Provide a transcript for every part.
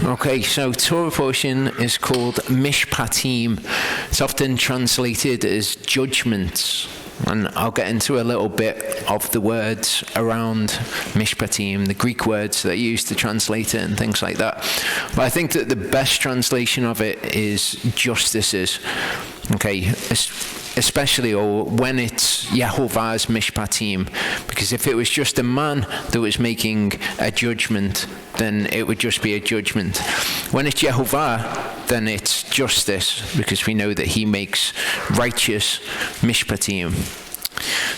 Okay, so Torah portion is called Mishpatim. It's often translated as judgments. And I'll get into a little bit of the words around Mishpatim, the Greek words that are used to translate it and things like that. But I think that the best translation of it is justices. Okay, especially or when it's Yehovah's Mishpatim, because if it was just a man that was making a judgment, then it would just be a judgment. When it's Yehovah, then it's justice, because we know that he makes righteous Mishpatim.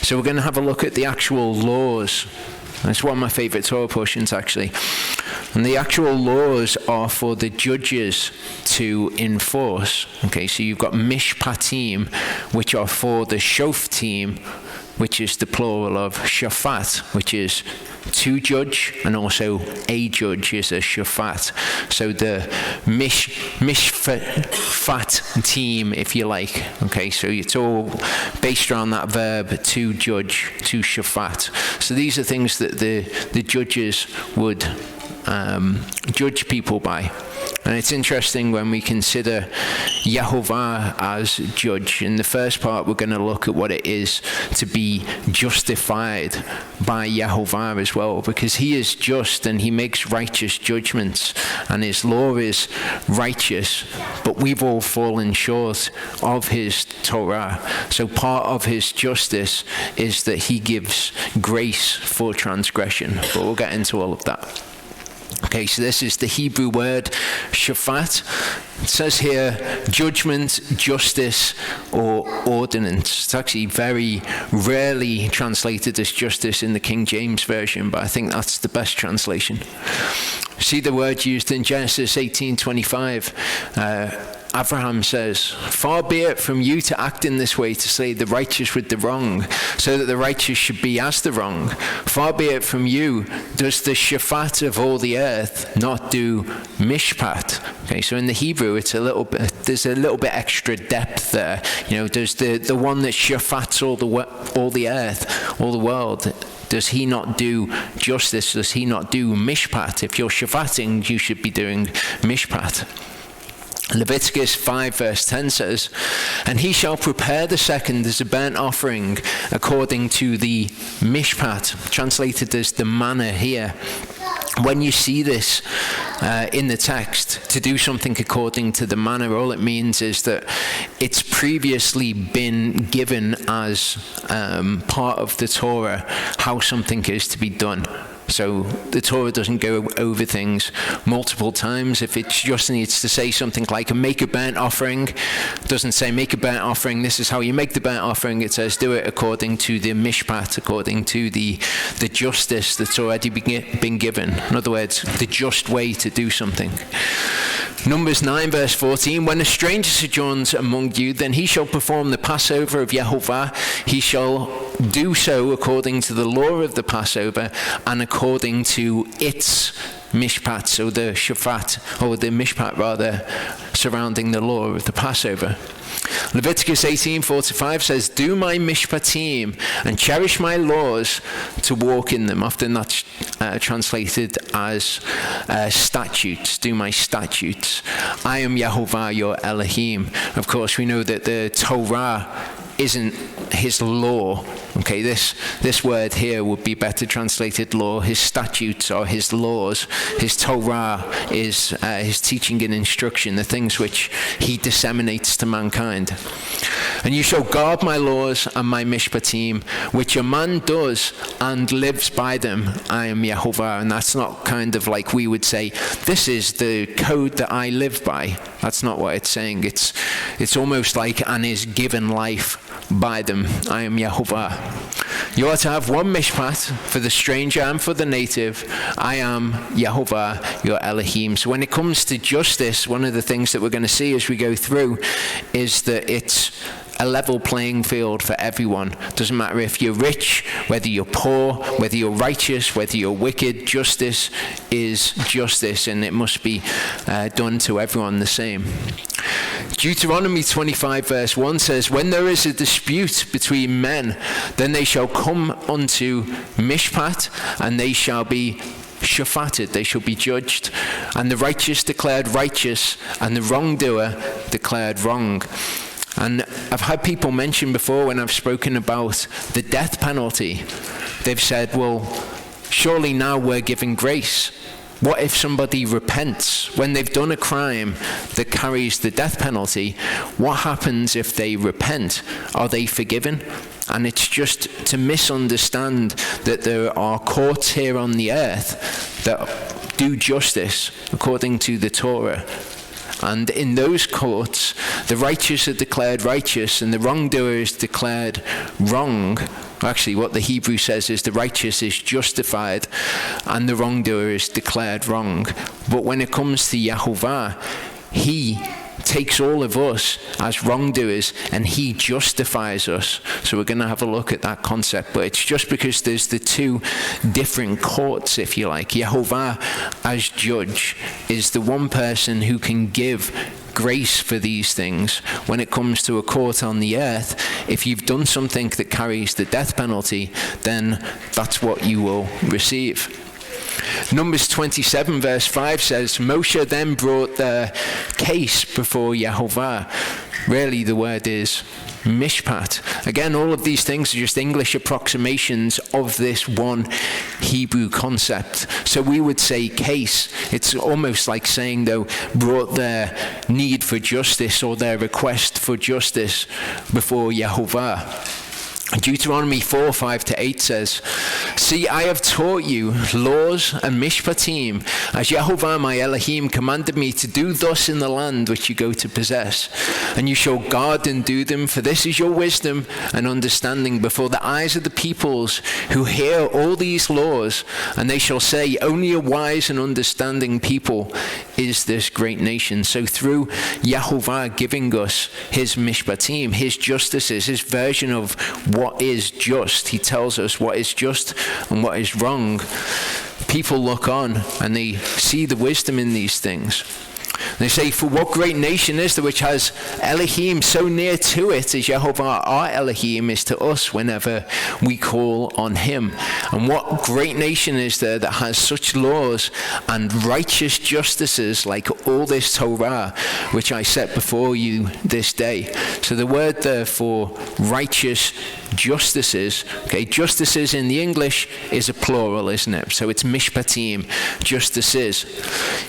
So we're going to have a look at the actual laws. It's one of my favorite Torah portions, actually. And the actual laws are for the judges to enforce. Okay, so you've got Mishpatim, which are for the Shoftim, which is the plural of Shafat, which is to judge, and also a judge is a Shafat. So the Mishpat team, if you like. Okay, so it's all based around that verb, to judge, to Shafat. So these are things that the judges would judge people by. And it's interesting when we consider Yehovah as judge. In the first part, we're going to look at what it is to be justified by Yehovah as well, because he is just and he makes righteous judgments, and his law is righteous, but we've all fallen short of his Torah. So part of his justice is that he gives grace for transgression, but we'll get into all of that. Okay, so this is the Hebrew word shafat. It says here judgment, justice, or ordinance. It's actually very rarely translated as justice in the King James Version, but I think that's the best translation. See the word used in Genesis 18:25. Abraham says, "Far be it from you to act in this way, to slay the righteous with the wrong, so that the righteous should be as the wrong. Far be it from you, does the shafat of all the earth not do mishpat?" Okay, so in the Hebrew, it's there's a little bit extra depth there. You know, does the one that shafats all the earth, all the world, does he not do justice? Does he not do mishpat? If you're shafating, you should be doing mishpat. Leviticus 5 verse 10 says, "And he shall prepare the second as a burnt offering according to the mishpat," translated as the manner here. When you see this in the text, to do something according to the manner, all it means is that it's previously been given as part of the Torah how something is to be done. So the Torah doesn't go over things multiple times. If it just needs to say something like make a burnt offering, it doesn't say make a burnt offering, this is how you make the burnt offering. It says do it according to the mishpat, according to the justice that's already been given. In other words, the just way to do something. Numbers 9 verse 14, "When a stranger sojourns among you, then he shall perform the Passover of Yehovah. He shall do so according to the law of the Passover and according to its mishpat," so the shafat, or the mishpat rather, surrounding the law of the Passover. Leviticus 18:4-5 says, "Do my mishpatim and cherish my laws to walk in them." Often that's translated as statutes. Do my statutes. "I am Yehovah your Elohim." Of course, we know that the Torah isn't his law. Okay, this word here would be better translated law. His statutes are his laws. His Torah is his teaching and instruction, the things which he disseminates to mankind. "And you shall guard my laws and my mishpatim, which a man does and lives by them. I am Yehovah." And that's not kind of like we would say, this is the code that I live by. That's not what it's saying. It's almost like and is given life by them. I am Yehovah. "You are to have one mishpat for the stranger and for the native. I am Yehovah your Elohim." So when it comes to justice, one of the things that we're going to see as we go through is that it's a level playing field for everyone. Doesn't matter if you're rich, whether you're poor, whether you're righteous, whether you're wicked. Justice is justice, and it must be done to everyone the same. Deuteronomy 25 verse 1 says, "When there is a dispute between men, then they shall come unto Mishpat, and they shall be shaphated, they shall be judged, and the righteous declared righteous, and the wrongdoer declared wrong. And I've had people mention before when I've spoken about the death penalty, they've said, well, surely now we're giving grace. What if somebody repents when they've done a crime that carries the death penalty? What happens if they repent? Are they forgiven? And it's just to misunderstand that there are courts here on the earth that do justice according to the Torah. And in those courts, the righteous are declared righteous and the wrongdoer is declared wrong. Actually, what the Hebrew says is the righteous is justified and the wrongdoer is declared wrong. But when it comes to Yehovah, he takes all of us as wrongdoers and he justifies us. So we're going to have a look at that concept, but it's just because there's the two different courts, if you like. Yehovah as judge is the one person who can give grace for these things. When it comes to a court on the earth, if you've done something that carries the death penalty, then that's what you will receive. Numbers 27 verse 5 says, Moshe then brought the case before Yehovah. Really the word is Mishpat. Again, all of these things are just English approximations of this one Hebrew concept. So we would say case. It's almost like saying, though, brought their need for justice or their request for justice before Yehovah. Deuteronomy 4, 5-8 says, See, I have taught you laws and Mishpatim, as Yehovah my Elohim commanded me to do thus in the land which you go to possess. And you shall guard and do them, for this is your wisdom and understanding before the eyes of the peoples who hear all these laws. And they shall say, only a wise and understanding people is this great nation. So through Yehovah giving us his Mishpatim, his justices, his version of what is just. He tells us what is just and what is wrong. People look on and they see the wisdom in these things. They say, for what great nation is there which has Elohim so near to it as Yehovah our Elohim is to us whenever we call on him? And what great nation is there that has such laws and righteous justices like all this Torah which I set before you this day? So the word there for righteous justices, okay, justices in the English is a plural, isn't it? So it's Mishpatim, justices.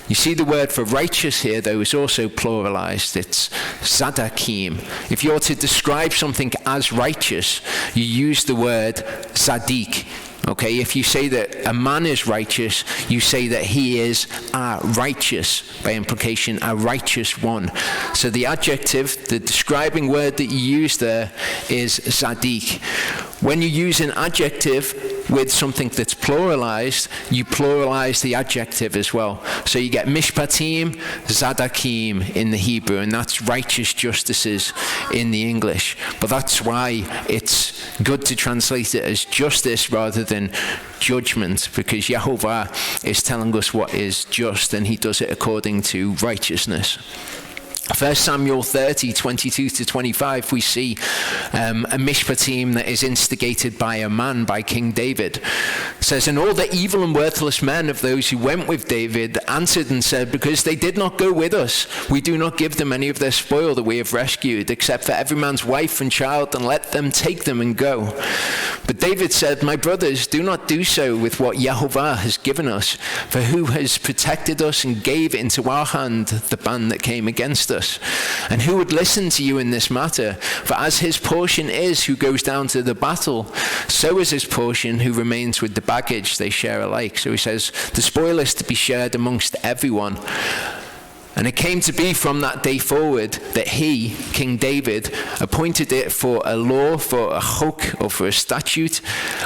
You see the word for righteous here, though, is also pluralized. It's Zadakim. If you're to describe something as righteous, you use the word Zadik. Okay, if you say that a man is righteous, you say that he is righteous, by implication, a righteous one. So the adjective, the describing word that you use there is Zadik. When you use an adjective with something that's pluralized, you pluralize the adjective as well. So you get Mishpatim, Zadakim in the Hebrew, and that's righteous justices in the English. But that's why it's good to translate it as justice rather than judgment, because Yehovah is telling us what is just, and he does it according to righteousness. 1 Samuel 30, 22-25, we see a Mishpatim that is instigated by a man, by King David. It says, and all the evil and worthless men of those who went with David answered and said, because they did not go with us, we do not give them any of their spoil that we have rescued, except for every man's wife and child, and let them take them and go. But David said, my brothers, do not do so with what Yehovah has given us, for who has protected us and gave into our hand the band that came against us? And who would listen to you in this matter? For as his portion is who goes down to the battle, so is his portion who remains with the baggage. They share alike. So he says, the spoil is to be shared amongst everyone. And it came to be from that day forward that he, King David, appointed it for a law, for a chok, or for a statute,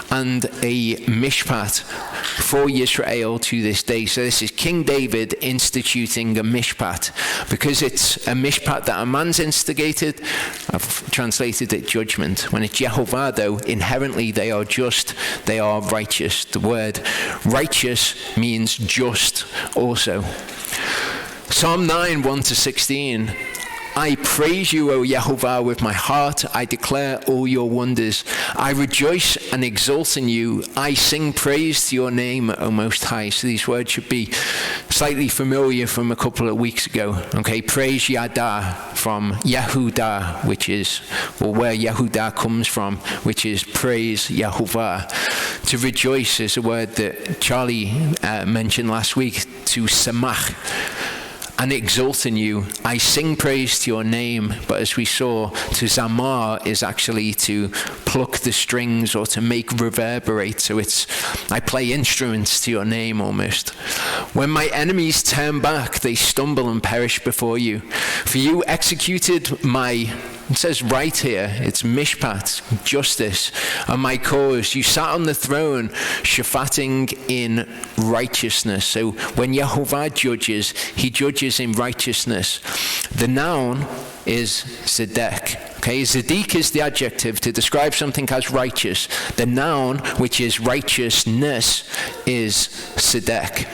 and a mishpat for Yisrael to this day. So this is King David instituting a mishpat. Because it's a mishpat that a man's instigated, I've translated it judgment. When it's Yehovah, though, inherently they are just, they are righteous. The word righteous means just also. Psalm 9, 1-16 I praise you, O Yehovah, with my heart. I declare all your wonders. I rejoice and exult in you. I sing praise to your name, O Most High. So these words should be slightly familiar from a couple of weeks ago. Okay, praise Yada from Yehuda, which is, or where Yehuda comes from, which is praise Yehovah. To rejoice is a word that Charlie mentioned last week, to samach, and exult in you. I sing praise to your name, but as we saw, to zamar is actually to pluck the strings or to make reverberate. So it's, I play instruments to your name almost. When my enemies turn back, they stumble and perish before you. For you executed my, it says right here, it's mishpat, justice, and my cause. You sat on the throne, shaphating in righteousness. So when Yehovah judges, he judges in righteousness. The noun is tzedek. Okay, tzedek is the adjective to describe something as righteous. The noun, which is righteousness, is tzedek.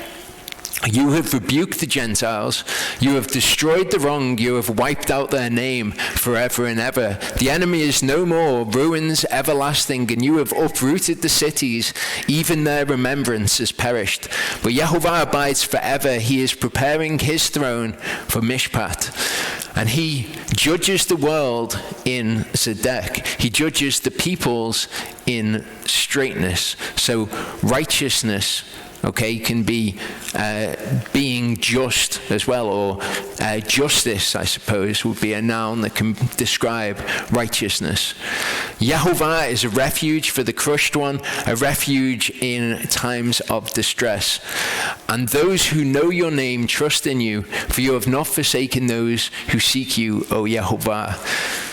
You have rebuked the Gentiles. You have destroyed the wrong. You have wiped out their name forever and ever. The enemy is no more, ruins everlasting, and you have uprooted the cities. Even their remembrance has perished. But Yehovah abides forever. He is preparing his throne for Mishpat. And he judges the world in tzedek. He judges the peoples in straightness. So righteousness, okay, can be being just as well, or justice, I suppose, would be a noun that can describe righteousness. Yehovah is a refuge for the crushed one, a refuge in times of distress. And those who know your name trust in you, for you have not forsaken those who seek you, O Yehovah.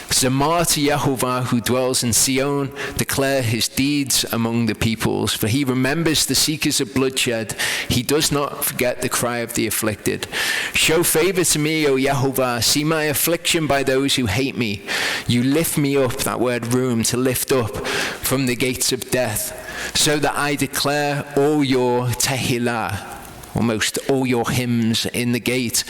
Zamar to Yehovah who dwells in Sion, declare his deeds among the peoples, for he remembers the seekers of bloodshed. He does not forget the cry of the afflicted. Show favor to me, O Yehovah. See my affliction by those who hate me. You lift me up, that word room, to lift up from the gates of death, so that I declare all your tehillah, almost all your hymns in the gate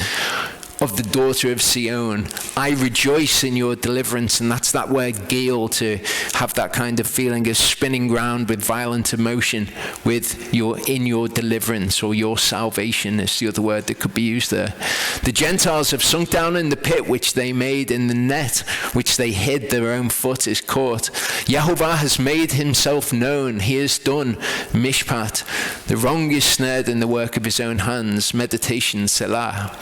of the daughter of Sion. I rejoice in your deliverance, and that's that word gale, to have that kind of feeling of spinning round with violent emotion with in your deliverance, or your salvation is the other word that could be used there. The Gentiles have sunk down in the pit which they made, in the net which they hid, their own foot is caught. Yehovah has made himself known. He has done mishpat. The wrong is snared in the work of his own hands. Meditation, Selah.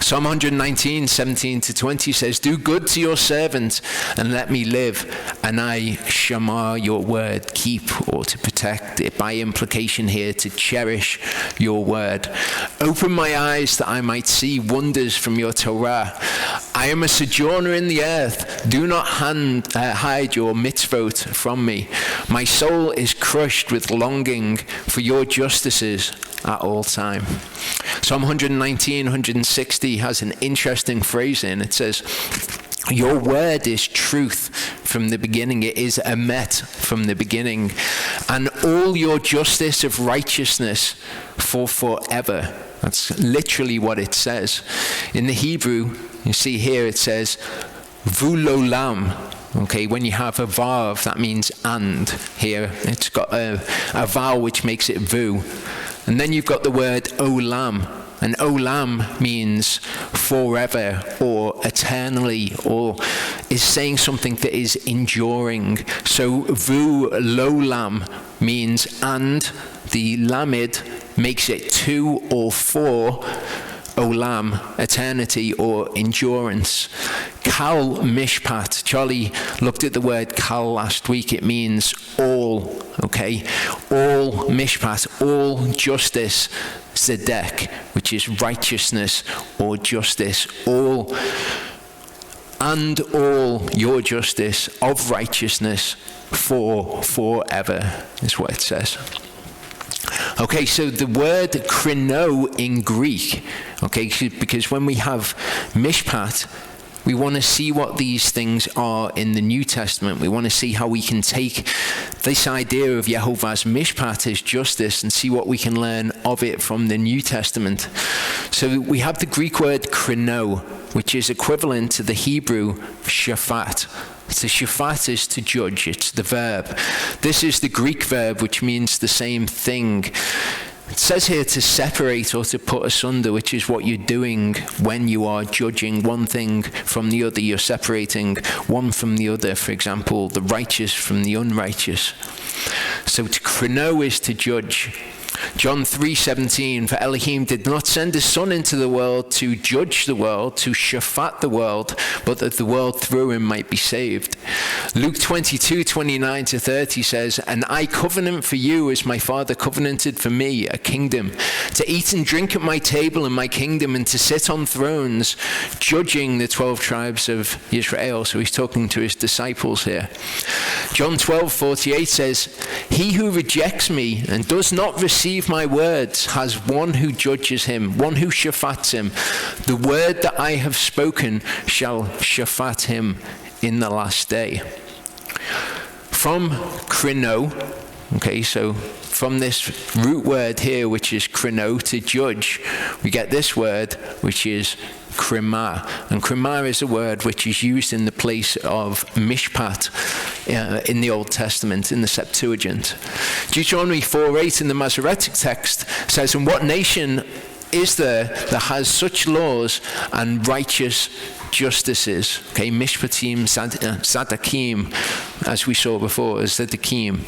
Psalm 119, 17 to 20 says, do good to your servant and let me live, and I shamar your word, keep, or to protect it, by implication here, to cherish your word. Open my eyes that I might see wonders from your Torah. I am a sojourner in the earth. Do not hide your mitzvot from me. My soul is crushed with longing for your justices at all time. Psalm 119, 160 has an interesting phrase in. It says, your word is truth from the beginning. It is emet from the beginning. And all your justice of righteousness for forever. That's literally what it says. In the Hebrew, you see here it says, vulolam. Okay, when you have a vav, that means and. Here, it's got a vowel which makes it vu. And then you've got the word olam. And olam means forever or eternally, or is saying something that is enduring. So vu lolam means and. The lamid makes it to or for. Olam, eternity or endurance. Kal mishpat. Charlie looked at the word kal last week. It means all, okay? All mishpat, all justice. Tzedek, which is righteousness or justice. All and all your justice of righteousness for forever is what it says. Okay, so the word krino in Greek, okay, because when we have mishpat, we want to see what these things are in the New Testament. We want to see how we can take this idea of Yehovah's mishpat as justice and see what we can learn of it from the New Testament. So we have the Greek word krino. which is equivalent to the Hebrew shafat. So shafat is to judge, it's the verb. This is the Greek verb which means the same thing. It says here to separate or to put asunder, which is what you're doing when you are judging one thing from the other. You're separating one from the other. For example, the righteous from the unrighteous. So to krino is to judge. John 3:17, for Elohim did not send his son into the world to judge the world, to shafat the world, but that the world through him might be saved. Luke 22:29-30 says, and I covenant for you as my Father covenanted for me, a kingdom, to eat and drink at my table in my kingdom, and to sit on thrones, judging the 12 tribes of Israel. So he's talking to his disciples here. John 12:48 says, he who rejects me and does not receive my words has one who judges him, one who shafats him. The word that I have spoken shall shafat him in the last day. From krino, okay, so from this root word here, which is krino, to judge, we get this word, which is krima. And krima is a word which is used in the place of mishpat in the Old Testament, in the Septuagint. Deuteronomy 4:8 in the Masoretic text says, and what nation is there that has such laws and righteous justices? Okay, Mishpatim, Sadakim, as we saw before, as Sadakim.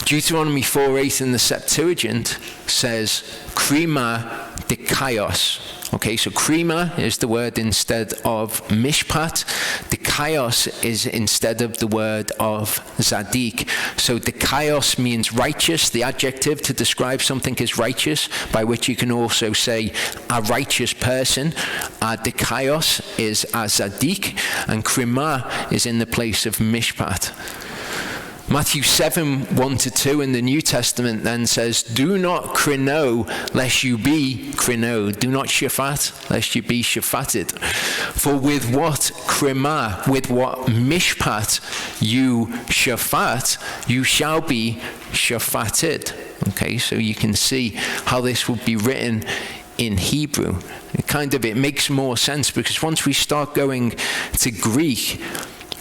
Deuteronomy 4:8 in the Septuagint says, krima dikaios. Okay, so krima is the word instead of mishpat. Dikaios is instead of the word of zadik. So dikaios means righteous, the adjective to describe something is righteous, by which you can also say a righteous person. Dikaios is a zadik, and krima is in the place of mishpat. Matthew 7:1-2 in the New Testament then says, do not krino lest you be krino. Do not shafat lest you be shafated. For with what krima, with what mishpat you shafat, you shall be shafated. Okay, so you can see how this would be written in Hebrew. It makes more sense, because once we start going to Greek,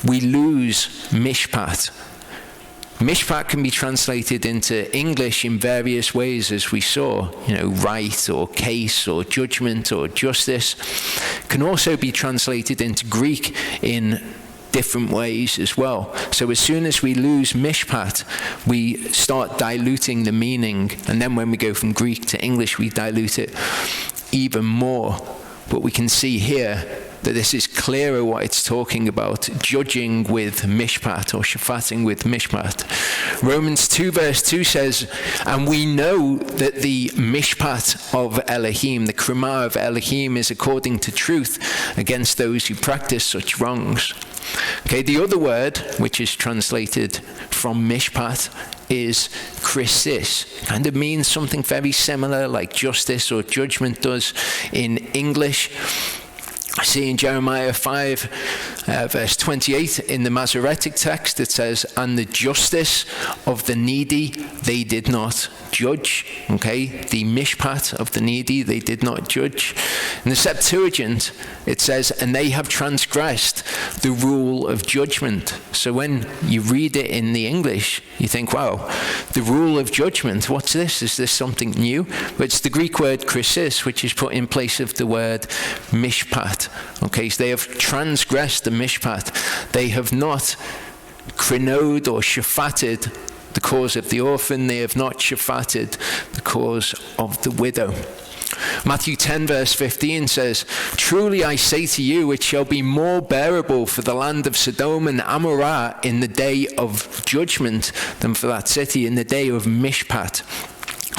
we lose mishpat. Mishpat can be translated into English in various ways, as we saw, right or case or judgment or justice. Can also be translated into Greek in different ways as well. So as soon as we lose mishpat, we start diluting the meaning, and then when we go from Greek to English, we dilute it even more. But we can see here that this is clearer what it's talking about, judging with mishpat or shafating with mishpat. Romans 2:2 says, and we know that the mishpat of Elohim, the krima of Elohim, is according to truth against those who practice such wrongs. Okay, the other word, which is translated from mishpat, is krisis. Kind of means something very similar, like justice or judgment does in English. I see in Jeremiah 5, verse 28 in the Masoretic text, it says, and the justice of the needy they did not judge. Okay, the mishpat of the needy they did not judge. In the Septuagint, it says, and they have transgressed the rule of judgment. So when you read it in the English, you think, wow, the rule of judgment, what's this? Is this something new? But it's the Greek word krisis, which is put in place of the word mishpat. Okay, so they have transgressed the mishpat. They have not krinoed or shafated the cause of the orphan. They have not shafated the cause of the widow. Matthew 10 verse 15 says, truly I say to you, it shall be more bearable for the land of Sodom and Amorah in the day of judgment than for that city in the day of mishpat,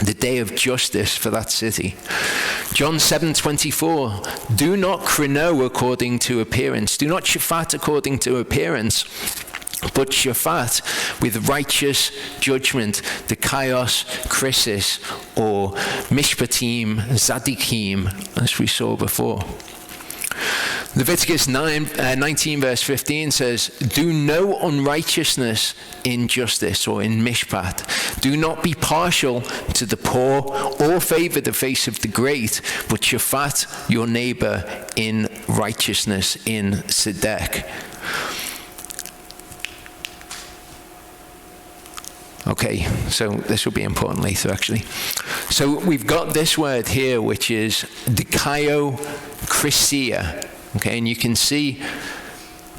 the day of justice for that city. John 7:24, do not krino according to appearance. Do not shafat according to appearance, but shafat with righteous judgment, the kaios krisis, or mishpatim zadikim, as we saw before. Leviticus 19 verse 15 says, do no unrighteousness in justice or in mishpat. Do not be partial to the poor or favor the face of the great, but shafat your neighbor in righteousness, in tzedek. Okay, so this will be important later actually. So we've got this word here, which is dikaiokrisia. Okay, and you can see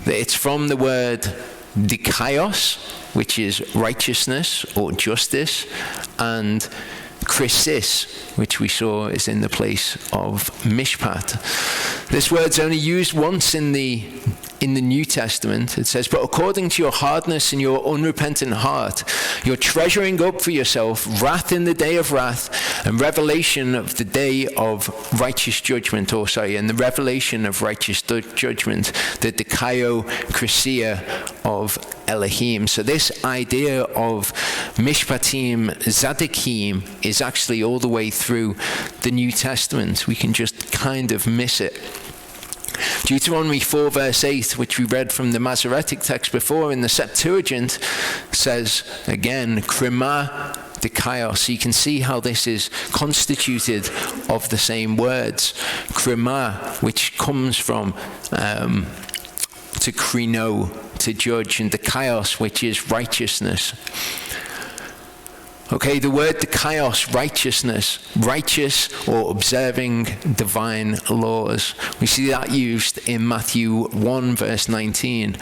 that it's from the word dikaios, which is righteousness or justice, and krisis, which we saw is in the place of mishpat. This word's only used once in the New Testament. It says, but according to your hardness and your unrepentant heart, you're treasuring up for yourself wrath in the day of wrath and revelation of the day of righteous judgment, and the revelation of righteous judgment, the dikaiokrisia of Elohim. So this idea of Mishpatim Zadikim is actually all the way through the New Testament. We can just kind of miss it. Deuteronomy 4 verse 8, which we read from the Masoretic text before in the Septuagint, says again, krima dikaios. So you can see how this is constituted of the same words. Krima, which comes from to krino, to judge, and dikaios, which is righteousness. Okay, the word dikaios, righteousness, righteous or observing divine laws. We see that used in Matthew 1 verse 19.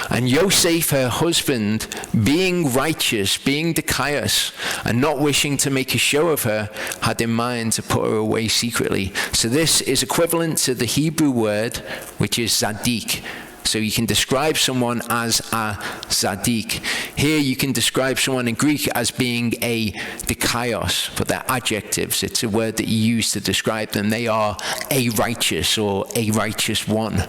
And Yosef, her husband, being righteous, being dikaios, and not wishing to make a show of her, had in mind to put her away secretly. So this is equivalent to the Hebrew word, which is zadik. So you can describe someone as a tzaddik. Here you can describe someone in Greek as being a dikaios, but they're adjectives. It's a word that you use to describe them. They are a righteous or a righteous one.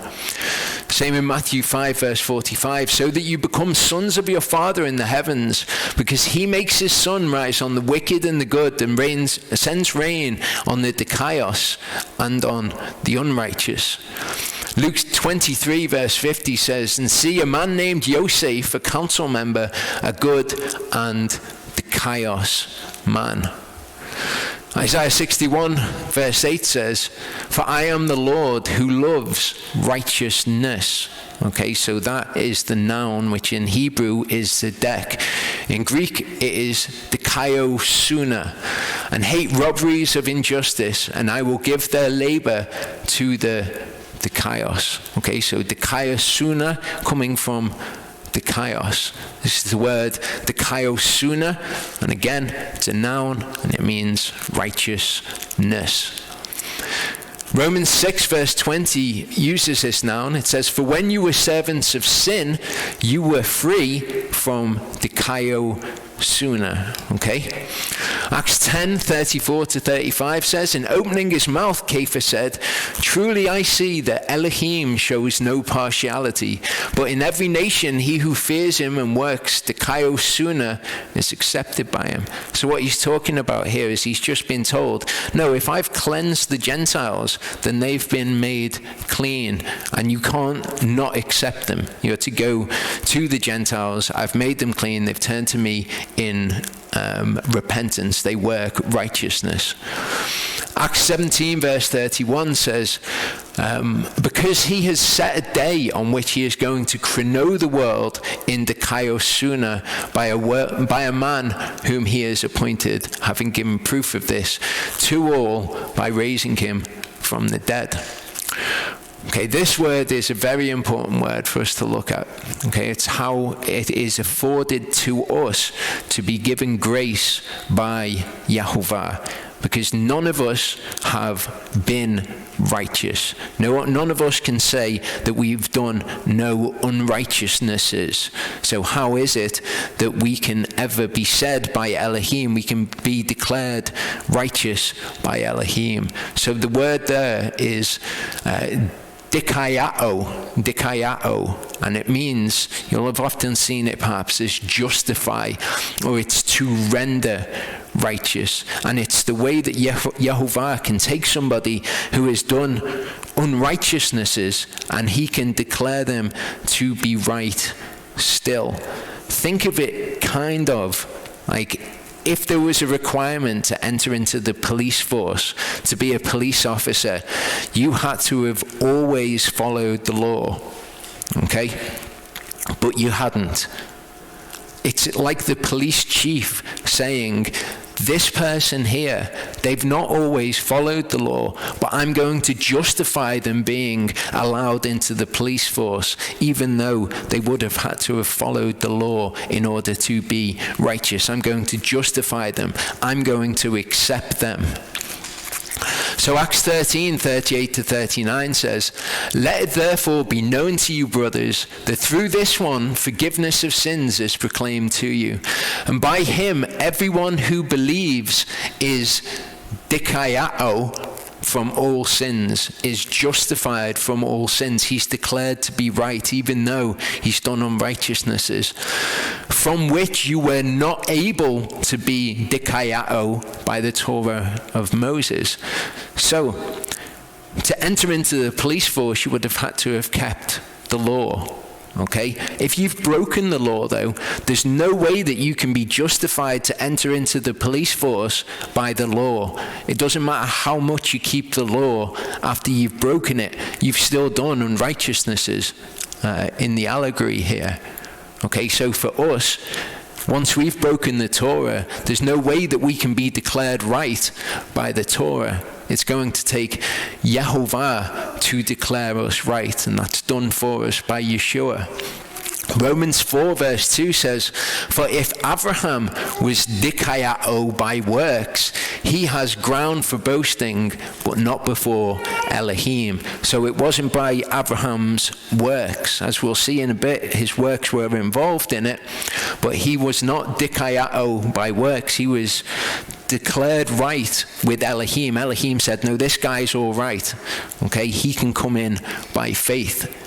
Same in Matthew 5 verse 45. So that you become sons of your Father in the heavens, because he makes his sun rise on the wicked and the good, and sends rain on the dikaios and on the unrighteous. Luke 23 verse 50 says, and see, a man named Yosef, a council member, a good and dikaios man. Isaiah 61 verse 8 says, for I am the Lord who loves righteousness. Okay, so that is the noun, which in Hebrew is tzedek. In Greek it is dikaiosuna, and hate robberies of injustice, and I will give their labor to the dikaios. Okay, so dikaiosuna coming from dikaios. This is the word dikaiosuna, and again, it's a noun, and it means righteousness. Romans 6 verse 20 uses this noun. It says, for when you were servants of sin, you were free from dikaiosuna. Okay? Acts 10:34-35 says, in opening his mouth, Kepha said, truly I see that Elohim shows no partiality, but in every nation he who fears him and works dikaiosuna is accepted by him. So what he's talking about here is he's just been told, no, if I've cleansed the Gentiles, then they've been made clean, and you can't not accept them. You have to go to the Gentiles. I've made them clean. They've turned to me in repentance. They work righteousness. Acts 17 verse 31 says, because he has set a day on which he is going to krino the world in dikaiosuna by a man whom he has appointed, having given proof of this to all by raising him from the dead. Okay, this word is a very important word for us to look at. Okay, it's how it is afforded to us to be given grace by Yehova, because none of us have been righteous. None of us can say that we've done no unrighteousnesses. So how is it that we can ever be said by Elohim, we can be declared righteous by Elohim? So the word there is dikaiao, and it means, you'll have often seen it perhaps, is justify, or it's to render righteous. And it's the way that Yehovah can take somebody who has done unrighteousnesses and he can declare them to be right still. Think of it kind of like if there was a requirement to enter into the police force, to be a police officer, you had to have always followed the law, okay? But you hadn't. It's like the police chief saying, this person here, they've not always followed the law, but I'm going to justify them being allowed into the police force, even though they would have had to have followed the law in order to be righteous. I'm going to justify them. I'm going to accept them. So Acts 13, 38 to 39 says, let it therefore be known to you, brothers, that through this one forgiveness of sins is proclaimed to you. And by him everyone who believes is dikaiao from all sins, is justified from all sins. He's declared to be right, even though he's done unrighteousnesses, from which you were not able to be dikaiao by the Torah of Moses. So, to enter into the police force, you would have had to have kept the law. Okay? If you've broken the law, though, there's no way that you can be justified to enter into the police force by the law. It doesn't matter how much you keep the law after you've broken it. You've still done unrighteousnesses in the allegory here. Okay, so for us, once we've broken the Torah, there's no way that we can be declared right by the Torah. It's going to take Yehovah to declare us right, and that's done for us by Yeshua. Romans 4 verse 2 says, for if Abraham was dikaiao by works, he has ground for boasting, but not before Elohim. So it wasn't by Abraham's works. As we'll see in a bit, his works were involved in it, but he was not dikaiao by works. He was declared right with Elohim. Elohim said, no, this guy's all right. Okay, he can come in by faith.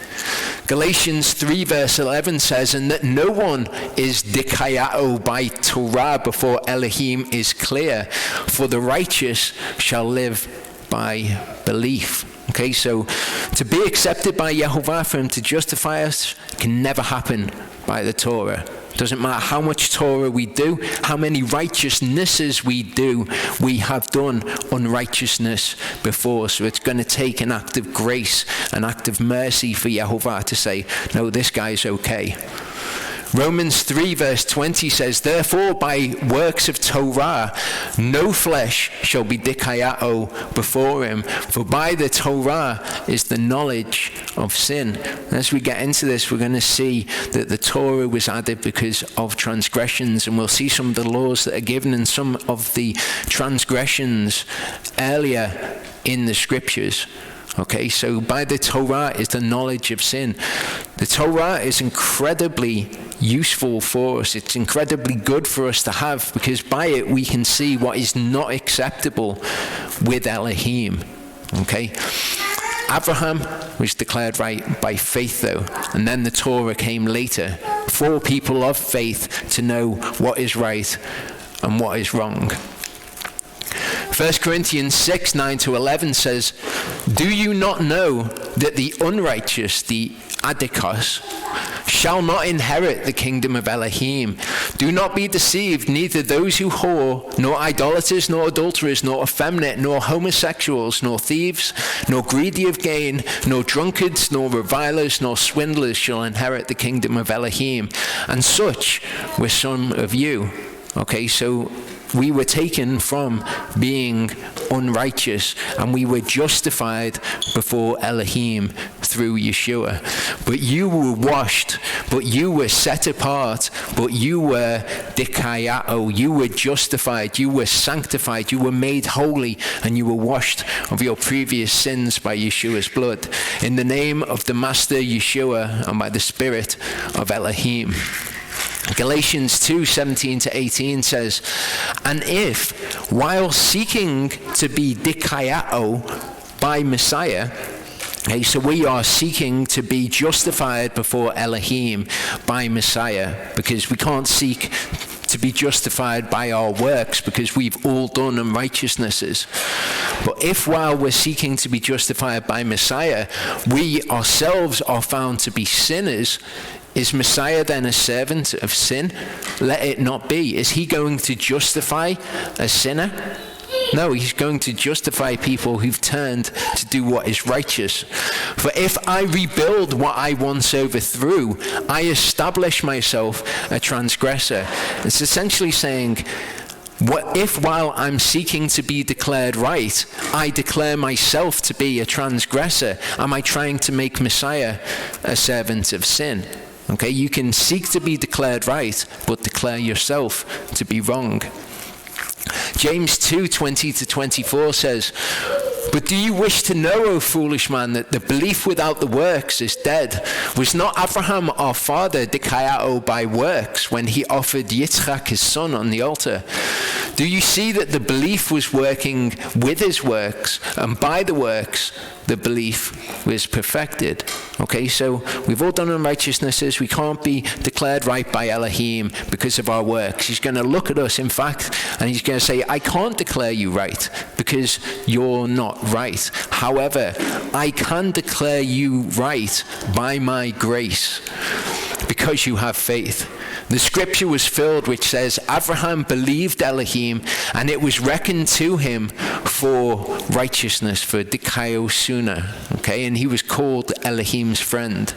Galatians 3 verse 11 says, and that no one is dikaiao by Torah before Elohim is clear, for the righteous shall live by belief. Okay, so to be accepted by Yehovah, for him to justify us, can never happen by the Torah. Doesn't matter how much Torah we do, how many righteousnesses we do, we have done unrighteousness before. So it's going to take an act of grace, an act of mercy for Yehovah to say, no, this guy's okay. Romans 3 verse 20 says, therefore by works of Torah no flesh shall be dikaiao before him, for by the Torah is the knowledge of sin. And as we get into this, we're going to see that the Torah was added because of transgressions, and we'll see some of the laws that are given and some of the transgressions earlier in the scriptures. Okay, so by the Torah is the knowledge of sin. The Torah is incredibly useful for us. It's incredibly good for us to have, because by it we can see what is not acceptable with Elohim. Okay, Abraham was declared right by faith, though, and then the Torah came later for people of faith to know what is right and what is wrong. 1 Corinthians 6, 9 to 11 says, do you not know that the unrighteous, the adikos, shall not inherit the kingdom of Elohim? Do not be deceived, neither those who whore, nor idolaters, nor adulterers, nor effeminate, nor homosexuals, nor thieves, nor greedy of gain, nor drunkards, nor revilers, nor swindlers shall inherit the kingdom of Elohim. And such were some of you. Okay, so we were taken from being unrighteous and we were justified before Elohim through Yeshua. But you were washed, but you were set apart, but you were dikaiao, you were justified, you were sanctified, you were made holy, and you were washed of your previous sins by Yeshua's blood. In the name of the Master Yeshua and by the Spirit of Elohim. Galatians 2, 17 to 18 says, and if, while seeking to be dikaiao by Messiah, okay, so we are seeking to be justified before Elohim by Messiah, because we can't seek to to be justified by our works because we've all done unrighteousnesses. But if while we're seeking to be justified by Messiah, we ourselves are found to be sinners, is Messiah then a servant of sin? Let it not be. Is he going to justify a sinner? No, he's going to justify people who've turned to do what is righteous. For if I rebuild what I once overthrew, I establish myself a transgressor. It's essentially saying, what if while I'm seeking to be declared right, I declare myself to be a transgressor? Am I trying to make Messiah a servant of sin? Okay, you can seek to be declared right, but declare yourself to be wrong. James 2:20-24 says, "But do you wish to know, O foolish man, that the belief without the works is dead? Was not Abraham our father dikaiao by works when he offered Yitzchak his son on the altar? Do you see that the belief was working with his works, and by the works the belief was perfected?" Okay, so we've all done unrighteousnesses. We can't be declared right by Elohim because of our works. He's going to look at us, in fact, and he's going to say, I can't declare you right because you're not right. However, I can declare you right by my grace because you have faith. The scripture was filled which says, Abraham believed Elohim and it was reckoned to him for righteousness, for dikaiosuna, okay, and he was called Elohim's friend.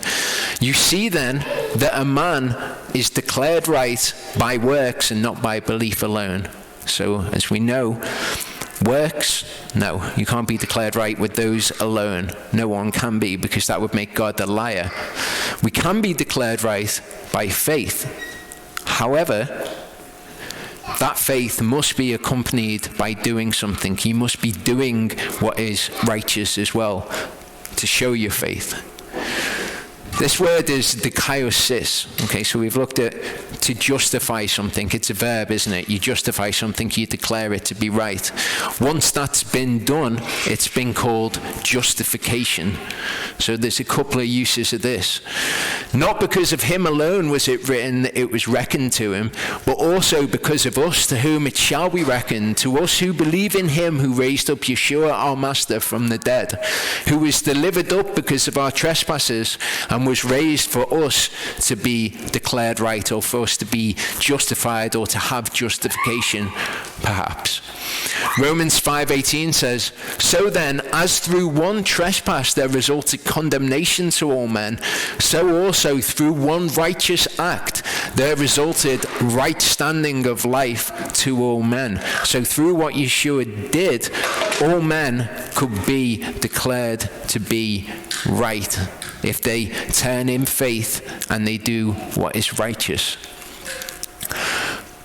You see then that a man is declared right by works and not by belief alone. So as we know, works, no, you can't be declared right with those alone. No one can be, because that would make God a liar. We can be declared right by faith. However, that faith must be accompanied by doing something. You must be doing what is righteous as well to show your faith. This word is dikaiosis. Okay, so we've looked at to justify something. It's a verb, isn't it? You justify something, you declare it to be right. Once that's been done, it's been called justification. So there's a couple of uses of this. Not because of him alone was it written that it was reckoned to him, but also because of us, to whom it shall be reckoned, to us who believe in him who raised up Yeshua our Master from the dead, who was delivered up because of our trespasses and was raised for us to be declared right, or for us to be justified, or to have justification, perhaps. Romans 5:18 says, "So then, as through one trespass there resulted condemnation to all men, so also through one righteous act there resulted right standing of life to all men." So through what Yeshua did, all men could be declared to be right if they turn in faith and they do what is righteous.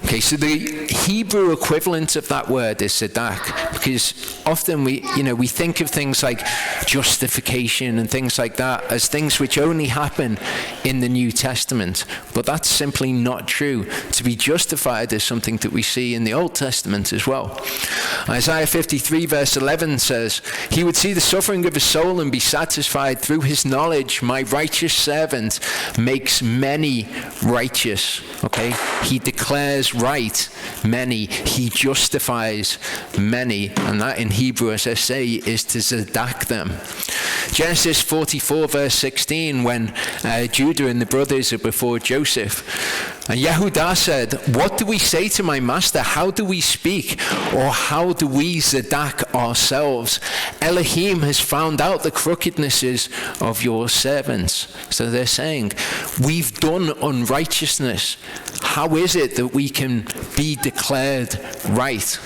Okay, so the Hebrew equivalent of that word is sadak, because often we think of things like justification and things like that as things which only happen in the New Testament, but that's simply not true. To be justified is something that we see in the Old Testament as well. Isaiah 53 verse 11 says, "He would see the suffering of his soul and be satisfied. Through his knowledge, my righteous servant makes many righteous." Okay, he declares right many, he justifies many, and that in Hebrew, as I say, is to zadak them. Genesis 44 verse 16, when Judah and the brothers are before Joseph, and Yehudah said, "What do we say to my master? How do we speak? Or how do we zadak ourselves? Elohim has found out the crookednesses of your servants." So they're saying, we've done unrighteousness. How is it that we can be declared right?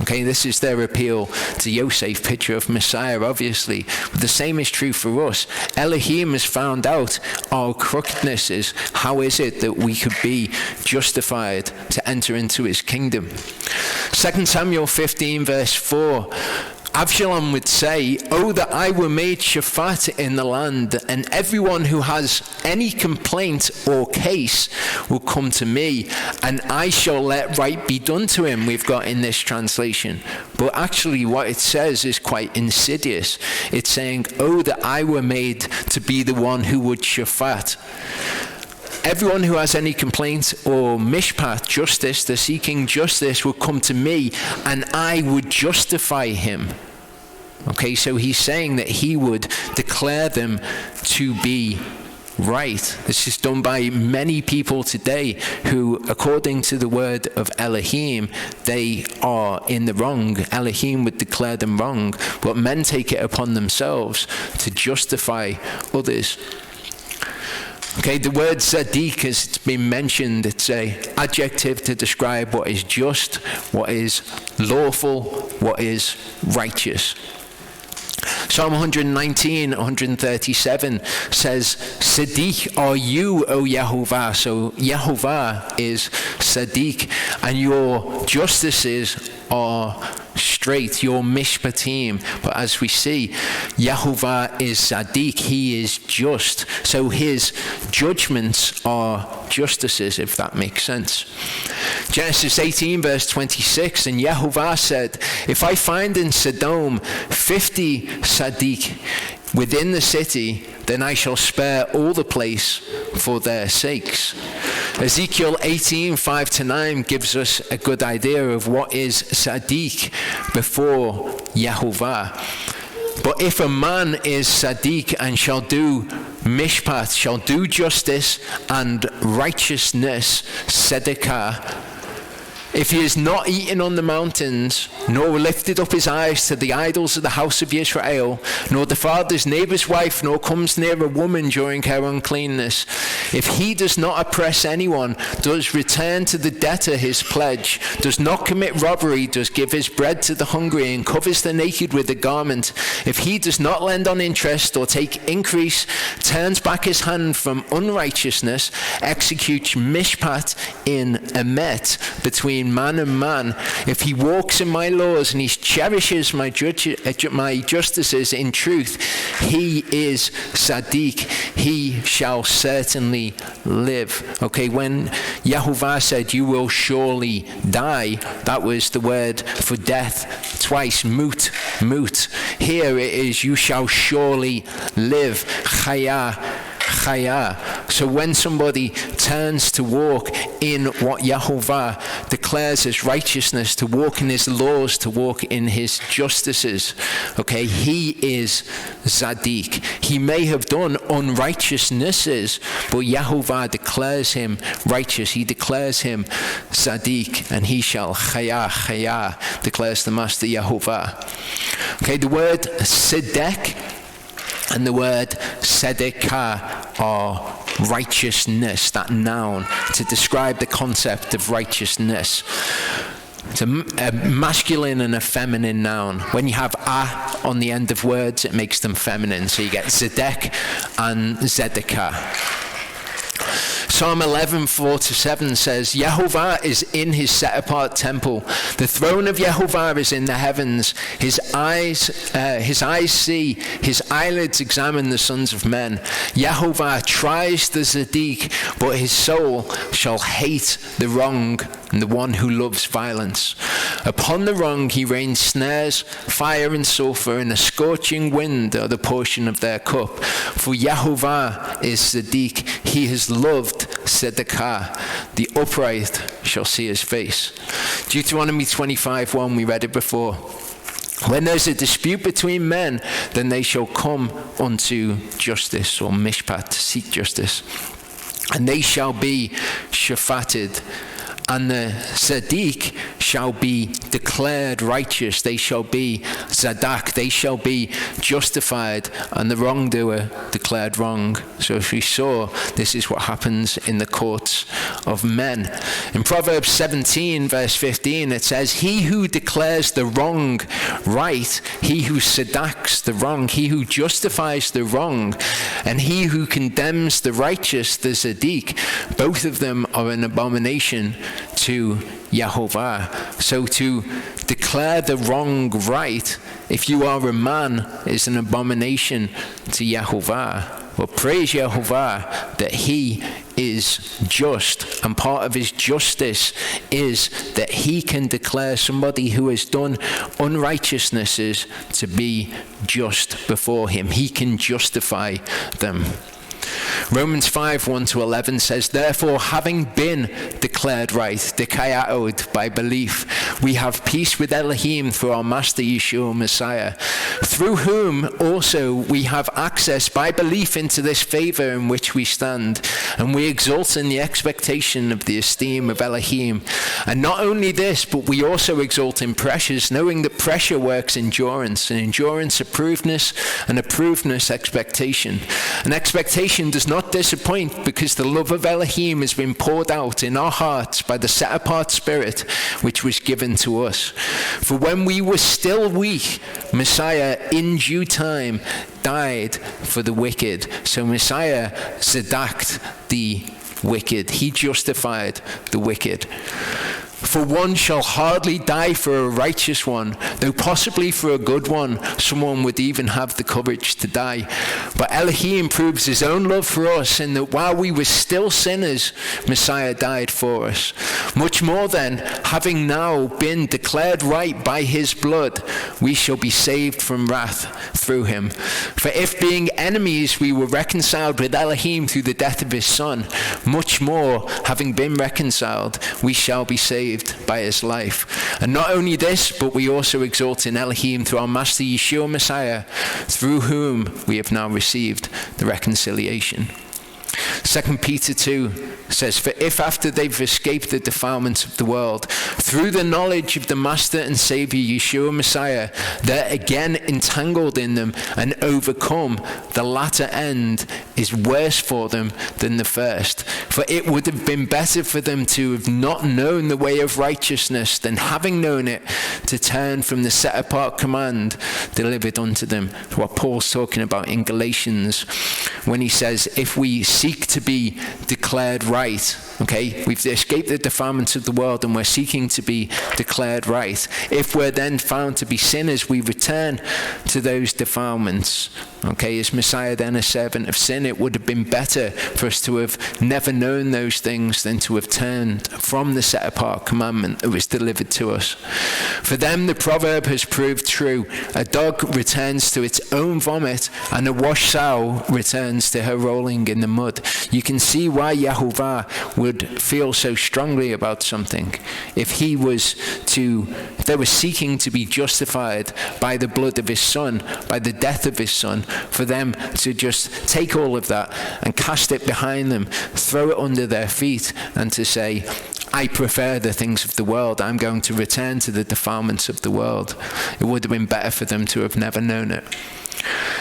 Okay, this is their appeal to Yosef, picture of Messiah, obviously. But the same is true for us. Elohim has found out our crookednesses. How is it that we could be justified to enter into his kingdom? 2 Samuel 15 verse 4, Absalom would say, "Oh, that I were made Shaphat in the land, and everyone who has any complaint or case will come to me, and I shall let right be done to him," we've got in this translation. But actually what it says is quite insidious. It's saying, "Oh, that I were made to be the one who would Shaphat." everyone who has any complaint or mishpat, justice, they're seeking justice, will come to me and I would justify him. Okay, so he's saying that he would declare them to be right. This is done by many people today who, according to the word of Elohim, they are in the wrong. Elohim would declare them wrong, but men take it upon themselves to justify others. Okay, the word tzaddik, as it's been mentioned, it's an adjective to describe what is just, what is lawful, what is righteous. Psalm 119, 137 says, Tzaddik are you, O Yehovah. So Yehovah is Tzaddik, and your justices are straight, your Mishpatim. But as we see, Yehovah is Tzaddik, he is just. So his judgments are justices, if that makes sense. Genesis 18 verse 26, and Yehovah said, if I find in Sodom 50 Tzaddik within the city, then I shall spare all the place for their sakes. Ezekiel 18, 5-9 gives us a good idea of what is Tzaddik before Yehovah. But if a man is Tzaddik and shall do mishpat, shall do justice and righteousness, tzedakah, if he is not eaten on the mountains, nor lifted up his eyes to the idols of the house of Israel, nor defiled his neighbor's wife, nor comes near a woman during her uncleanness, if he does not oppress anyone, does return to the debtor his pledge, does not commit robbery, does give his bread to the hungry, and covers the naked with a garment, if he does not lend on interest or take increase, turns back his hand from unrighteousness, executes mishpat in emet, between man and man, if he walks in my laws and he cherishes my justices in truth, he is Tzaddik, he shall certainly live. Okay, when Yehovah said, you will surely die, that was the word for death twice, mut. Here it is, you shall surely live, chaya. So when somebody turns to walk in what Yehovah declares as righteousness, to walk in his laws, to walk in his justices, okay, he is Tzaddik. He may have done unrighteousnesses, but Yehovah declares him righteous. He declares him Tzaddik, and he shall chaya, declares the Master Yehovah. Okay, the word tzedek and the word tzedakah are righteousness, that noun, to describe the concept of righteousness. It's a masculine and a feminine noun. When you have a on the end of words, it makes them feminine. So you get tzedek and tzedakah. Psalm 11, 4-7 says, Yehovah is in his set-apart temple. The throne of Yehovah is in the heavens. His eyes see, his eyelids examine the sons of men. Yehovah tries the Tzaddik, but his soul shall hate the wrong and the one who loves violence. Upon the wrong he rains snares, fire and sulfur, and a scorching wind are the portion of their cup. For Yehovah is Tzaddik, he has loved tzedakah. The upright shall see his face. Deuteronomy 25:1, we read it before. When there's a dispute between men, then they shall come unto justice, or mishpat, to seek justice. And they shall be shafated. And the tzaddik shall be declared righteous. They shall be tzaddak. They shall be justified, and the wrongdoer declared wrong. So as we saw, this is what happens in the courts of men. In Proverbs 17, verse 15, it says, he who declares the wrong right, he who tzaddaks the wrong, he who justifies the wrong, and he who condemns the righteous, the tzaddik, both of them are an abomination to Yehovah. So to declare the wrong right, if you are a man, is an abomination to Yehovah. Well, praise Yehovah that he is just, and part of his justice is that he can declare somebody who has done unrighteousnesses to be just before him. He can justify them. Romans 5, 1-11 says, therefore, having been declared right, dikaiaod, by belief, we have peace with Elohim through our Master Yeshua Messiah, through whom also we have access by belief into this favor in which we stand, and we exult in the expectation of the esteem of Elohim. And not only this, but we also exult in pressures, knowing that pressure works endurance, and endurance approvedness, and approvedness expectation. And expectation does not disappoint, because the love of Elohim has been poured out in our hearts by the set-apart Spirit which was given to us. For when we were still weak, Messiah in due time died for the wicked. So Messiah zadaked the wicked. He justified the wicked. For one shall hardly die for a righteous one, though possibly for a good one, someone would even have the courage to die. But Elohim proves his own love for us in that while we were still sinners, Messiah died for us. Much more then, having now been declared right by his blood, we shall be saved from wrath through him. For if being enemies we were reconciled with Elohim through the death of his Son, much more, having been reconciled, we shall be saved by his life. And not only this, but we also exult in Elohim through our Master Yeshua Messiah, through whom we have now received the reconciliation. 2 Peter 2 says, for if after they've escaped the defilements of the world, through the knowledge of the Master and Savior Yeshua Messiah, they're again entangled in them and overcome, the latter end is worse for them than the first. For it would have been better for them to have not known the way of righteousness than having known it, to turn from the set-apart command delivered unto them. What Paul's talking about in Galatians when he says, if we seek to be declared right, okay, we've escaped the defilements of the world and we're seeking to be declared right. If we're then found to be sinners, we return to those defilements. Okay, is Messiah then a servant of sin? It would have been better for us to have never known those things than to have turned from the set-apart commandment that was delivered to us. For them, the proverb has proved true. A dog returns to its own vomit, and a washed sow returns to her rolling in the mud. You can see why Yehova would feel so strongly about something. If they were seeking to be justified by the blood of his Son, by the death of his Son, for them to just take all of that and cast it behind them, throw it under their feet, and to say, I prefer the things of the world, I'm going to return to the defilements of the world. It would have been better for them to have never known it.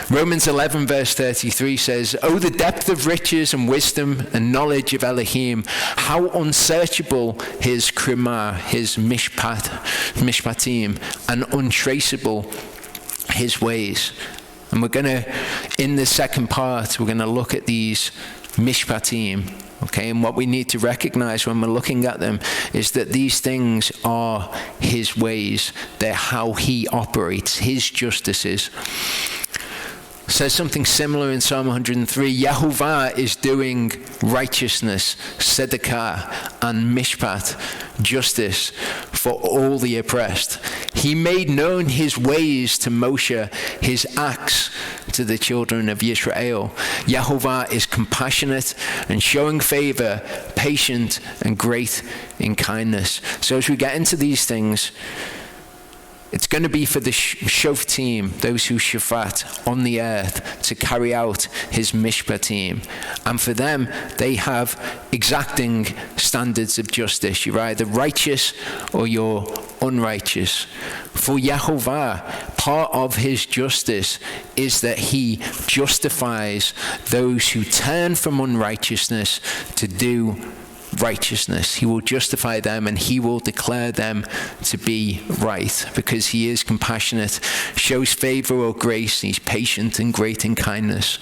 Romans 11 verse 33 says, oh, the depth of riches and wisdom and knowledge of Elohim, how unsearchable his krima, his mishpatim, and untraceable his ways. And we're going to, in the second part, we're going to look at these mishpatim. Okay, and what we need to recognize when we're looking at them is that these things are his ways. They're how he operates, his justices. Says something similar in Psalm 103. Yehova is doing righteousness, tzedakah, and mishpat, justice for all the oppressed. He made known his ways to Moshe, his acts to the children of Israel. Yehova is compassionate and showing favor, patient and great in kindness. So as we get into these things, it's going to be for the shoftim, those who shafat on the earth, to carry out his mishpatim. And for them, they have exacting standards of justice. You're either righteous or you're unrighteous. For Yehovah, part of his justice is that he justifies those who turn from unrighteousness to do righteousness. He will justify them and he will declare them to be right, because he is compassionate, shows favor or grace, and he's patient and great in kindness.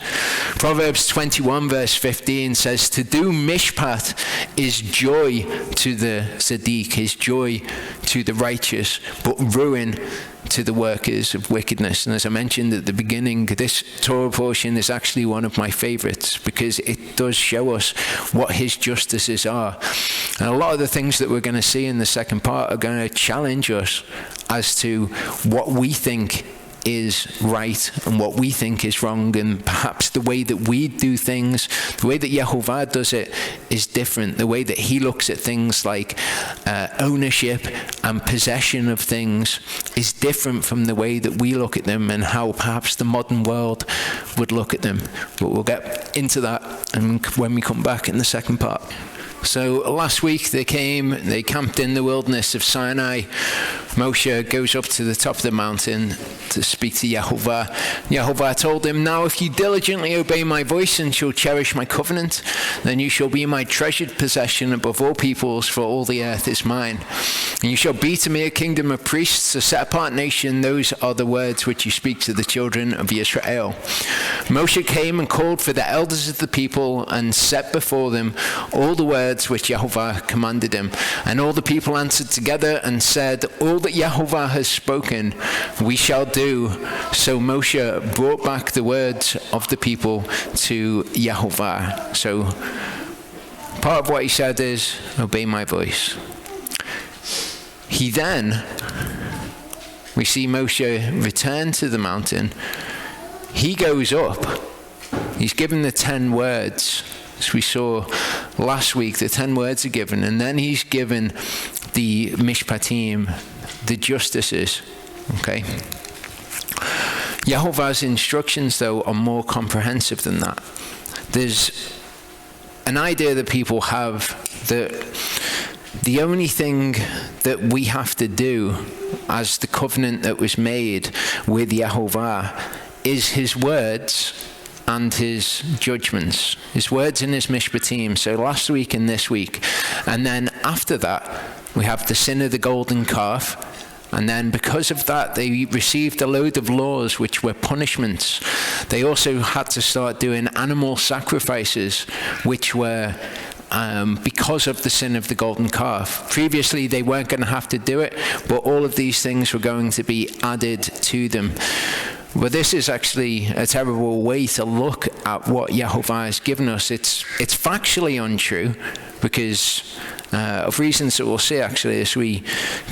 Proverbs 21 verse 15 says, to do mishpat is joy to the tzaddik, is joy to the righteous, but ruin to the workers of wickedness. And as I mentioned at the beginning, this Torah portion is actually one of my favorites, because it does show us what his justices are. And a lot of the things that we're going to see in the second part are going to challenge us as to what we think is right and what we think is wrong, and perhaps the way that we do things, the way that Yehovah does it is different. The way that he looks at things like ownership and possession of things is different from the way that we look at them and how perhaps the modern world would look at them. But we'll get into that when we come back in the second part. So last week they camped in the wilderness of Sinai. Moshe goes up to the top of the mountain to speak to Yehovah. Yehovah told him, "Now if you diligently obey my voice and shall cherish my covenant, then you shall be my treasured possession above all peoples, for all the earth is mine. And you shall be to me a kingdom of priests, a set-apart nation. Those are the words which you speak to the children of Israel." Moshe came and called for the elders of the people and set before them all the words which Yehovah commanded him. And all the people answered together and said, "All that Yehovah has spoken, we shall do." So Moshe brought back the words of the people to Yehovah. So part of what he said is, obey my voice. We see Moshe return to the mountain. He goes up. He's given the 10 words. As we saw last week, the 10 words are given, and then he's given the Mishpatim, the justices. Okay? Yehovah's instructions, though, are more comprehensive than that. There's an idea that people have that the only thing that we have to do as the covenant that was made with Yehovah is his words and his judgments, his words and his Mishpatim. So last week and this week. And then after that, we have the sin of the golden calf. And then because of that, they received a load of laws which were punishments. They also had to start doing animal sacrifices, which were because of the sin of the golden calf. Previously, they weren't going to have to do it, but all of these things were going to be added to them. But this is actually a terrible way to look at what Yehovah has given us. It's factually untrue because of reasons that we'll see actually as we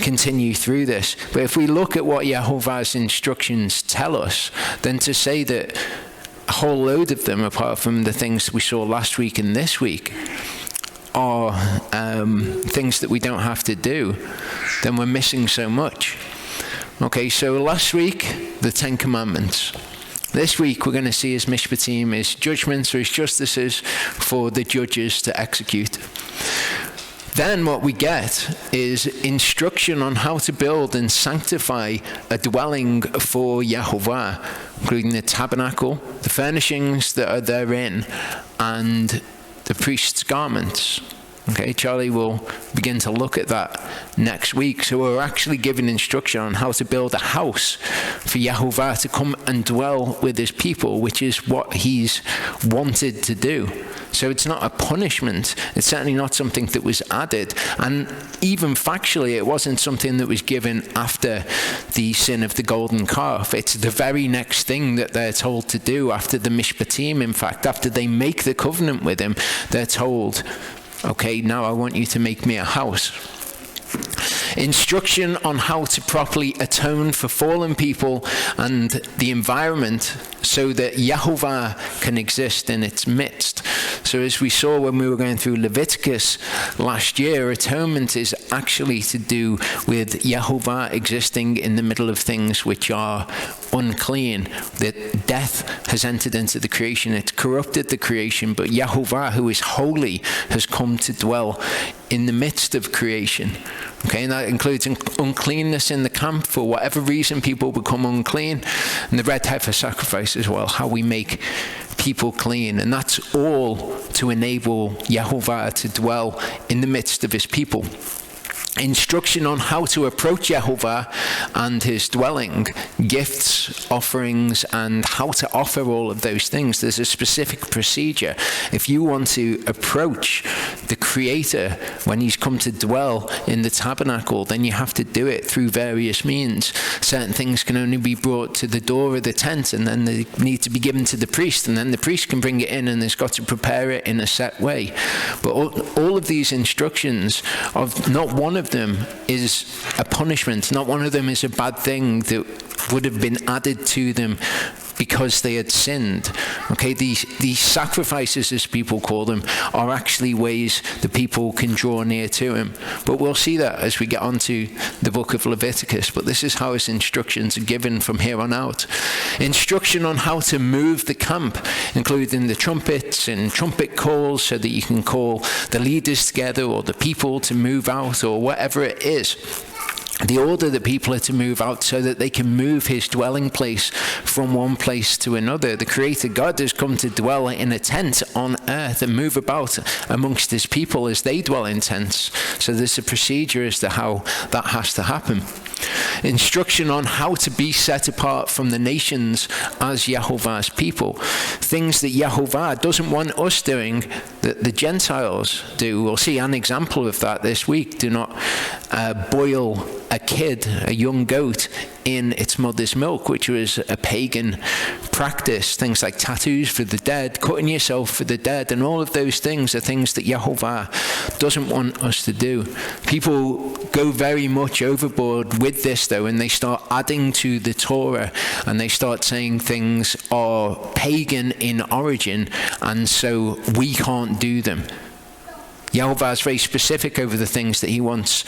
continue through this. But if we look at what Yehovah's instructions tell us, then to say that a whole load of them, apart from the things we saw last week and this week, are things that we don't have to do, then we're missing so much. Okay, so last week, the 10 Commandments. This week, we're going to see his Mishpatim, his judgments or his justices for the judges to execute. Then what we get is instruction on how to build and sanctify a dwelling for Yehovah, including the tabernacle, the furnishings that are therein, and the priest's garments. Okay, Charlie will begin to look at that next week. So we're actually given instruction on how to build a house for Yehovah to come and dwell with his people, which is what he's wanted to do. So it's not a punishment. It's certainly not something that was added. And even factually, it wasn't something that was given after the sin of the golden calf. It's the very next thing that they're told to do after the Mishpatim. In fact, after they make the covenant with him, they're told, okay, now I want you to make me a house. Instruction on how to properly atone for fallen people and the environment so that Yehovah can exist in its midst. So as we saw when we were going through Leviticus last year, atonement is actually to do with Yehovah existing in the middle of things which are unclean. That death has entered into the creation, it's corrupted the creation, but Yehovah, who is holy, has come to dwell in the midst of creation. Okay, and that includes uncleanness in the camp. For whatever reason, people become unclean. And the red heifer sacrifice as well, how we make people clean. And that's all to enable Yehovah to dwell in the midst of his people. Instruction on how to approach Yehovah and his dwelling, gifts, offerings, and how to offer all of those things. There's a specific procedure. If you want to approach the Creator when he's come to dwell in the tabernacle, then you have to do it through various means. Certain things can only be brought to the door of the tent, and then they need to be given to the priest, and then the priest can bring it in and has got to prepare it in a set way. But all of these instructions, of not one of them is a punishment. Not one of them is a bad thing that would have been added to them because they had sinned. Okay, these sacrifices, as people call them, are actually ways that people can draw near to him. But we'll see that as we get onto the book of Leviticus. But this is how his instructions are given from here on out. Instruction on how to move the camp, including the trumpets and trumpet calls, so that you can call the leaders together or the people to move out or whatever it is. The order that people are to move out so that they can move his dwelling place from one place to another. The Creator God has come to dwell in a tent on earth and move about amongst his people as they dwell in tents. So there's a procedure as to how that has to happen. Instruction on how to be set apart from the nations as Yehovah's people. Things that Yehovah doesn't want us doing, that the Gentiles do. We'll see an example of that this week. Do not boil a kid, a young goat, in its mother's milk, which was a pagan practice. Things like tattoos for the dead, cutting yourself for the dead, and all of those things are things that Yehovah doesn't want us to do. People go very much overboard with this, though, and they start adding to the Torah, and they start saying things are pagan in origin, and so we can't do them. Yehovah is very specific over the things that he wants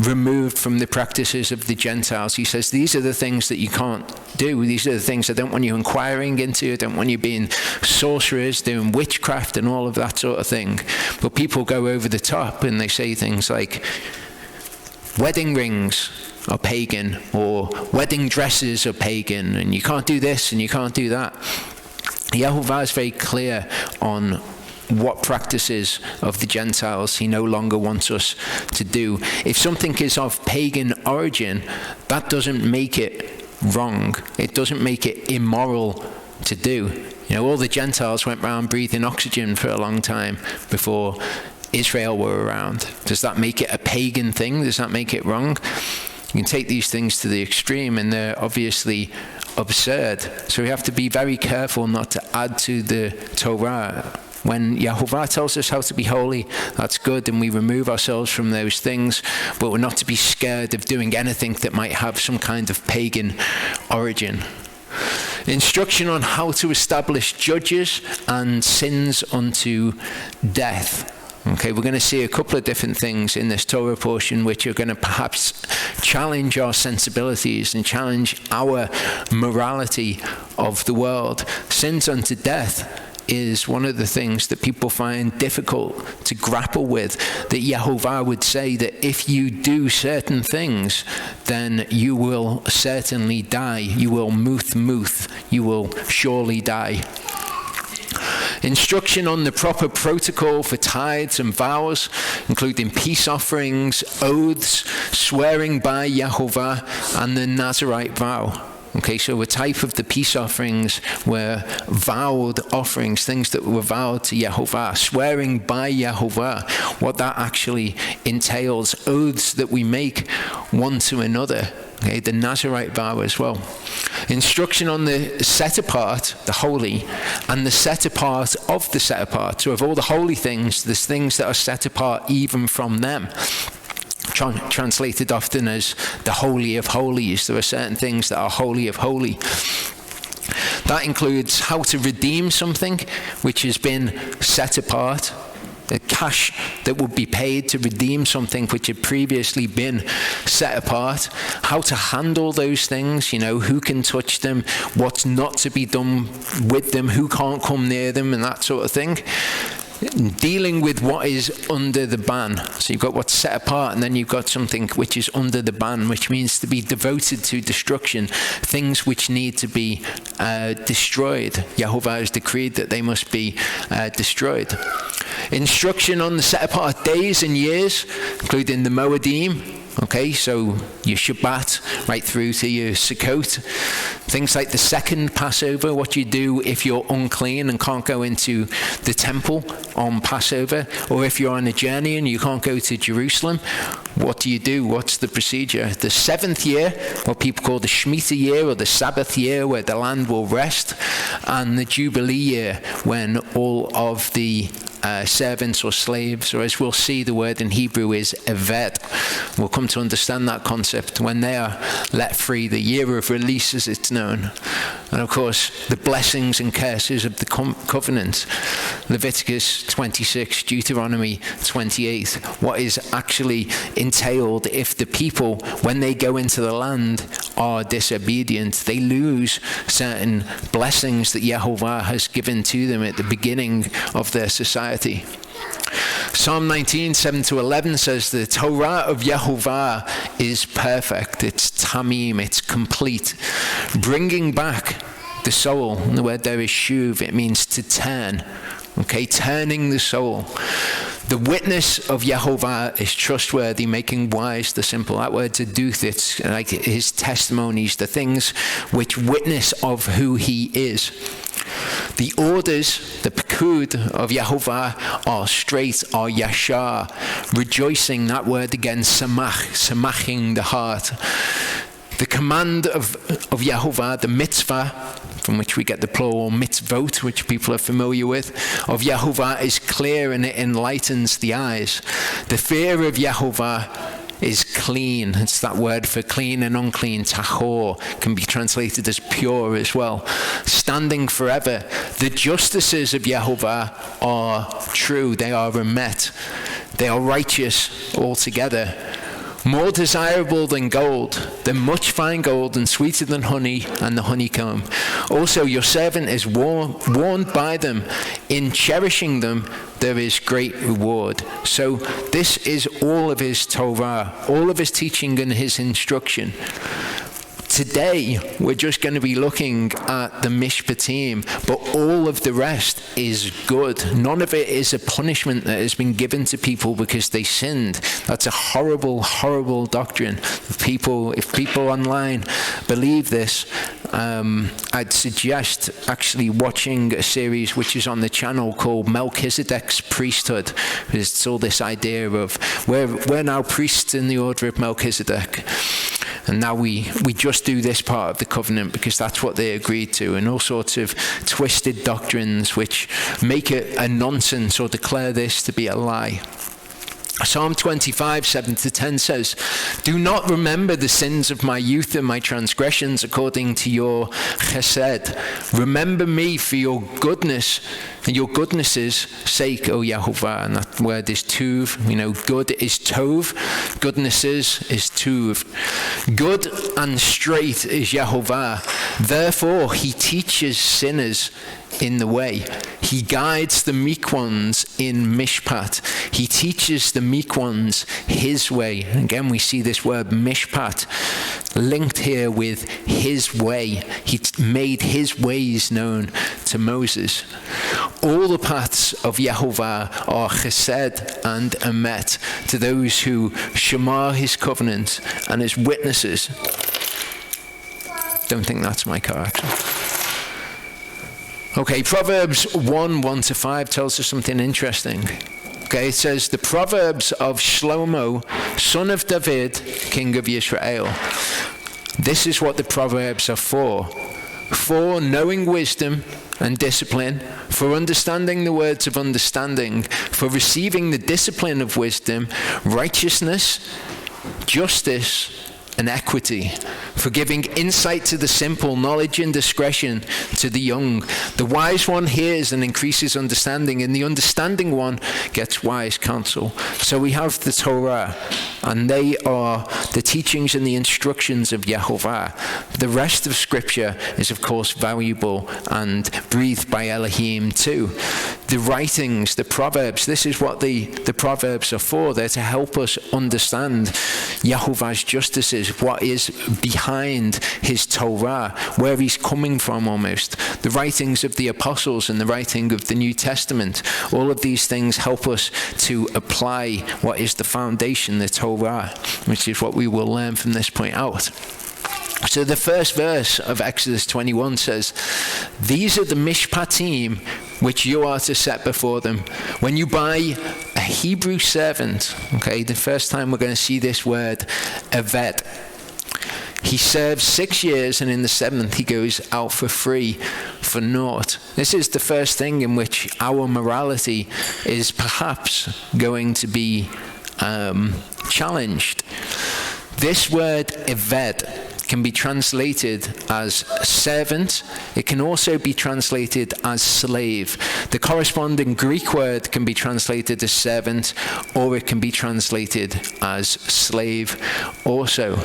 removed from the practices of the Gentiles. He says, these are the things that you can't do. These are the things I don't want you inquiring into. I don't want you being sorcerers, doing witchcraft and all of that sort of thing. But people go over the top and they say things like, wedding rings are pagan, or wedding dresses are pagan, and you can't do this and you can't do that. Yehovah is very clear on what practices of the Gentiles he no longer wants us to do. If something is of pagan origin, that doesn't make it wrong. It doesn't make it immoral to do. You know, all the Gentiles went around breathing oxygen for a long time before Israel were around. Does that make it a pagan thing? Does that make it wrong? You can take these things to the extreme, and they're obviously absurd. So we have to be very careful not to add to the Torah. When Yehovah tells us how to be holy, that's good, and we remove ourselves from those things, but we're not to be scared of doing anything that might have some kind of pagan origin. Instruction on how to establish judges and sins unto death. Okay, we're going to see a couple of different things in this Torah portion which are going to perhaps challenge our sensibilities and challenge our morality of the world. Sins unto death is one of the things that people find difficult to grapple with, that Yehovah would say that if you do certain things, then you will certainly die. You will muth, you will surely die. Instruction on the proper protocol for tithes and vows, including peace offerings, oaths, swearing by Yehovah, and the Nazirite vow. Okay, so a type of the peace offerings were vowed offerings, things that were vowed to Yehovah, swearing by Yehovah, what that actually entails, oaths that we make one to another. Okay, the Nazirite vow as well. Instruction on the set apart, the holy, and the set apart of the set apart. So of all the holy things, there's things that are set apart even from them. Translated often as the Holy of Holies. There are certain things that are Holy of Holy. That includes how to redeem something which has been set apart, the cash that would be paid to redeem something which had previously been set apart, how to handle those things, you know, who can touch them, what's not to be done with them, who can't come near them, and that sort of thing. Dealing with what is under the ban. So you've got what's set apart, and then you've got something which is under the ban, which means to be devoted to destruction, things which need to be destroyed. Yehovah has decreed that they must be destroyed. Instruction on the set apart days and years, including the Moedim. Okay, so your Shabbat right through to your Sukkot. Things like the second Passover, what you do if you're unclean and can't go into the temple on Passover, or if you're on a journey and you can't go to Jerusalem, what do you do? What's the procedure? The seventh year, what people call the Shemitah year or the Sabbath year, where the land will rest, and the Jubilee year, when all of the servants or slaves, or as we'll see, the word in Hebrew is eved. We'll come to understand that concept when they are let free, the year of release as it's known. And of course, the blessings and curses of the covenant. Leviticus 26, Deuteronomy 28. What is actually entailed if the people, when they go into the land, are disobedient, they lose certain blessings that Yehovah has given to them at the beginning of their society. Psalm 19, 7-11 says the Torah of Yehovah is perfect. It's tamim, it's complete. Bringing back the soul. And the word there is shuv. It means to turn. Okay, turning the soul. The witness of Yehovah is trustworthy, making wise the simple. That word's aduth. It's like his testimonies, the things which witness of who he is. The orders, the pekud of Yehovah are straight, are yashar. Rejoicing, that word again, samach, samaching the heart. The command of Yehovah, the mitzvah, from which we get the plural mitzvot, which people are familiar with, of Yehovah is clear and it enlightens the eyes. The fear of Yehovah is clean. It's that word for clean and unclean, tahor, can be translated as pure as well. Standing forever. The justices of Yehovah are true. They are remet. They are righteous altogether. More desirable than gold, than much fine gold, and sweeter than honey and the honeycomb. Also, your servant is warned by them. In cherishing them, there is great reward. So this is all of his Torah, all of his teaching and his instruction. Today, we're just going to be looking at the Mishpatim, but all of the rest is good. None of it is a punishment that has been given to people because they sinned. That's a horrible, horrible doctrine. If people online believe this, I'd suggest actually watching a series which is on the channel called Melchizedek's Priesthood. It's all this idea of we're now priests in the order of Melchizedek. And now we just do this part of the covenant because that's what they agreed to, and all sorts of twisted doctrines which make it a nonsense or declare this to be a lie. Psalm 25, 7-10 says, do not remember the sins of my youth and my transgressions according to your chesed. Remember me for your goodness and your goodness's sake, O Yehovah. And that word is tuv. You know, good is tov. Goodnesses is tuv. Good and straight is Yehovah. Therefore, he teaches sinners in the way. He guides the meek ones in mishpat. He teaches the meek ones his way. Again, we see this word mishpat linked here with his way. He made his ways known to Moses. All the paths of Yehovah are chesed and emet to those who shamar his covenant and his witnesses. Don't think that's my car, actually. Okay, Proverbs 1:1-5 tells us something interesting. Okay, it says, the Proverbs of Shlomo, son of David, king of Israel. This is what the Proverbs are for knowing wisdom and discipline, for understanding the words of understanding, for receiving the discipline of wisdom, righteousness, justice, and equity, for giving insight to the simple, knowledge and discretion to the young. The wise one hears and increases understanding, and the understanding one gets wise counsel. So we have the Torah, and they are the teachings and the instructions of Yehovah. The rest of Scripture is, of course, valuable and breathed by Elohim too. The writings, the Proverbs, this is what the Proverbs are for. They're to help us understand Yehovah's justices, what is behind his Torah, where he's coming from almost. The writings of the apostles and the writing of the New Testament, all of these things help us to apply what is the foundation, the Torah, which is what we will learn from this point out. So the first verse of Exodus 21 says, these are the Mishpatim which you are to set before them. When you buy a Hebrew servant, okay, the first time we're going to see this word, evet. He serves 6 years, and in the 7th he goes out for free for naught. This is the first thing in which our morality is perhaps going to be challenged. This word eved can be translated as servant. It can also be translated as slave. The corresponding Greek word can be translated as servant, or it can be translated as slave also.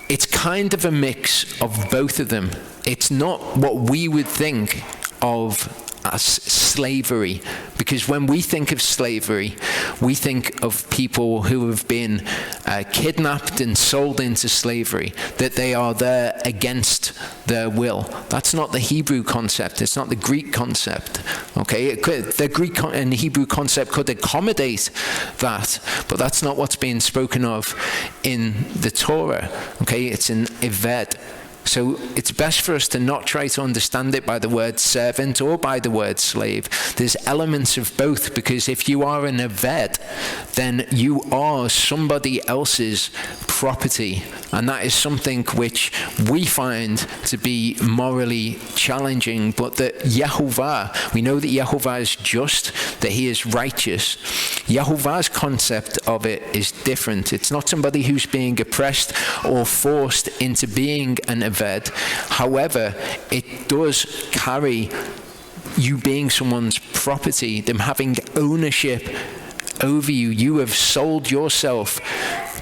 It's kind of a mix of both of them. It's not what we would think of as slavery, because when we think of slavery, we think of people who have been kidnapped and sold into slavery, that they are there against their will. That's not the Hebrew concept. It's not the Greek concept. Okay, the Greek and Hebrew concept could accommodate that, but that's not what's being spoken of in the Torah. Okay, it's an eved. So it's best for us to not try to understand it by the word servant or by the word slave. There's elements of both, because if you are an eved, then you are somebody else's property. And that is something which we find to be morally challenging. But that Yehovah, we know that Yehovah is just, that he is righteous. Yehovah's concept of it is different. It's not somebody who's being oppressed or forced into being an eved. However, it does carry you being someone's property, them having ownership over you. You have sold yourself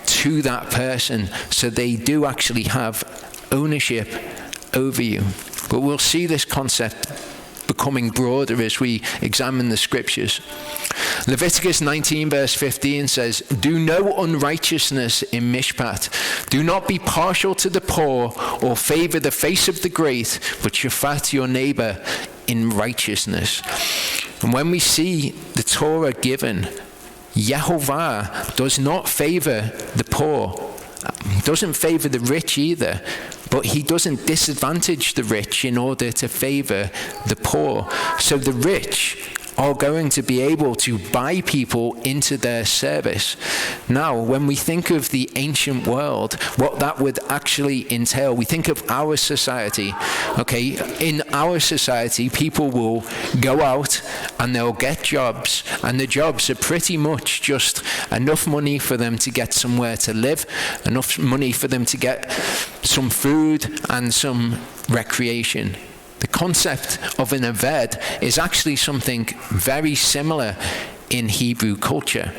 to that person, so they do actually have ownership over you. But we'll see this concept becoming broader as we examine the scriptures. Leviticus 19 verse 15 says, "Do no unrighteousness in Mishpat. Do not be partial to the poor or favor the face of the great, but shafat your neighbor in righteousness." And when we see the Torah given, Yehovah does not favor the poor. He doesn't favor the rich either, but he doesn't disadvantage the rich in order to favor the poor. So the rich are going to be able to buy people into their service. Now, when we think of the ancient world, what that would actually entail, we think of our society. Okay, in our society, people will go out and they'll get jobs, and the jobs are pretty much just enough money for them to get somewhere to live, enough money for them to get some food and some recreation. The concept of an eved is actually something very similar in Hebrew culture.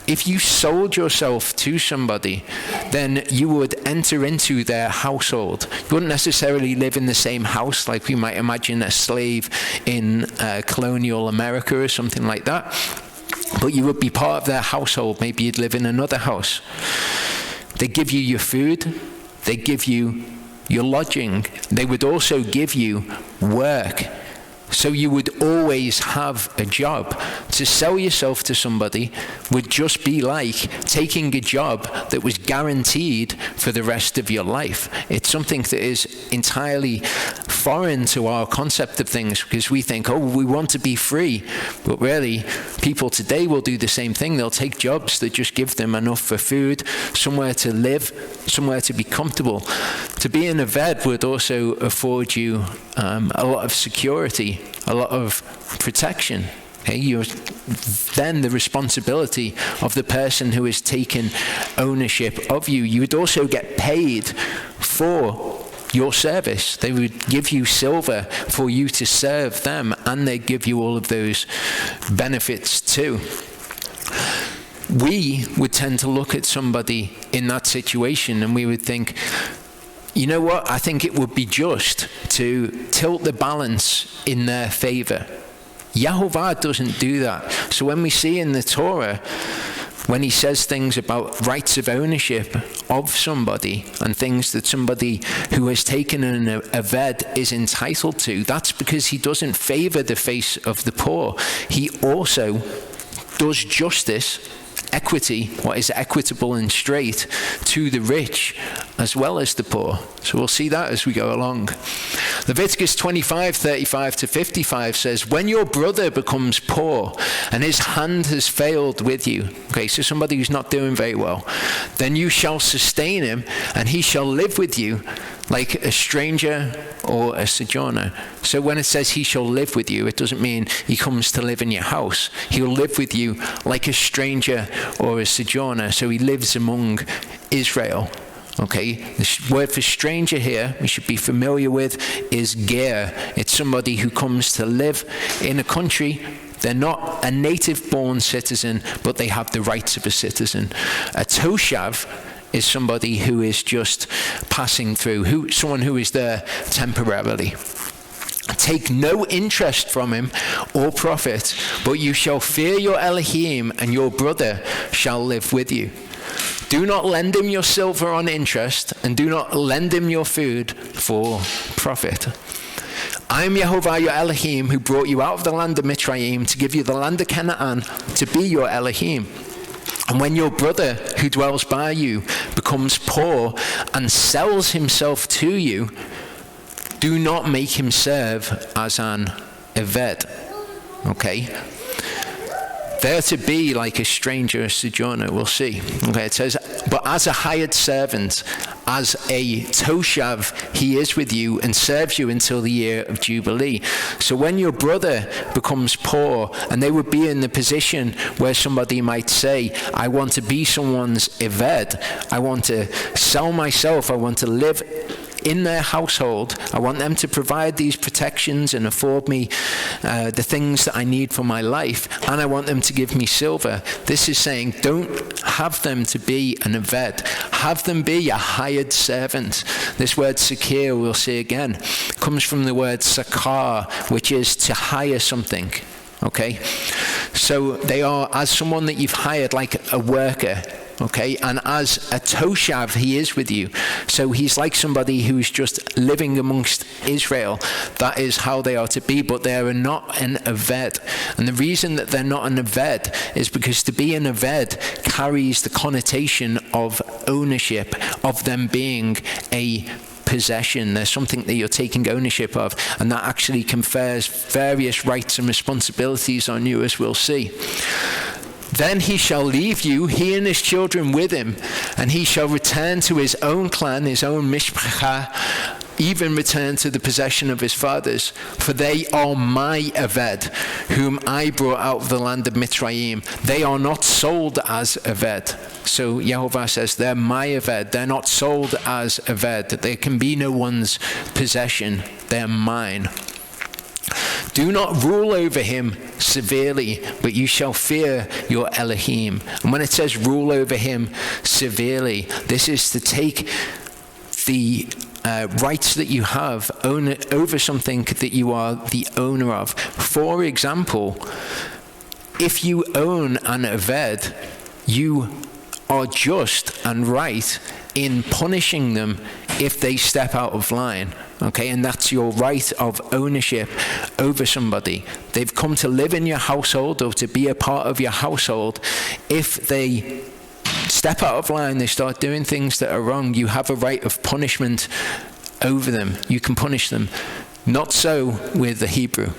If you sold yourself to somebody, then you would enter into their household. You wouldn't necessarily live in the same house like we might imagine a slave in colonial America or something like that, but you would be part of their household. Maybe you'd live in another house. They give you your food, they give you your lodging. They would also give you work. So you would always have a job. To sell yourself to somebody would just be like taking a job that was guaranteed for the rest of your life. It's something that is entirely foreign to our concept of things, because we think, oh, we want to be free. But really, people today will do the same thing. They'll take jobs that just give them enough for food, somewhere to live, somewhere to be comfortable. To be an eved would also afford you a lot of security, a lot of protection. Okay, you're then the responsibility of the person who has taken ownership of you. You would also get paid for your service. They would give you silver for you to serve them, and they give you all of those benefits too. We would tend to look at somebody in that situation and we would think, you know what, I think it would be just to tilt the balance in their favor. Yehovah doesn't do that. So when we see in the Torah, when he says things about rights of ownership of somebody and things that somebody who has taken an eved is entitled to, that's because he doesn't favor the face of the poor. He also does justice, equity, what is equitable and straight, to the rich as well as the poor. So we'll see that as we go along. Leviticus 25:35-55 says, when your brother becomes poor and his hand has failed with you, okay, so somebody who's not doing very well, then you shall sustain him and he shall live with you like a stranger or a sojourner. So when it says he shall live with you, it doesn't mean he comes to live in your house. He'll live with you like a stranger or a sojourner. So he lives among Israel. Okay, the word for stranger here we should be familiar with is ger. It's somebody who comes to live in a country. They're not a native-born citizen, but they have the rights of a citizen. A toshav is somebody who is just passing through, someone who is there temporarily. Take no interest from him or profit, but you shall fear your Elohim, and your brother shall live with you. Do not lend him your silver on interest, and do not lend him your food for profit. I am Yehova your Elohim, who brought you out of the land of Mitzrayim to give you the land of Canaan to be your Elohim. And when your brother who dwells by you becomes poor and sells himself to you, do not make him serve as an eved. Okay? They're to be like a stranger, a sojourner, we'll see. Okay, it says, but as a hired servant, as a toshav, he is with you and serves you until the year of Jubilee. So when your brother becomes poor, and they would be in the position where somebody might say, I want to be someone's eved, I want to sell myself, I want to live in their household, I want them to provide these protections and afford me the things that I need for my life, and I want them to give me silver. This is saying, don't have them to be an eved. Have them be a hired servant. This word sakir, we'll see again, comes from the word sakar, which is to hire something. Okay? So they are as someone that you've hired, like a worker. Okay, and as a toshav, he is with you. So he's like somebody who's just living amongst Israel. That is how they are to be, but they are not an eved. And the reason that they're not an eved is because to be an eved carries the connotation of ownership, of them being a possession. There's something that you're taking ownership of, and that actually confers various rights and responsibilities on you, as we'll see. Then he shall leave you, he and his children with him, and he shall return to his own clan, his own mishpacha, even return to the possession of his fathers. For they are my eved, whom I brought out of the land of Mitzrayim. They are not sold as eved. So Yehovah says, they're my eved. They're not sold as eved. There can be no one's possession. They're mine. Do not rule over him severely, but you shall fear your Elohim. And when it says rule over him severely, this is to take the rights that you have over something that you are the owner of. For example, if you own an eved, you are just and right in punishing them if they step out of line. Okay, and that's your right of ownership over somebody. They've come to live in your household or to be a part of your household. If they step out of line, they start doing things that are wrong, you have a right of punishment over them. You can punish them. Not so with the Hebrew.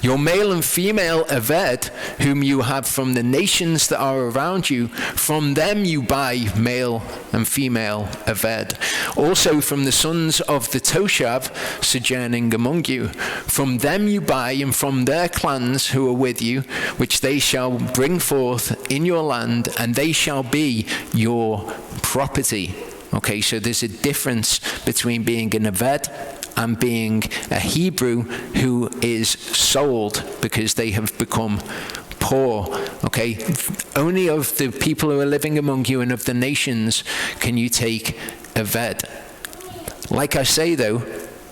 Your male and female eved, whom you have from the nations that are around you, from them you buy male and female eved. Also from the sons of the toshav sojourning among you, from them you buy, and from their clans who are with you, which they shall bring forth in your land, and they shall be your property. Okay, so there's a difference between being an eved and being a Hebrew who is sold because they have become poor. Okay, only of the people who are living among you and of the nations can you take eved. Like I say though,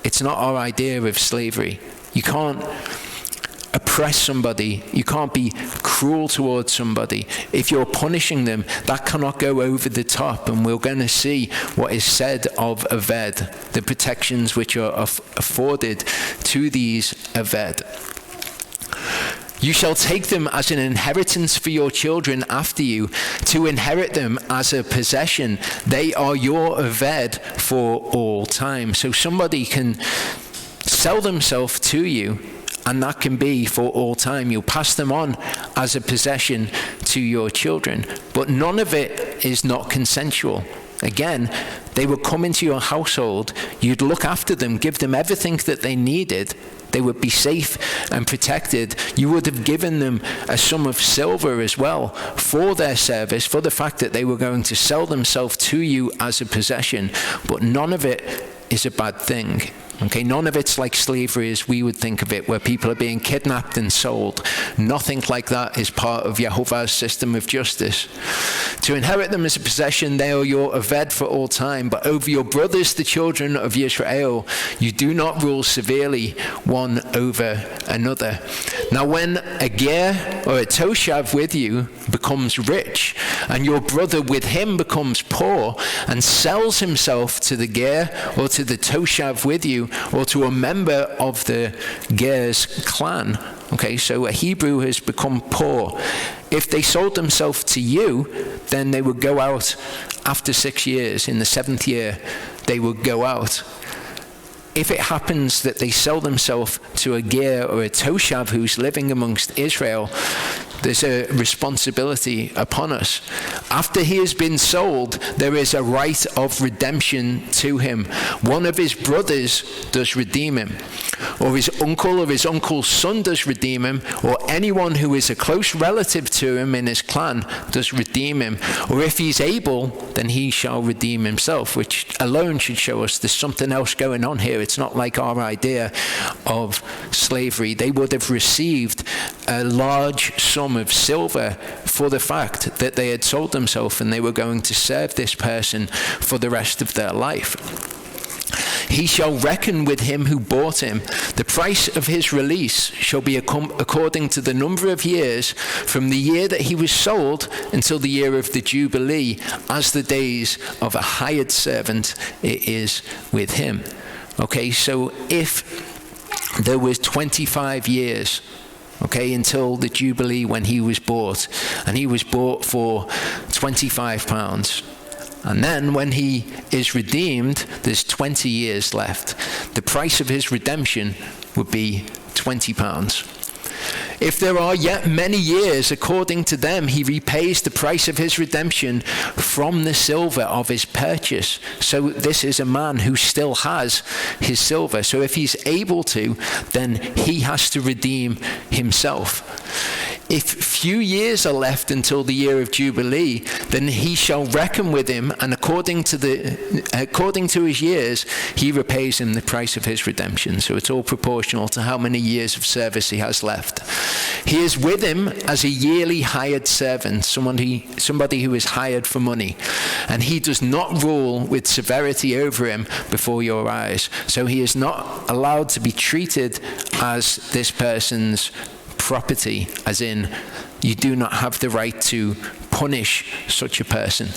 it's not our idea of slavery. You can't oppress somebody. You can't be cruel towards somebody. If you're punishing them, that cannot go over the top. And we're going to see what is said of eved, the protections which are afforded to these eved. You shall take them as an inheritance for your children after you, to inherit them as a possession. They are your aved for all time. So somebody can sell themselves to you, and that can be for all time. You'll pass them on as a possession to your children. But none of it is not consensual. Again, they would come into your household, you'd look after them, give them everything that they needed. They would be safe and protected. You would have given them a sum of silver as well for their service, for the fact that they were going to sell themselves to you as a possession. But none of it is a bad thing. Okay, none of it's like slavery as we would think of it, where people are being kidnapped and sold. Nothing like that is part of Yehovah's system of justice. To inherit them as a possession, they are your aved for all time. But over your brothers, the children of Israel, you do not rule severely one over another. Now when a ger or a toshav with you becomes rich, and your brother with him becomes poor, and sells himself to the ger or to the toshav with you, or to a member of the ger's clan. Okay, so a Hebrew has become poor. If they sold themselves to you, then they would go out after 6 years. In the 7th year, they would go out. If it happens that they sell themselves to a ger or a toshav who's living amongst Israel, there's a responsibility upon us. After he has been sold, there is a right of redemption to him. One of his brothers does redeem him, or his uncle's son does redeem him, or anyone who is a close relative to him in his clan does redeem him. Or if he's able, then he shall redeem himself, which alone should show us there's something else going on here. It's not like our idea of slavery. They would have received a large sum of silver for the fact that they had sold themselves and they were going to serve this person for the rest of their life. He shall reckon with him who bought him. The price of his release shall be according to the number of years from the year that he was sold until the year of the Jubilee, as the days of a hired servant it is with him. Okay, so if there was 25 years, okay, until the Jubilee when he was bought, and he was bought for £25, and then when he is redeemed, there's 20 years left. The price of his redemption would be £20. If there are yet many years, according to them, he repays the price of his redemption from the silver of his purchase. So this is a man who still has his silver. So if he's able to, then he has to redeem himself. If few years are left until the year of Jubilee, then he shall reckon with him, and according to his years, he repays him the price of his redemption. So it's all proportional to how many years of service he has left. He is with him as a yearly hired servant, somebody who is hired for money, and he does not rule with severity over him before your eyes. So he is not allowed to be treated as this person's property, as in you do not have the right to punish such a person.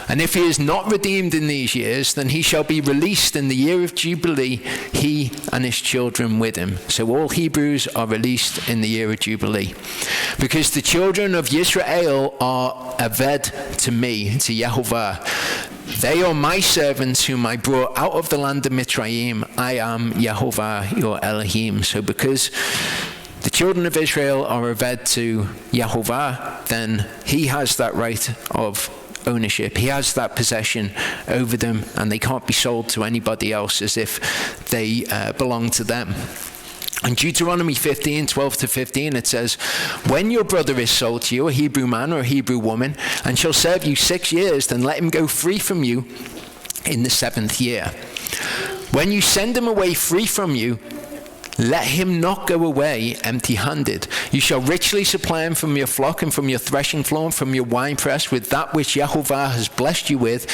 And if he is not redeemed in these years, then he shall be released in the year of Jubilee, he and his children with him. So all Hebrews are released in the year of Jubilee. Because the children of Israel are aved to me, to Yehovah. They are my servants whom I brought out of the land of Mitzrayim. I am Yehovah, your Elohim. So because the children of Israel are aved to Yehovah, then he has that right of ownership. He has that possession over them, and they can't be sold to anybody else as if they belong to them. In Deuteronomy 15:12-15, it says, when your brother is sold to you, a Hebrew man or a Hebrew woman, and shall serve you 6 years, then let him go free from you in the 7th year. When you send him away free from you, let him not go away empty-handed. You shall richly supply him from your flock and from your threshing floor and from your winepress with that which Yehovah has blessed you with,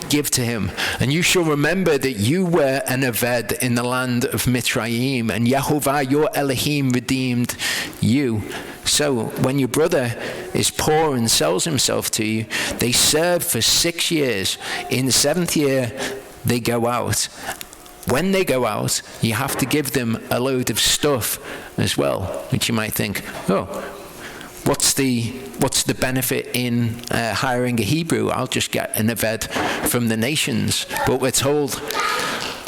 give to him. And you shall remember that you were an aved in the land of Mitzrayim, and Yehovah your Elohim redeemed you. So when your brother is poor and sells himself to you, they serve for 6 years. In the 7th year, they go out. When they go out, you have to give them a load of stuff as well, which you might think, oh, what's the benefit in hiring a Hebrew? I'll just get an Eved from the nations. But we're told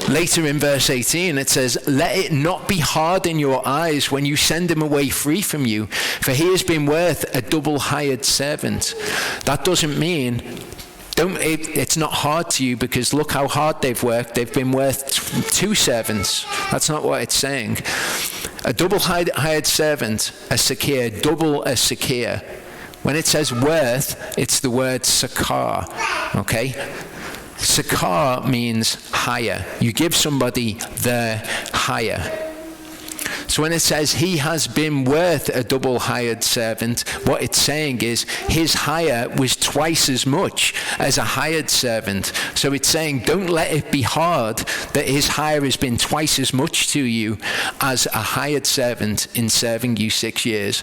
later in verse 18, it says, let it not be hard in your eyes when you send him away free from you, for he has been worth a double hired servant. That doesn't mean it's not hard to you because look how hard they've worked. They've been worth two servants. That's not what it's saying. A double hired servant, a sakir, double a sakir. When it says worth, it's the word sakar, okay? Sakar means hire. You give somebody their hire. So when it says he has been worth a double hired servant, what it's saying is his hire was twice as much as a hired servant. So it's saying don't let it be hard that his hire has been twice as much to you as a hired servant in serving you 6 years.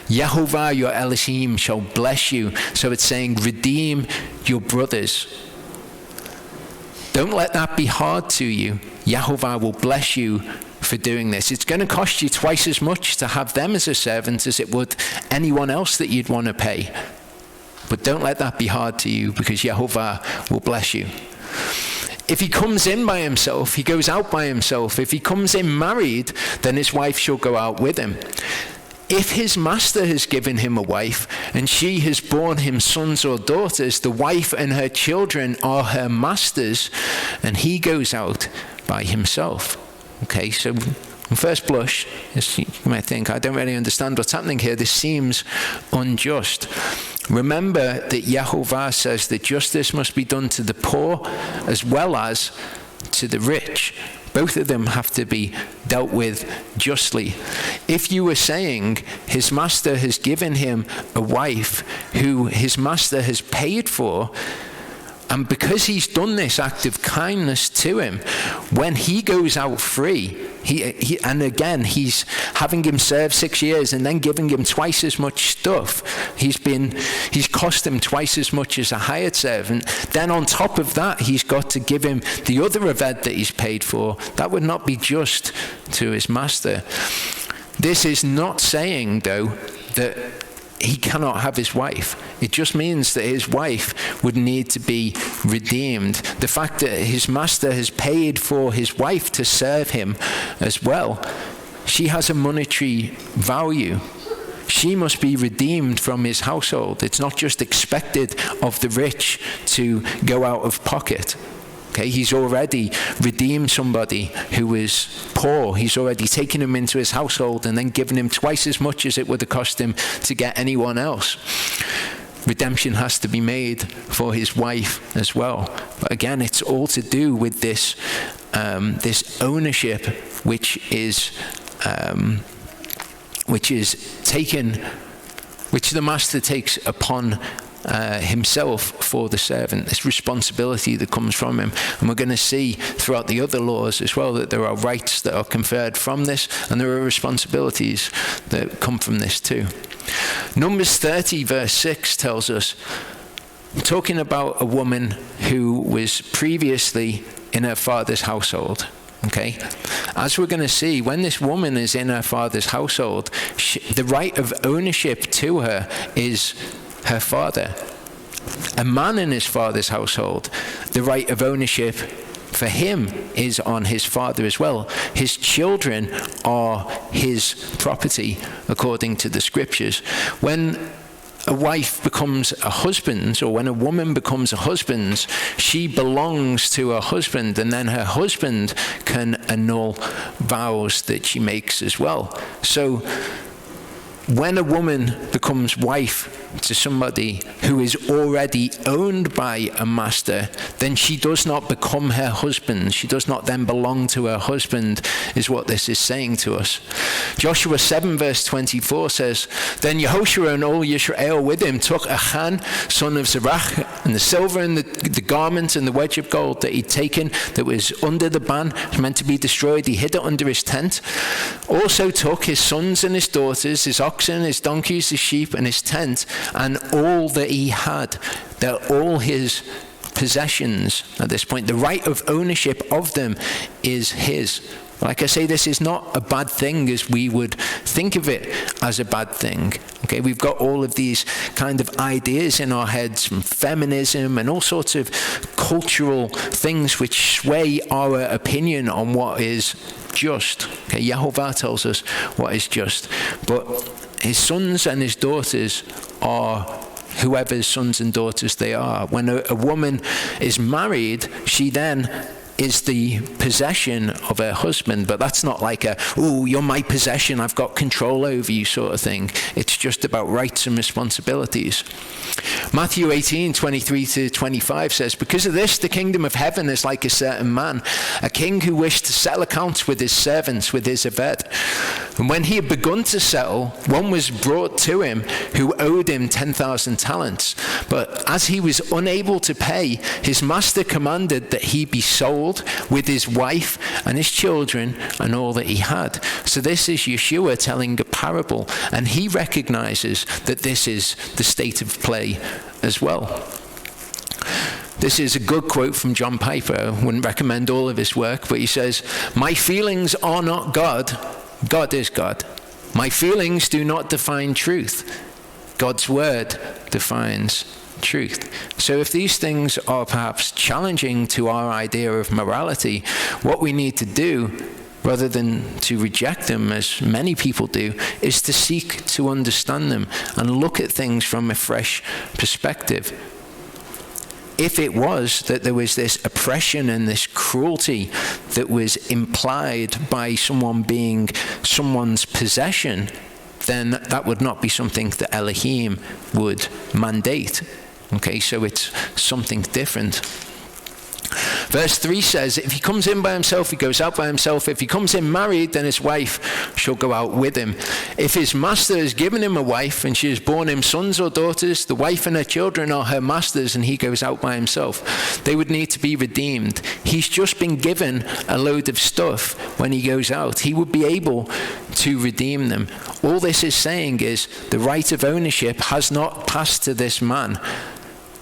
Yehovah your Elohim shall bless you. So it's saying redeem your brothers. Don't let that be hard to you. Yehovah will bless you for doing this. It's going to cost you twice as much to have them as a servant as it would anyone else that you'd want to pay. But don't let that be hard to you because Yehovah will bless you. If he comes in by himself, he goes out by himself. If he comes in married, then his wife shall go out with him. If his master has given him a wife, and she has borne him sons or daughters, the wife and her children are her master's, and he goes out by himself. Okay, so on first blush, you might think, I don't really understand what's happening here. This seems unjust. Remember that Yehovah says that justice must be done to the poor as well as to the rich. Both of them have to be dealt with justly. If you were saying his master has given him a wife who his master has paid for, and because he's done this act of kindness to him, when he goes out free, and again, he's having him serve 6 years and then giving him twice as much stuff. He's cost him twice as much as a hired servant. Then on top of that, he's got to give him the other eved that he's paid for. That would not be just to his master. This is not saying, though, that he cannot have his wife. It just means that his wife would need to be redeemed. The fact that his master has paid for his wife to serve him as well, she has a monetary value. She must be redeemed from his household. It's not just expected of the rich to go out of pocket. Okay, he's already redeemed somebody who is poor. He's already taken him into his household and then given him twice as much as it would have cost him to get anyone else. Redemption has to be made for his wife as well. But again, it's all to do with this this ownership, which is which the master takes upon himself for the servant, this responsibility that comes from him. And we're going to see throughout the other laws as well that there are rights that are conferred from this, and there are responsibilities that come from this too. Numbers 30 verse 6 tells us, talking about a woman who was previously in her father's household. Okay, as we're going to see, when this woman is in her father's household, the right of ownership to her is her father. A man in his father's household, the right of ownership for him is on his father as well. His children are his property according to the scriptures. When a wife becomes a husband's, or when a woman becomes a husband's, she belongs to her husband, and then her husband can annul vows that she makes as well. So when a woman becomes wife to somebody who is already owned by a master, then she does not become her husband. She does not then belong to her husband, is what this is saying to us. Joshua 7 verse 24 says, Then Yehoshua and all Yisrael with him took Achan, son of Zerach, and the silver and the garment and the wedge of gold that he'd taken that was under the ban, was meant to be destroyed. He hid it under his tent. Also took his sons and his daughters, his oxen, his donkeys, his sheep, and his tent, and all that he had. They're all his possessions at this point. The right of ownership of them is his. Like I say, this is not a bad thing as we would think of it as a bad thing. Okay, we've got all of these kind of ideas in our heads from feminism and all sorts of cultural things which sway our opinion on what is just. Okay, Yehovah tells us what is just. But his sons and his daughters are whoever's sons and daughters they are. When a woman is married, she then is the possession of her husband, but that's not like oh, you're my possession, I've got control over you sort of thing. It's just about rights and responsibilities. Matthew 18:23-25 says, because of this, the kingdom of heaven is like a certain man, a king who wished to settle accounts with his servants, with his aved. And when he had begun to settle, one was brought to him who owed him 10,000 talents. But as he was unable to pay, his master commanded that he be sold with his wife and his children and all that he had. So this is Yeshua telling a parable, and he recognizes that this is the state of play as well. This is a good quote from John Piper. I wouldn't recommend all of his work, but he says, my feelings are not God. God is God. My feelings do not define truth. God's word defines truth. So if these things are perhaps challenging to our idea of morality, what we need to do, rather than to reject them as many people do, is to seek to understand them and look at things from a fresh perspective. If it was that there was this oppression and this cruelty that was implied by someone being someone's possession, then that would not be something that Elohim would mandate. Okay, so it's something different. Verse 3 says, if he comes in by himself, he goes out by himself. If he comes in married, then his wife shall go out with him. If his master has given him a wife and she has borne him sons or daughters, the wife and her children are her master's, and he goes out by himself. They would need to be redeemed. He's just been given a load of stuff when he goes out. He would be able to redeem them. All this is saying is the right of ownership has not passed to this man.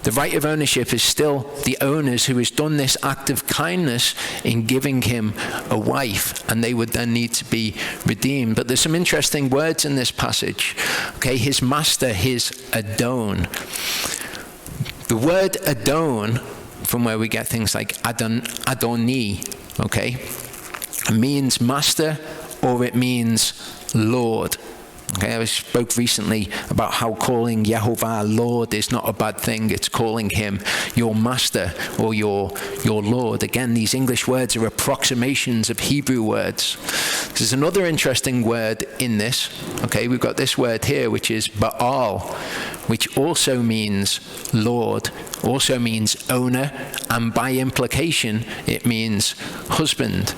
The right of ownership is still the owner's, who has done this act of kindness in giving him a wife, and they would then need to be redeemed. But there's some interesting words in this passage. Okay, his master, his Adon. The word Adon, from where we get things like Adoni, okay, it means master or it means Lord. Okay, I spoke recently about how calling Yehovah Lord is not a bad thing. It's calling him your master or your Lord. Again, these English words are approximations of Hebrew words. There's another interesting word in this. Okay, we've got this word here, which is Baal, which also means Lord, also means owner, and by implication, it means husband.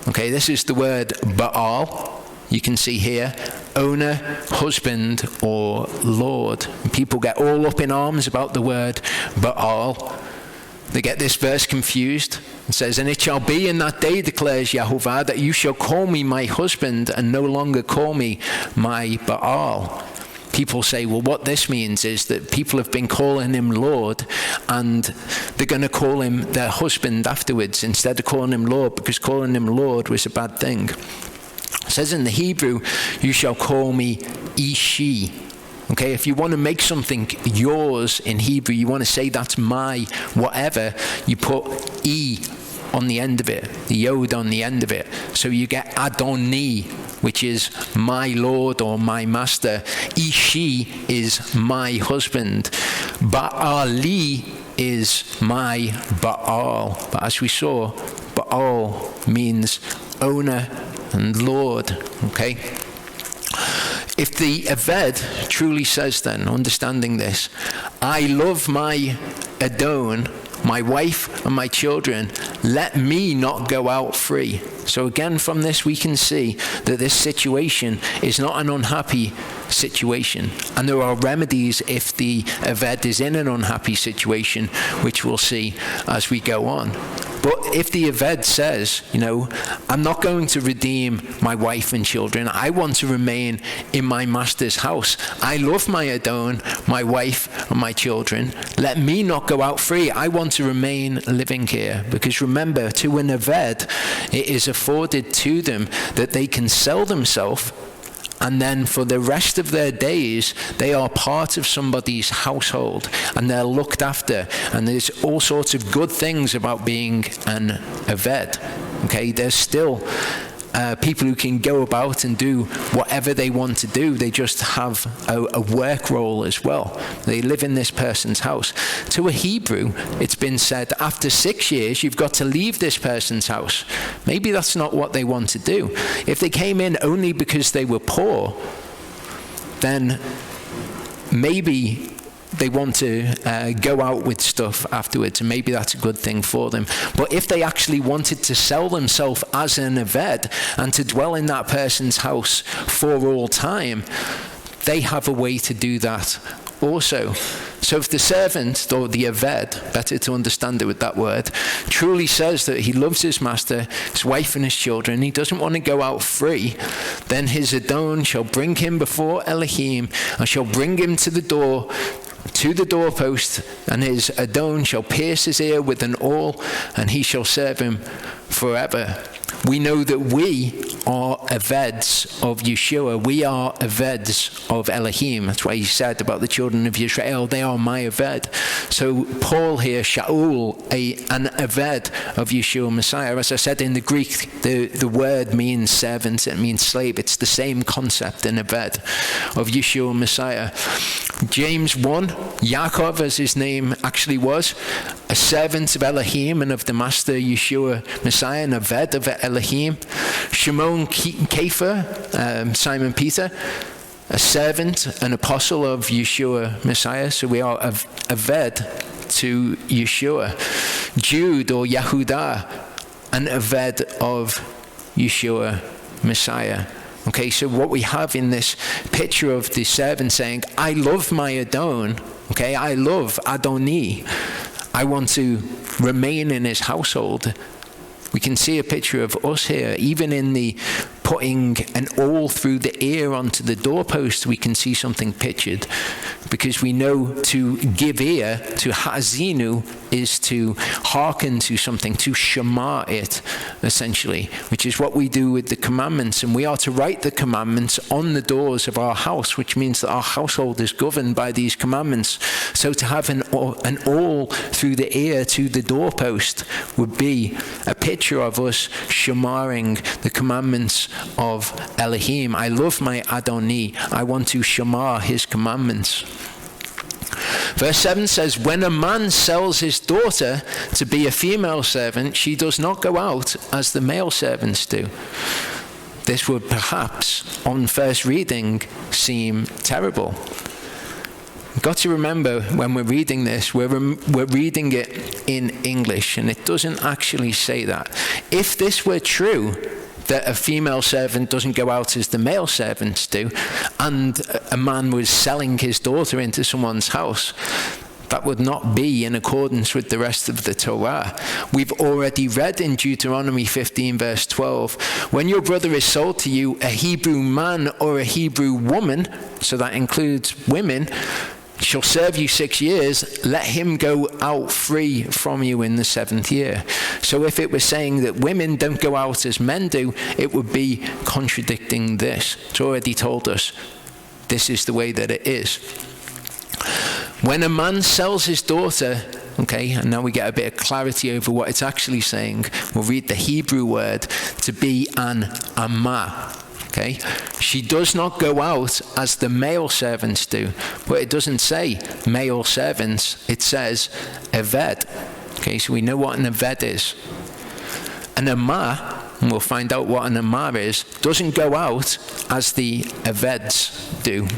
Okay, this is the word Baal. You can see here, owner, husband, or Lord. And people get all up in arms about the word Baal. They get this verse confused. It says, and it shall be in that day, declares Yehovah, that you shall call me my husband and no longer call me my Baal. People say, well, what this means is that people have been calling him Lord, and they're going to call him their husband afterwards instead of calling him Lord, because calling him Lord was a bad thing. It says in the Hebrew, you shall call me Ishi. Okay, if you want to make something yours in Hebrew, you want to say that's my whatever, you put E on the end of it, the yod on the end of it. So you get Adoni, which is my Lord or my master. Ishi is my husband. Baali is my Baal. But as we saw, Baal means owner and Lord. Okay? If the Aved truly says then, understanding this, I love my Adon, my wife and my children, let me not go out free. So again, from this we can see that this situation is not an unhappy situation. And there are remedies if the Eved is in an unhappy situation, which we'll see as we go on. But if the Eved says, I'm not going to redeem my wife and children, I want to remain in my master's house. I love my Adon, my wife and my children. Let me not go out free. I want to remain living here. Because remember, to an Eved, it is afforded to them that they can sell themselves, and then for the rest of their days, they are part of somebody's household, and they're looked after. And there's all sorts of good things about being an Eved. Okay, there's still people who can go about and do whatever they want to do. They just have a work role as well. They live in this person's house. To a Hebrew, it's been said, after 6 years, you've got to leave this person's house. Maybe that's not what they want to do. If they came in only because they were poor, then maybe they want to go out with stuff afterwards, and maybe that's a good thing for them. But if they actually wanted to sell themselves as an Eved and to dwell in that person's house for all time, they have a way to do that also. So if the servant, or the Eved, better to understand it with that word, truly says that he loves his master, his wife and his children, he doesn't want to go out free, then his Adon shall bring him before Elohim, and shall bring him to the doorpost, and his Adon shall pierce his ear with an awl, and he shall serve him forever. We know that we are Eveds of Yeshua. We are Eveds of Elohim. That's why he said about the children of Israel, they are my Eved. So Paul here, Shaul, an Eved of Yeshua Messiah. As I said, in the Greek, the word means servant, it means slave. It's the same concept, an Eved of Yeshua Messiah. James 1, Yaakov, as his name actually was, a servant of Elohim and of the Master Yeshua Messiah, an Eved of Elohim. Shimon Kepha, Simon Peter, a servant, an apostle of Yeshua Messiah. So we are Eved to Yeshua. Jude, or Yehudah, an Eved of Yeshua Messiah. Okay, so what we have in this picture of the servant saying, I love my Adon, okay, I love Adoni, I want to remain in his household. We can see a picture of us here, even in the putting an awl through the ear onto the doorpost, we can see something pictured, because we know to give ear, to hazinu, is to hearken to something, to shema it, essentially, which is what we do with the commandments. And we are to write the commandments on the doors of our house, which means that our household is governed by these commandments. So to have an awl through the ear to the doorpost would be a picture of us shemaing the commandments of Elohim. I love my Adoni. I want to shema his commandments. Verse 7 says, when a man sells his daughter to be a female servant, she does not go out as the male servants do. This would perhaps, on first reading, seem terrible. You've got to remember, when we're reading this, we're reading it in English, and it doesn't actually say that. If this were true, that a female servant doesn't go out as the male servants do, and a man was selling his daughter into someone's house, that would not be in accordance with the rest of the Torah. We've already read in Deuteronomy 15 verse 12, when your brother is sold to you, a Hebrew man or a Hebrew woman, so that includes women, shall serve you 6 years, let him go out free from you in the 7th year. So if it was saying that women don't go out as men do, it would be contradicting this. It's already told us this is the way that it is. When a man sells his daughter, okay, and now we get a bit of clarity over what it's actually saying. We'll read the Hebrew word, to be an amah. Okay, she does not go out as the male servants do, but it doesn't say male servants, it says Eved. Okay, so we know what an Eved is. An amah, and we'll find out what an amah is, doesn't go out as the Eveds do.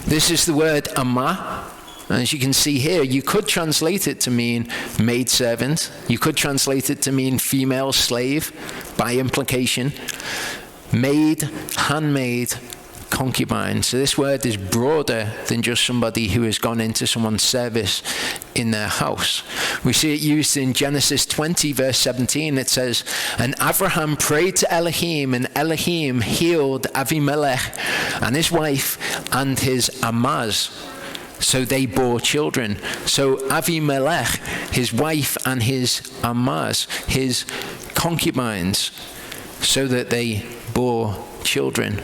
This is the word amah. As you can see here, you could translate it to mean maidservant. You could translate it to mean female slave, by implication. Maid, handmaid, concubine. So this word is broader than just somebody who has gone into someone's service in their house. We see it used in Genesis 20, verse 17. It says, and Abraham prayed to Elohim, and Elohim healed Avimelech and his wife and his Amaz. So they bore children. So Avimelech, his wife, and his Amaz, his concubines, so that they bore children.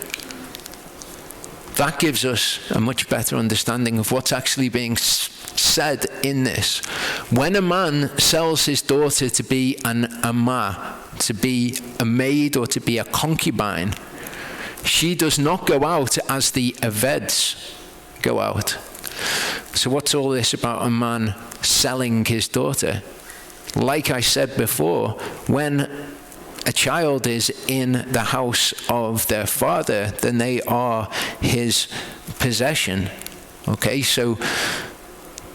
That gives us a much better understanding of what's actually being said in this. When a man sells his daughter to be an amah, to be a maid or to be a concubine, she does not go out as the Aveds go out. So what's all this about a man selling his daughter? Like I said before, when a child is in the house of their father, then they are his possession. Okay, so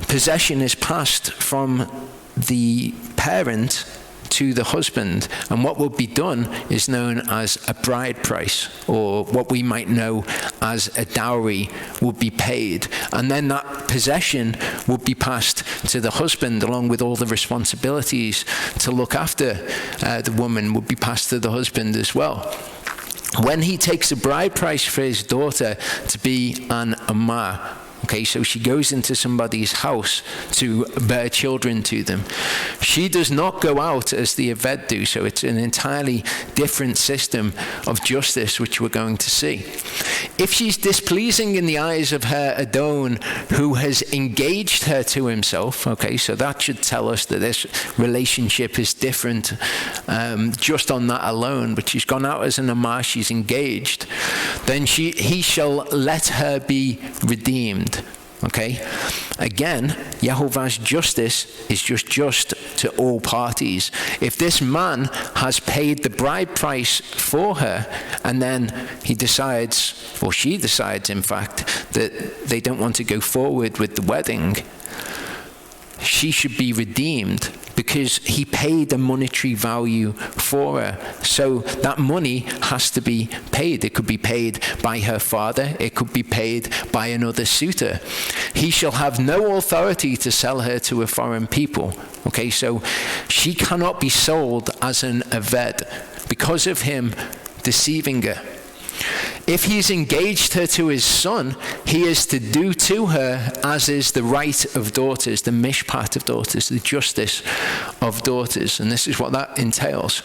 possession is passed from the parent to the husband, and what will be done is known as a bride price, or what we might know as a dowry will be paid, and then that possession will be passed to the husband, along with all the responsibilities to look after the woman will be passed to the husband as well. When he takes a bride price for his daughter to be an amah, okay, so she goes into somebody's house to bear children to them, she does not go out as the Aved do. So it's an entirely different system of justice, which we're going to see. If she's displeasing in the eyes of her Adon, who has engaged her to himself, okay, so that should tell us that this relationship is different just on that alone, but she's gone out as an amah, she's engaged, then he shall let her be redeemed. Okay, again, Yehovah's justice is just to all parties. If this man has paid the bride price for her, and then he decides, or she decides in fact, that they don't want to go forward with the wedding, she should be redeemed because he paid a monetary value for her. So that money has to be paid. It could be paid by her father. It could be paid by another suitor. He shall have no authority to sell her to a foreign people. Okay, so she cannot be sold as an Aved because of him deceiving her. If he's engaged her to his son, he is to do to her as is the right of daughters, the mishpat of daughters, the justice of daughters. And this is what that entails.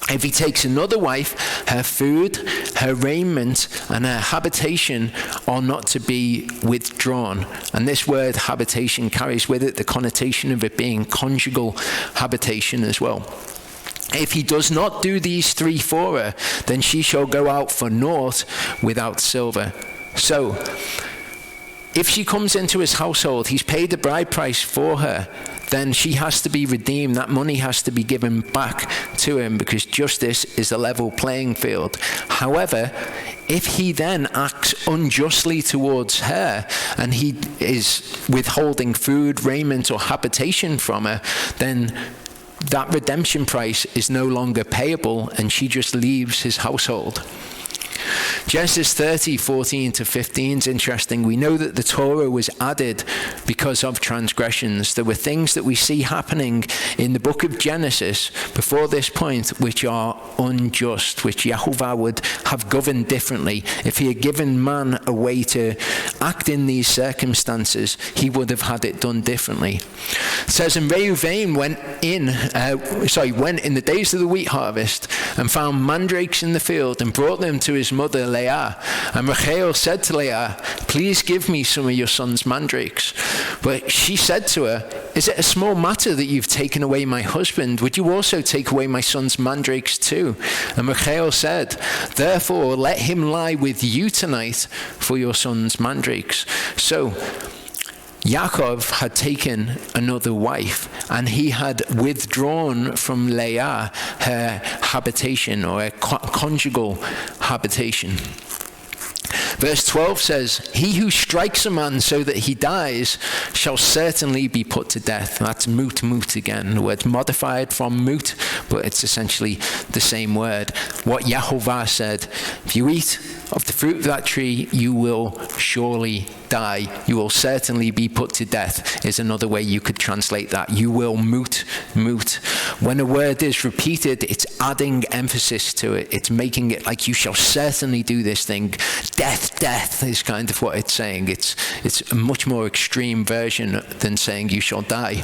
If he takes another wife, her food, her raiment, and her habitation are not to be withdrawn. And this word habitation carries with it the connotation of it being conjugal habitation as well. If he does not do these three for her, then she shall go out for naught without silver. So, if she comes into his household, he's paid the bride price for her, then she has to be redeemed. That money has to be given back to him because justice is a level playing field. However, if he then acts unjustly towards her and he is withholding food, raiment, or habitation from her, then that redemption price is no longer payable and she just leaves his household. Genesis 30, 14 to 15 is interesting. We know that the Torah was added because of transgressions. There were things that we see happening in the book of Genesis before this point which are unjust, which Yehovah would have governed differently. If he had given man a way to act in these circumstances, he would have had it done differently. It says, and Reuven went in the days of the wheat harvest and found mandrakes in the field and brought them to his mother Leah. And Rachel said to Leah, please give me some of your son's mandrakes. But she said to her, is it a small matter that you've taken away my husband? Would you also take away my son's mandrakes too? And Rachel said, therefore let him lie with you tonight for your son's mandrakes. So Yaakov had taken another wife, and he had withdrawn from Leah her habitation, or a conjugal habitation. Verse 12 says, he who strikes a man so that he dies shall certainly be put to death. That's moot again. The word's modified from moot, but it's essentially the same word. What Yehovah said, if you eat of the fruit of that tree, you will surely die. You will certainly be put to death, is another way you could translate that. You will moot. When a word is repeated, it's adding emphasis to it. It's making it like you shall certainly do this thing. Death is kind of what it's saying. It's a much more extreme version than saying you shall die.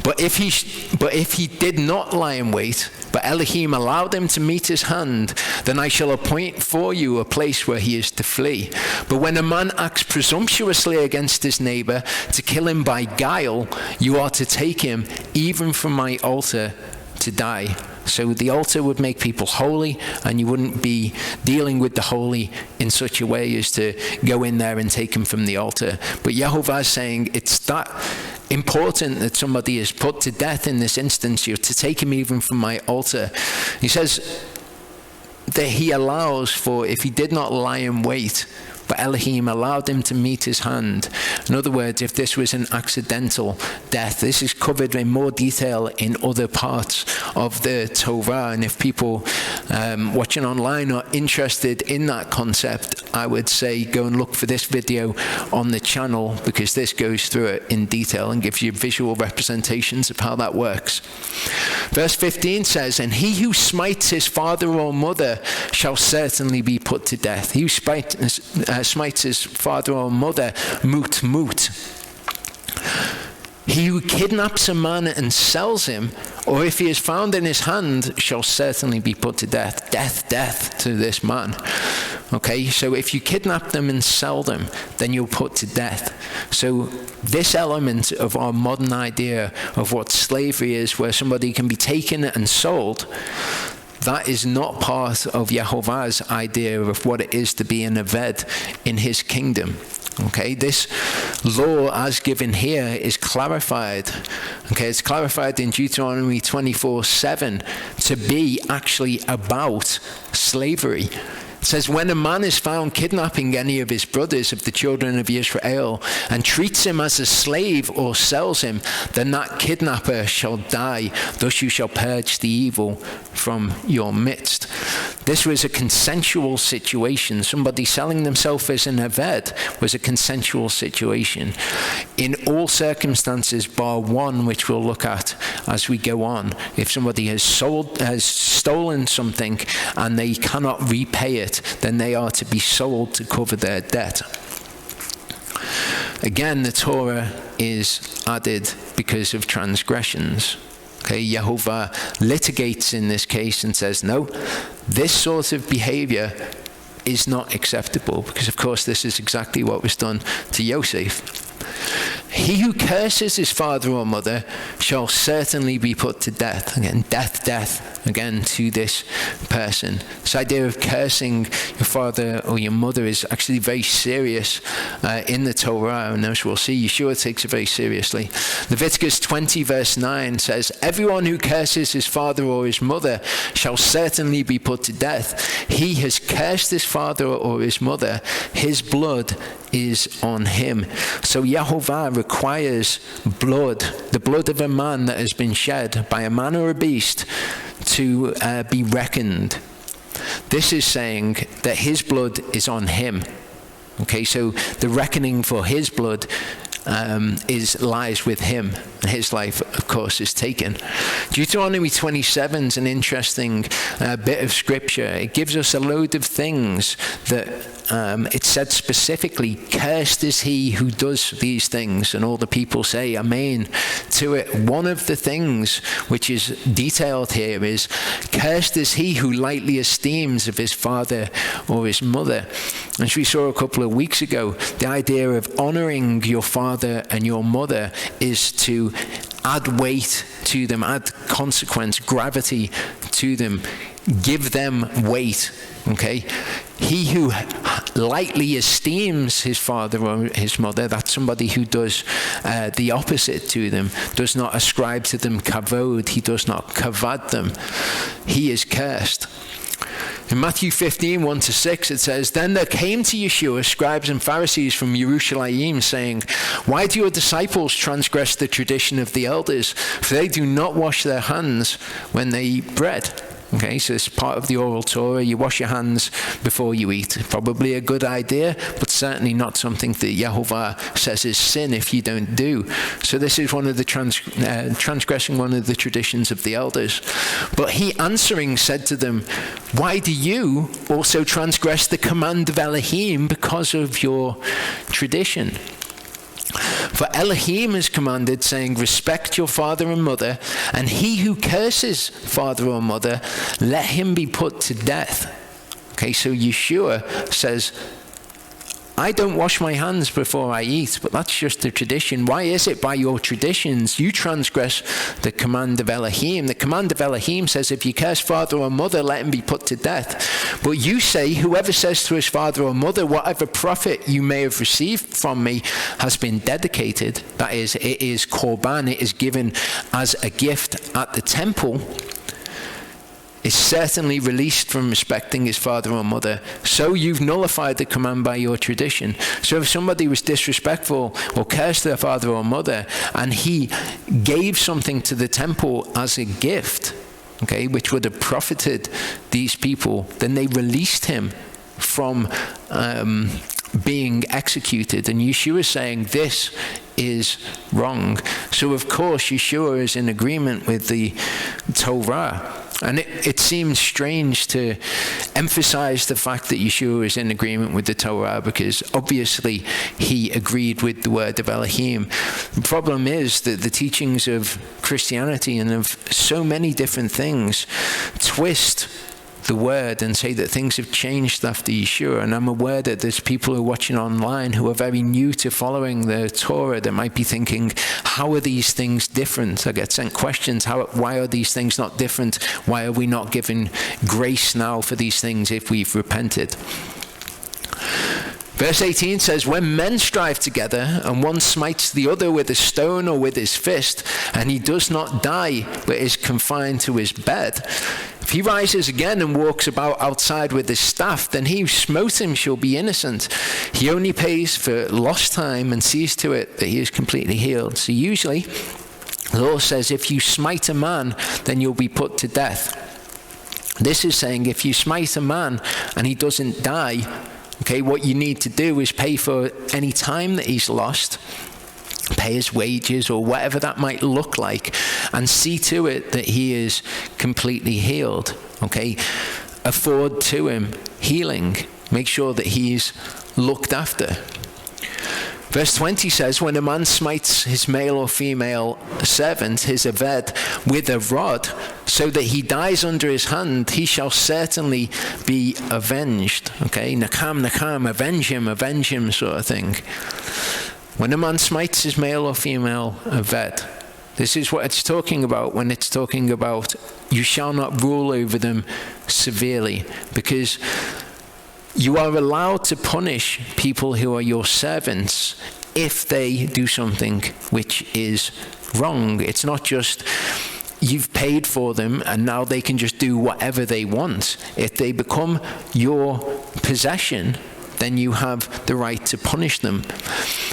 But if he did not lie in wait, but Elohim allowed him to meet his hand, then I shall appoint for you a place where he is to flee. But when a man acts presumptuously against his neighbor to kill him by guile, you are to take him even from my altar to die. So the altar would make people holy, and you wouldn't be dealing with the holy in such a way as to go in there and take him from the altar. But Yehovah is saying it's that important that somebody is put to death in this instance. You're to take him even from my altar. He says that he allows for, if he did not lie in wait, but Elohim allowed him to meet his hand. In other words, if this was an accidental death, this is covered in more detail in other parts of the Torah. And if people watching online are interested in that concept, I would say go and look for this video on the channel, because this goes through it in detail and gives you visual representations of how that works. Verse 15 says, and he who smites his father or mother shall certainly be put to death. He who smites his father or mother, moot. He who kidnaps a man and sells him, or if he is found in his hand, shall certainly be put to death. Death to this man. Okay, so if you kidnap them and sell them, then you're put to death. So this element of our modern idea of what slavery is, where somebody can be taken and sold, that is not part of Yehovah's idea of what it is to be an Aved in his kingdom. Okay, this law as given here is clarified. Okay, it's clarified in Deuteronomy 24:7 to be actually about slavery. It says, when a man is found kidnapping any of his brothers of the children of Israel and treats him as a slave or sells him, then that kidnapper shall die. Thus you shall purge the evil from your midst. This was a consensual situation. Somebody selling themselves as an Aved was a consensual situation. In all circumstances, bar one, which we'll look at as we go on, if somebody has stolen something and they cannot repay it, then they are to be sold to cover their debt. Again, the Torah is added because of transgressions. Okay, Yehovah litigates in this case and says, no, this sort of behavior is not acceptable, because of course this is exactly what was done to Joseph. He who curses his father or mother shall certainly be put to death. Again, death, again, to this person. This idea of cursing your father or your mother is actually very serious in the Torah, and as we'll see, Yeshua takes it very seriously. Leviticus 20 verse 9 says, everyone who curses his father or his mother shall certainly be put to death. He has cursed his father or his mother, his blood is on him. So Yehovah requires blood, the blood of a man that has been shed by a man or a beast, to be reckoned. This is saying that his blood is on him. Okay, so the reckoning for his blood lies with him, and his life, of course, is taken. Deuteronomy 27 is an interesting bit of scripture. It gives us a load of things that it said specifically, cursed is he who does these things, and all the people say amen to it. One of the things which is detailed here is, cursed is he who lightly esteems of his father or his mother. As we saw a couple of weeks ago, the idea of honoring your father and your mother is to add weight to them, add consequence, gravity to them, give them weight. Okay, he who lightly esteems his father or his mother, that's somebody who does the opposite to them, does not ascribe to them kavod, he does not kavad them, he is cursed. In Matthew 15, 1-6, it says, then there came to Yeshua scribes and Pharisees from Jerusalem, saying, why do your disciples transgress the tradition of the elders? For they do not wash their hands when they eat bread. Okay, so it's part of the oral Torah. You wash your hands before you eat. Probably a good idea, but certainly not something that Yehovah says is sin if you don't do. So this is one of the transgressing one of the traditions of the elders. But he answering said to them, why do you also transgress the command of Elohim because of your tradition? For Elohim has commanded, saying, respect your father and mother, and he who curses father or mother, let him be put to death. Okay, so Yeshua says, I don't wash my hands before I eat, but that's just a tradition. Why is it by your traditions you transgress the command of Elohim? The command of Elohim says, if you curse father or mother, let him be put to death. But you say, whoever says to his father or mother, whatever profit you may have received from me has been dedicated. That is, it is korban, it is given as a gift at the temple, is certainly released from respecting his father or mother. So you've nullified the command by your tradition. So if somebody was disrespectful or cursed their father or mother, and he gave something to the temple as a gift, okay, which would have profited these people, then they released him from being executed. And Yeshua is saying this is wrong. So of course Yeshua is in agreement with the Torah. And it seems strange to emphasize the fact that Yeshua is in agreement with the Torah, because obviously he agreed with the word of Elohim. The problem is that the teachings of Christianity and of so many different things twist the word and say that things have changed after Yeshua. And I'm aware that there's people who are watching online who are very new to following the Torah that might be thinking, how are these things different? I get sent questions, why are these things not different? Why are we not given grace now for these things if we've repented? Verse 18 says, when men strive together and one smites the other with a stone or with his fist, and he does not die but is confined to his bed, if he rises again and walks about outside with his staff, then he who smote him shall be innocent. He only pays for lost time and sees to it that he is completely healed. So usually the law says if you smite a man, then you'll be put to death. This is saying if you smite a man and he doesn't die, okay, what you need to do is pay for any time that he's lost, pay his wages or whatever that might look like, and see to it that he is completely healed. Okay, afford to him healing. Make sure that he's looked after. Verse 20 says, when a man smites his male or female servant, his aved, with a rod, so that he dies under his hand, he shall certainly be avenged. Okay, nakam, avenge him sort of thing. When a man smites his male or female aved, this is what it's talking about when it's talking about you shall not rule over them severely, because you are allowed to punish people who are your servants if they do something which is wrong. It's not just you've paid for them and now they can just do whatever they want. If they become your possession, then you have the right to punish them.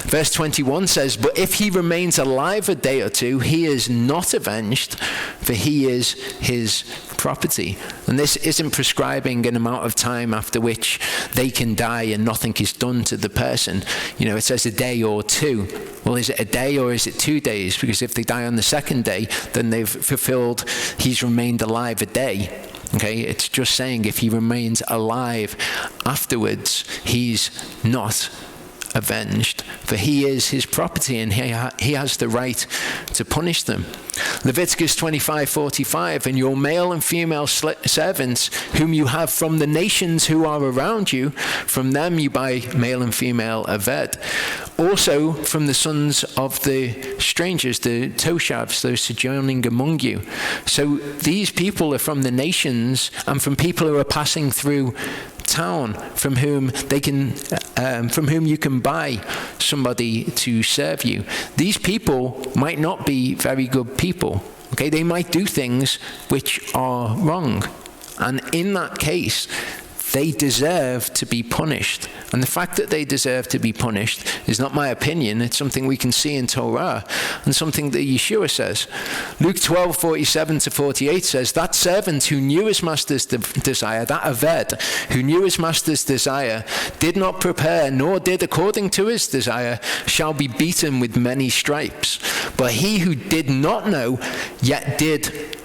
Verse 21 says, but if he remains alive a day or two, he is not avenged, for he is his property. And this isn't prescribing an amount of time after which they can die and nothing is done to the person. You know, it says a day or two. Well, is it a day or is it 2 days? Because if they die on the second day, then they've fulfilled, he's remained alive a day. Okay, it's just saying if he remains alive afterwards, he's not avenged, for he is his property and he has the right to punish them. Leviticus 25:45, and your male and female servants whom you have from the nations who are around you, from them you buy male and female aved. Also from the sons of the strangers, the toshavs, those sojourning among you. So these people are from the nations and from people who are passing through town, from whom you can buy somebody to serve you. These people might not be very good people. Okay, they might do things which are wrong, and in that case, they deserve to be punished. And the fact that they deserve to be punished is not my opinion. It's something we can see in Torah and something that Yeshua says. Luke 12:47-48 says, that servant who knew his master's desire, that aved, who knew his master's desire, did not prepare, nor did according to his desire, shall be beaten with many stripes. But he who did not know, yet did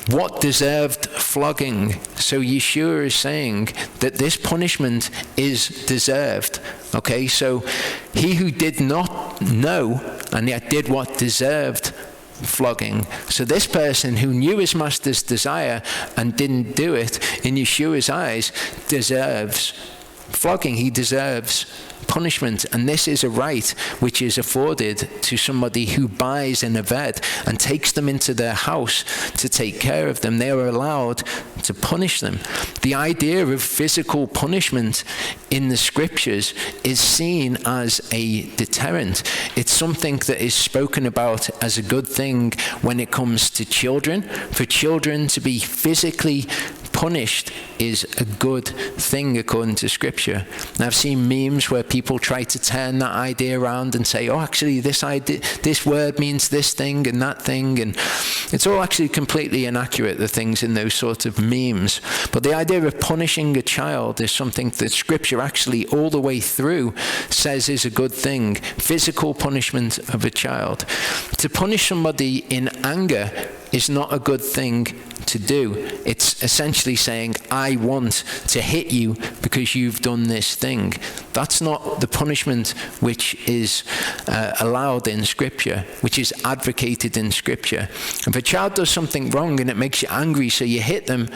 what deserved flogging. So Yeshua is saying that this punishment is deserved. Okay, so he who did not know and yet did what deserved flogging. So this person who knew his master's desire and didn't do it, in Yeshua's eyes, deserves flogging. He deserves punishment, and this is a right which is afforded to somebody who buys an aved and takes them into their house to take care of them. They are allowed to punish them. The idea of physical punishment in the scriptures is seen as a deterrent. It's something that is spoken about as a good thing when it comes to children. For children to be physically punished is a good thing according to scripture. And I've seen memes where people try to turn that idea around and say, oh, actually this word means this thing and that thing, and it's all actually completely inaccurate, the things in those sorts of memes. But the idea of punishing a child is something that scripture actually all the way through says is a good thing. Physical punishment of a child. To punish somebody in anger is not a good thing to do. It's essentially saying, I want to hit you because you've done this thing. That's not the punishment which is allowed in Scripture, which is advocated in Scripture. If a child does something wrong and it makes you angry, so you hit them,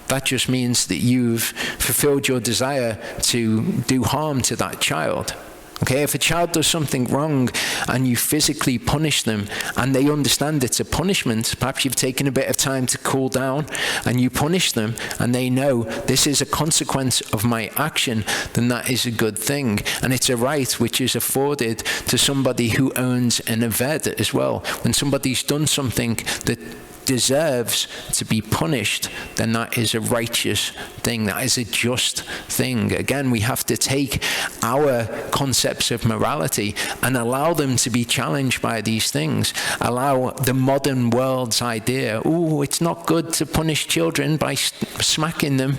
that just means that you've fulfilled your desire to do harm to that child. Okay, if a child does something wrong and you physically punish them and they understand it's a punishment, perhaps you've taken a bit of time to cool down and you punish them and they know this is a consequence of my action, then that is a good thing. And it's a right which is afforded to somebody who owns an aved as well. When somebody's done something that deserves to be punished, then that is a righteous thing. That is a just thing. Again, we have to take our concepts of morality and allow them to be challenged by these things. Allow the modern world's idea, oh, it's not good to punish children by smacking them.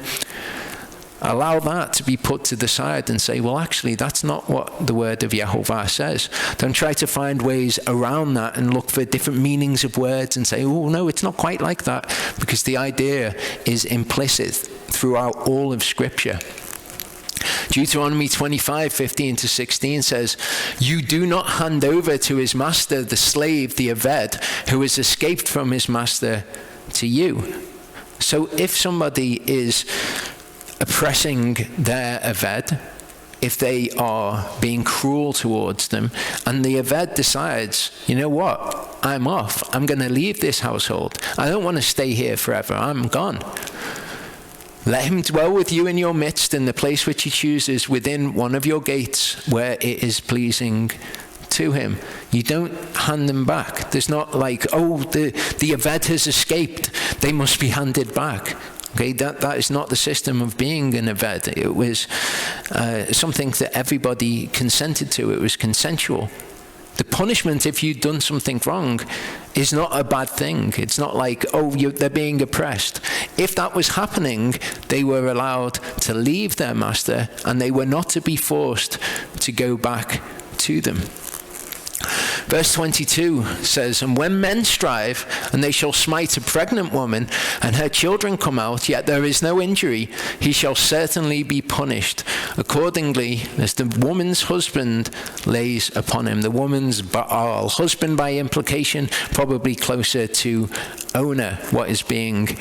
Allow that to be put to the side and say, well, actually, that's not what the word of Yehova says. Don't try to find ways around that and look for different meanings of words and say, oh, no, it's not quite like that, because the idea is implicit throughout all of Scripture. Deuteronomy 25:15-16 says, you do not hand over to his master the slave, the aved, who has escaped from his master to you. So if somebody is oppressing their aved, if they are being cruel towards them, and the aved decides, you know what, I'm off, I'm going to leave this household, I don't want to stay here forever, I'm gone. Let him dwell with you in your midst in the place which he chooses within one of your gates where it is pleasing to him. You don't hand them back. There's not like, oh, the aved has escaped, they must be handed back. Okay, that is not the system of being an aved. It was something that everybody consented to. It was consensual. The punishment, if you'd done something wrong, is not a bad thing. It's not like, oh, they're being oppressed. If that was happening, they were allowed to leave their master, and they were not to be forced to go back to them. Verse 22 says, and when men strive, and they shall smite a pregnant woman, and her children come out, yet there is no injury, he shall certainly be punished, accordingly as the woman's husband lays upon him. The woman's Baal, husband by implication, probably closer to owner, what is being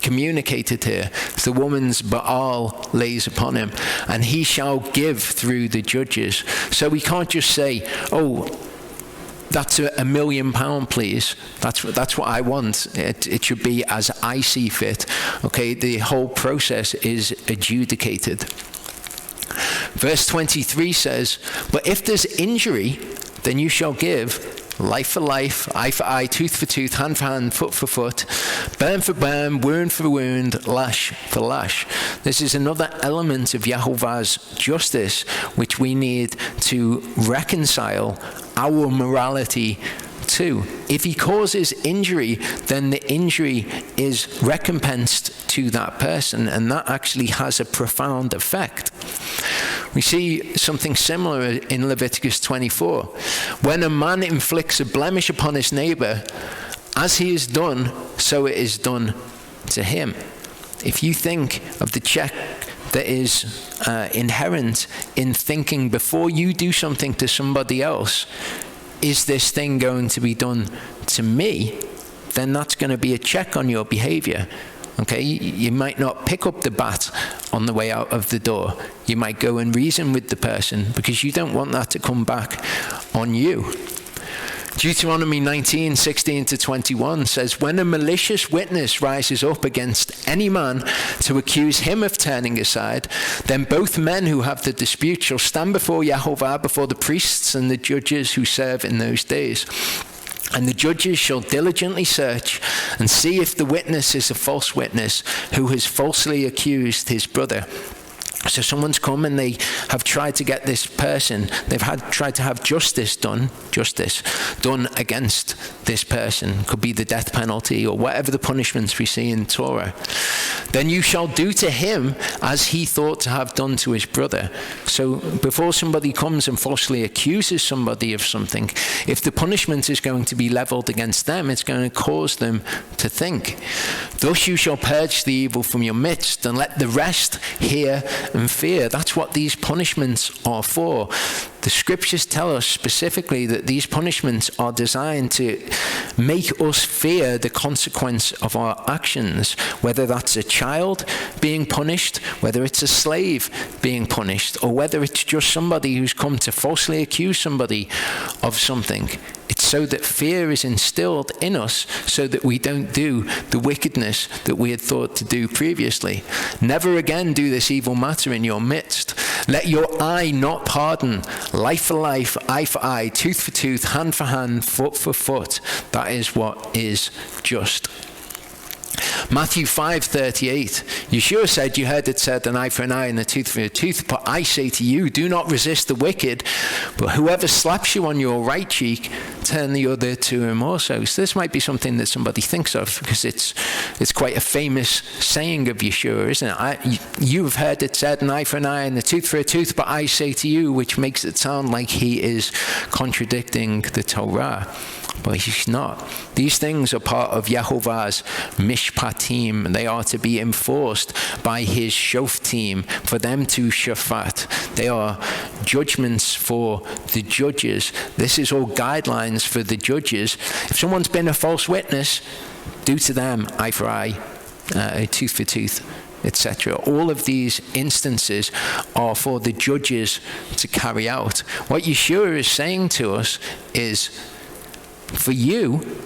communicated here. The woman's Baal lays upon him, and he shall give through the judges. So we can't just say, oh, that's £1 million, please. That's what I want. It should be as I see fit. Okay, the whole process is adjudicated. Verse 23 says, but if there's injury, then you shall give life for life, eye for eye, tooth for tooth, hand for hand, foot for foot, burn for burn, wound for wound, lash for lash. This is another element of Yehovah's justice, which we need to reconcile our morality to. If he causes injury, then the injury is recompensed to that person, and that actually has a profound effect. We see something similar in Leviticus 24. When a man inflicts a blemish upon his neighbor, as he is done, so it is done to him. If you think of the check that is inherent in thinking before you do something to somebody else, is this thing going to be done to me? Then that's going to be a check on your behavior. Okay, you might not pick up the bat on the way out of the door. You might go and reason with the person because you don't want that to come back on you. Deuteronomy 19:16-21 says, when a malicious witness rises up against any man to accuse him of turning aside, then both men who have the dispute shall stand before Yehovah, before the priests and the judges who serve in those days. And the judges shall diligently search and see if the witness is a false witness who has falsely accused his brother. So someone's come and they have tried to get this person, tried to have justice done against this person. Could be the death penalty or whatever the punishments we see in Torah. Then you shall do to him as he thought to have done to his brother. So before somebody comes and falsely accuses somebody of something, if the punishment is going to be leveled against them, it's going to cause them to think. Thus you shall purge the evil from your midst, and let the rest hear and fear. That's what these punishments are for. The scriptures tell us specifically that these punishments are designed to make us fear the consequence of our actions, whether that's a child being punished, whether it's a slave being punished, or whether it's just somebody who's come to falsely accuse somebody of something. It's so that fear is instilled in us so that we don't do the wickedness that we had thought to do previously. Never again do this evil matter in your midst. Let your eye not pardon. Life for life, eye for eye, tooth for tooth, hand for hand, foot for foot. That is what is just. Matthew 5:38, Yeshua said, you heard it said, an eye for an eye and a tooth for a tooth, but I say to you, do not resist the wicked, but whoever slaps you on your right cheek, turn the other to him also. So this might be something that somebody thinks of because it's quite a famous saying of Yeshua, isn't it? You have heard it said, an eye for an eye and a tooth for a tooth, but I say to you, which makes it sound like he is contradicting the Torah. But he's not. These things are part of Yehovah's Mishpatim. They are to be enforced by his Shoftim, for them to Shafat. They are judgments for the judges. This is all guidelines for the judges. If someone's been a false witness, do to them eye for eye, tooth for tooth, etc. All of these instances are for the judges to carry out. What Yeshua is saying to us is, for you,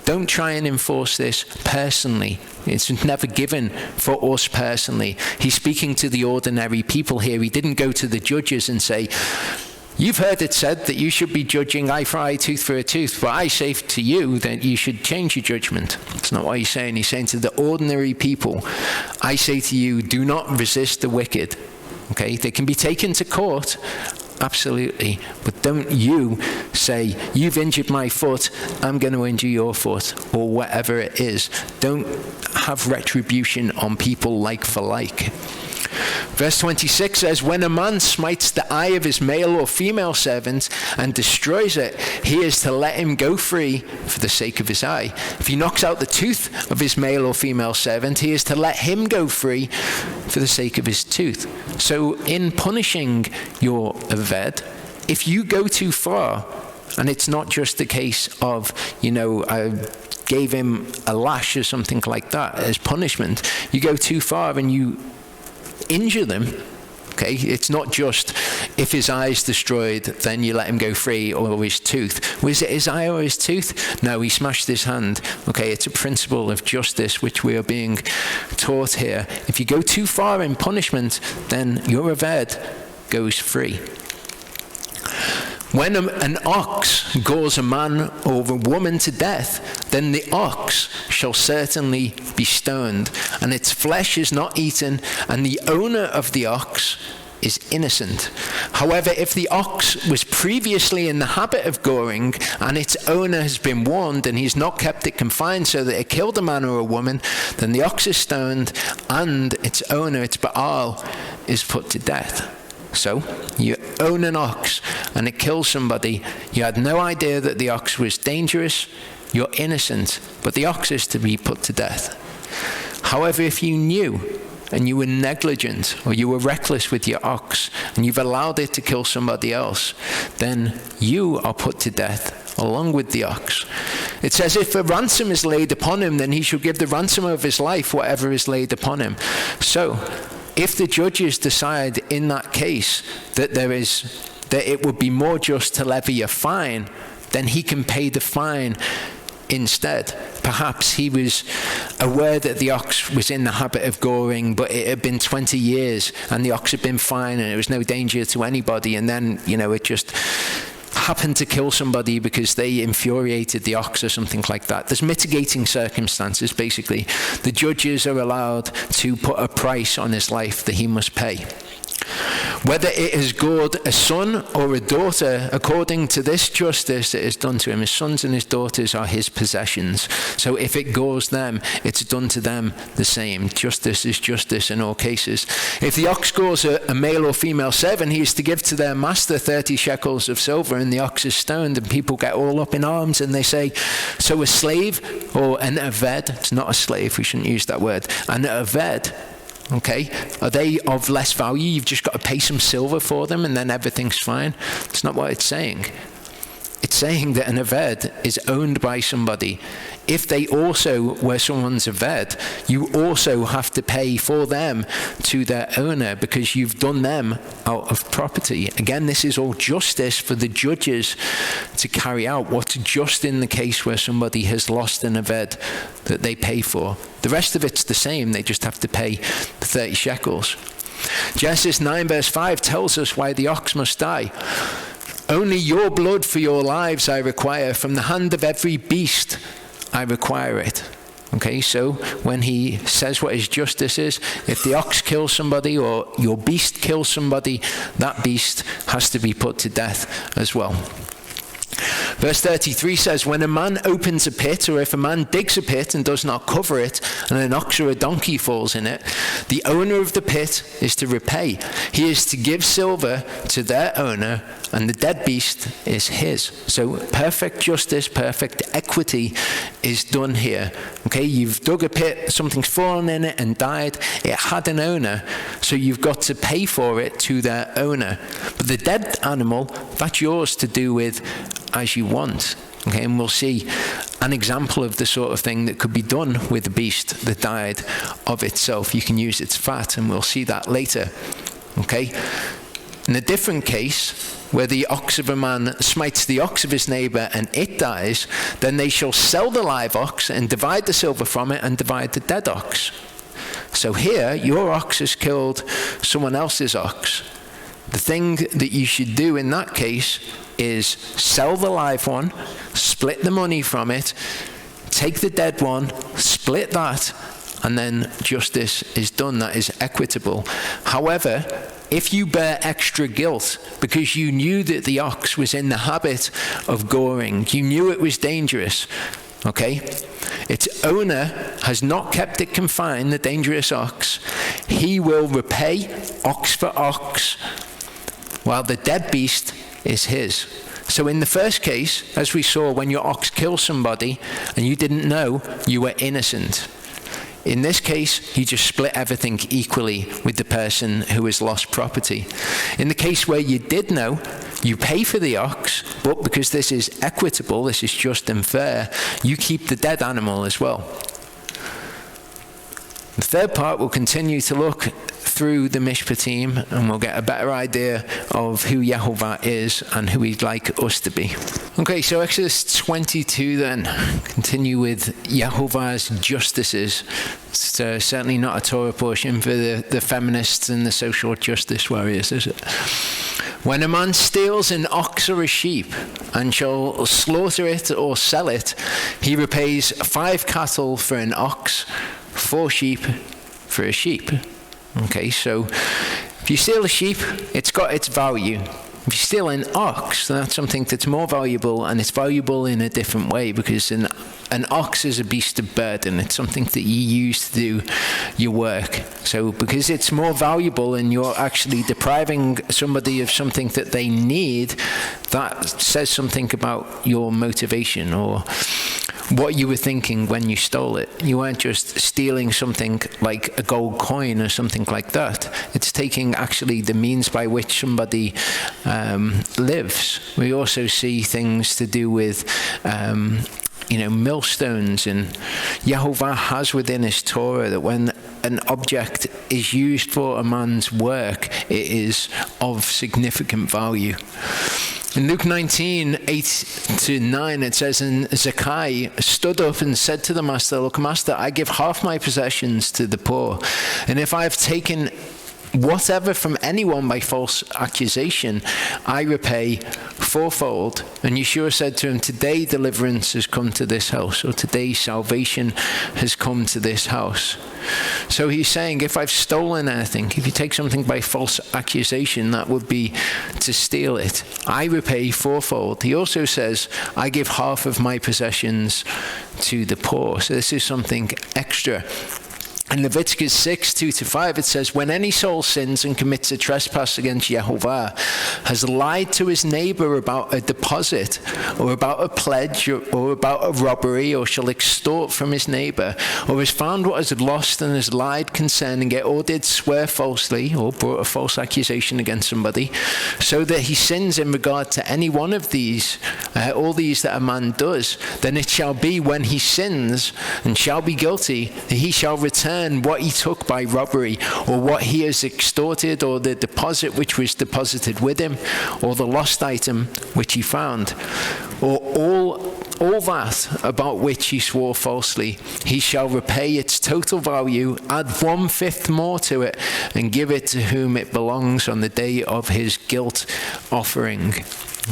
don't try and enforce this personally. It's never given for us personally. He's speaking to the ordinary people here. He didn't go to the judges and say, you've heard it said that you should be judging eye for eye, tooth for a tooth, but I say to you that you should change your judgment. That's not what he's saying. He's saying to the ordinary people, I say to you, do not resist the wicked. Okay, they can be taken to court, absolutely, but don't you say, you've injured my foot, I'm going to injure your foot, or whatever it is. Don't have retribution on people like for like. Verse 26 says, when a man smites the eye of his male or female servant and destroys it, he is to let him go free for the sake of his eye. If he knocks out the tooth of his male or female servant, he is to let him go free for the sake of his tooth. So in punishing your aved, if you go too far, and it's not just the case of, I gave him a lash or something like that as punishment, you go too far and you injure them. Okay, it's not just if his eye is destroyed, then you let him go free, or his tooth. Was it his eye or his tooth? No, he smashed his hand. Okay, it's a principle of justice which we are being taught here. If you go too far in punishment, then your aved goes free. When an ox gores a man or a woman to death, then the ox shall certainly be stoned, and its flesh is not eaten, and the owner of the ox is innocent. However, if the ox was previously in the habit of goring, and its owner has been warned, and he's not kept it confined so that it killed a man or a woman, then the ox is stoned, and its owner, its Baal, is put to death. So, you own an ox, and it kills somebody. You had no idea that the ox was dangerous. You're innocent, but the ox is to be put to death. However, if you knew, and you were negligent, or you were reckless with your ox, and you've allowed it to kill somebody else, then you are put to death along with the ox. It says, if a ransom is laid upon him, then he shall give the ransom of his life, whatever is laid upon him. So, if the judges decide in that case that it would be more just to levy a fine, then he can pay the fine instead. Perhaps he was aware that the ox was in the habit of goring, but it had been 20 years and the ox had been fine and it was no danger to anybody, and then, it just happened to kill somebody because they infuriated the ox or something like that. There's mitigating circumstances, basically. The judges are allowed to put a price on his life that he must pay. Whether it has gored a son or a daughter, according to this justice that is done to him, his sons and his daughters are his possessions. So if it gores them, it's done to them the same. Justice is justice in all cases. If the ox gores a male or female servant, he is to give to their master 30 shekels of silver, and the ox is stoned, and people get all up in arms and they say, so a slave or an aved, it's not a slave, we shouldn't use that word, an aved, okay, are they of less value? You've just got to pay some silver for them and then everything's fine. It's not what it's saying. It's saying that an aved is owned by somebody. If they also were someone's aved, you also have to pay for them to their owner because you've done them out of property. Again, this is all justice for the judges to carry out. What's just in the case where somebody has lost an aved that they pay for. The rest of it's the same. They just have to pay the 30 shekels. Genesis 9 verse 5 tells us why the ox must die. Only your blood for your lives I require. From the hand of every beast I require it. Okay, so when he says what his justice is, if the ox kills somebody or your beast kills somebody, that beast has to be put to death as well. Verse 33 says, when a man opens a pit, or if a man digs a pit and does not cover it, and an ox or a donkey falls in it, the owner of the pit is to repay. He is to give silver to their owner, and the dead beast is his. So perfect justice, perfect equity is done here. Okay, you've dug a pit, something's fallen in it and died. It had an owner, so you've got to pay for it to their owner. But the dead animal, that's yours to do with as you want. Okay, and we'll see an example of the sort of thing that could be done with the beast that died of itself. You can use its fat, and we'll see that later. Okay, in a different case, where the ox of a man smites the ox of his neighbor and it dies, then they shall sell the live ox and divide the silver from it and divide the dead ox. So here, your ox has killed someone else's ox. The thing that you should do in that case is sell the live one, split the money from it, take the dead one, split that, and then justice is done. That is equitable. However, if you bear extra guilt because you knew that the ox was in the habit of goring, you knew it was dangerous, okay? Its owner has not kept it confined, the dangerous ox. He will repay ox for ox, while the dead beast is his. So in the first case, as we saw, when your ox kills somebody and you didn't know, you were innocent. In this case, you just split everything equally with the person who has lost property. In the case where you did know, you pay for the ox, but because this is equitable, this is just and fair, you keep the dead animal as well. The third part, we'll continue to look through the Mishpatim, and we'll get a better idea of who Yehovah is and who he'd like us to be. Okay, so Exodus 22 then, continue with Yehovah's justices. It's certainly not a Torah portion for the feminists and the social justice warriors, is it? When a man steals an ox or a sheep and shall slaughter it or sell it, he repays 5 cattle for an ox, 4 sheep for a sheep. Okay, so if you steal a sheep, it's got its value. If you steal an ox, then that's something that's more valuable, and it's valuable in a different way, because an ox is a beast of burden. It's something that you use to do your work. So because it's more valuable and you're actually depriving somebody of something that they need, that says something about your motivation or what you were thinking when you stole it. You weren't just stealing something like a gold coin or something like that. It's taking actually the means by which somebody lives. We also see things to do with millstones, and Yehova has within his Torah that when an object is used for a man's work, it is of significant value. In Luke 19:8-9, it says, and Zacchaeus stood up and said to the master, "Look, master, I give half my possessions to the poor, and if I have taken whatever from anyone by false accusation, I repay 4-fold." And Yeshua said to him, "Today deliverance has come to this house," or "today salvation has come to this house." So he's saying, if I've stolen anything, if you take something by false accusation, that would be to steal it, I repay 4-fold. He also says, I give half of my possessions to the poor. So this is something extra. In Leviticus 6:2-5, it says, when any soul sins and commits a trespass against Yehovah, has lied to his neighbor about a deposit, or about a pledge, or about a robbery, or shall extort from his neighbor, or has found what is lost and has lied concerning it, or did swear falsely, or brought a false accusation against somebody, so that he sins in regard to any one of these, all these that a man does, then it shall be when he sins and shall be guilty, that he shall return what he took by robbery, or what he has extorted, or the deposit which was deposited with him, or the lost item which he found, or all that about which he swore falsely. He shall repay its total value, add 1/5 more to it, and give it to whom it belongs on the day of his guilt offering.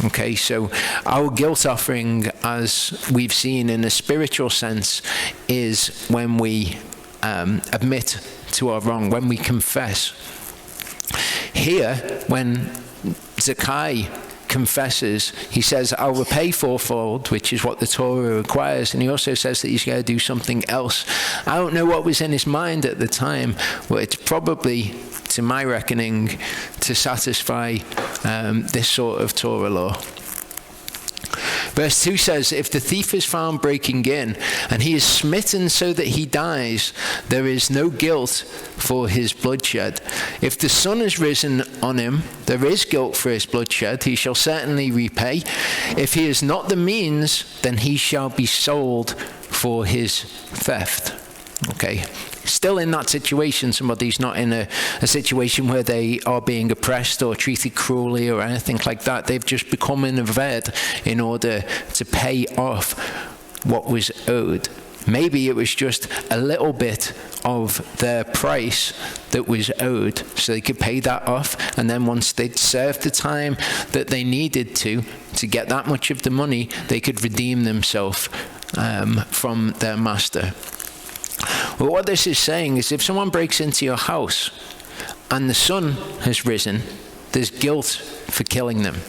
Okay, so our guilt offering, as we've seen in a spiritual sense, is when we admit to our wrong, when we confess. Here, when Zacchaeus confesses, he says, I'll repay 4-fold, which is what the Torah requires, and he also says that he's going to do something else. I don't know what was in his mind at the time, but it's probably, to my reckoning, to satisfy this sort of Torah law. Verse 2 says, if the thief is found breaking in, and he is smitten so that he dies, there is no guilt for his bloodshed. If the sun has risen on him, there is guilt for his bloodshed. He shall certainly repay. If he has not the means, then he shall be sold for his theft. Okay. Still in that situation, somebody's not in a situation where they are being oppressed or treated cruelly or anything like that. They've just become invalid in order to pay off what was owed. Maybe it was just a little bit of their price that was owed, so they could pay that off, and then once they'd served the time that they needed to get that much of the money, they could redeem themselves from their master. Well, what this is saying is, if someone breaks into your house and the sun has risen, there's guilt for killing them.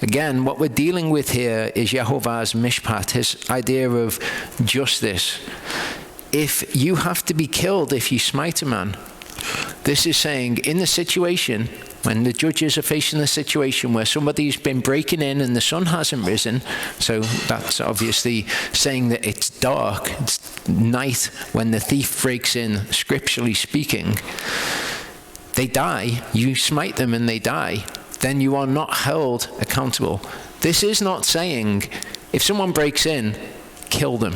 Again, what we're dealing with here is Yehovah's Mishpat, his idea of justice. If you have to be killed if you smite a man, this is saying, in the situation when the judges are facing the situation where somebody's been breaking in and the sun hasn't risen, so that's obviously saying that it's dark, it's night when the thief breaks in, scripturally speaking, they die, you smite them and they die, then you are not held accountable. This is not saying, if someone breaks in, kill them.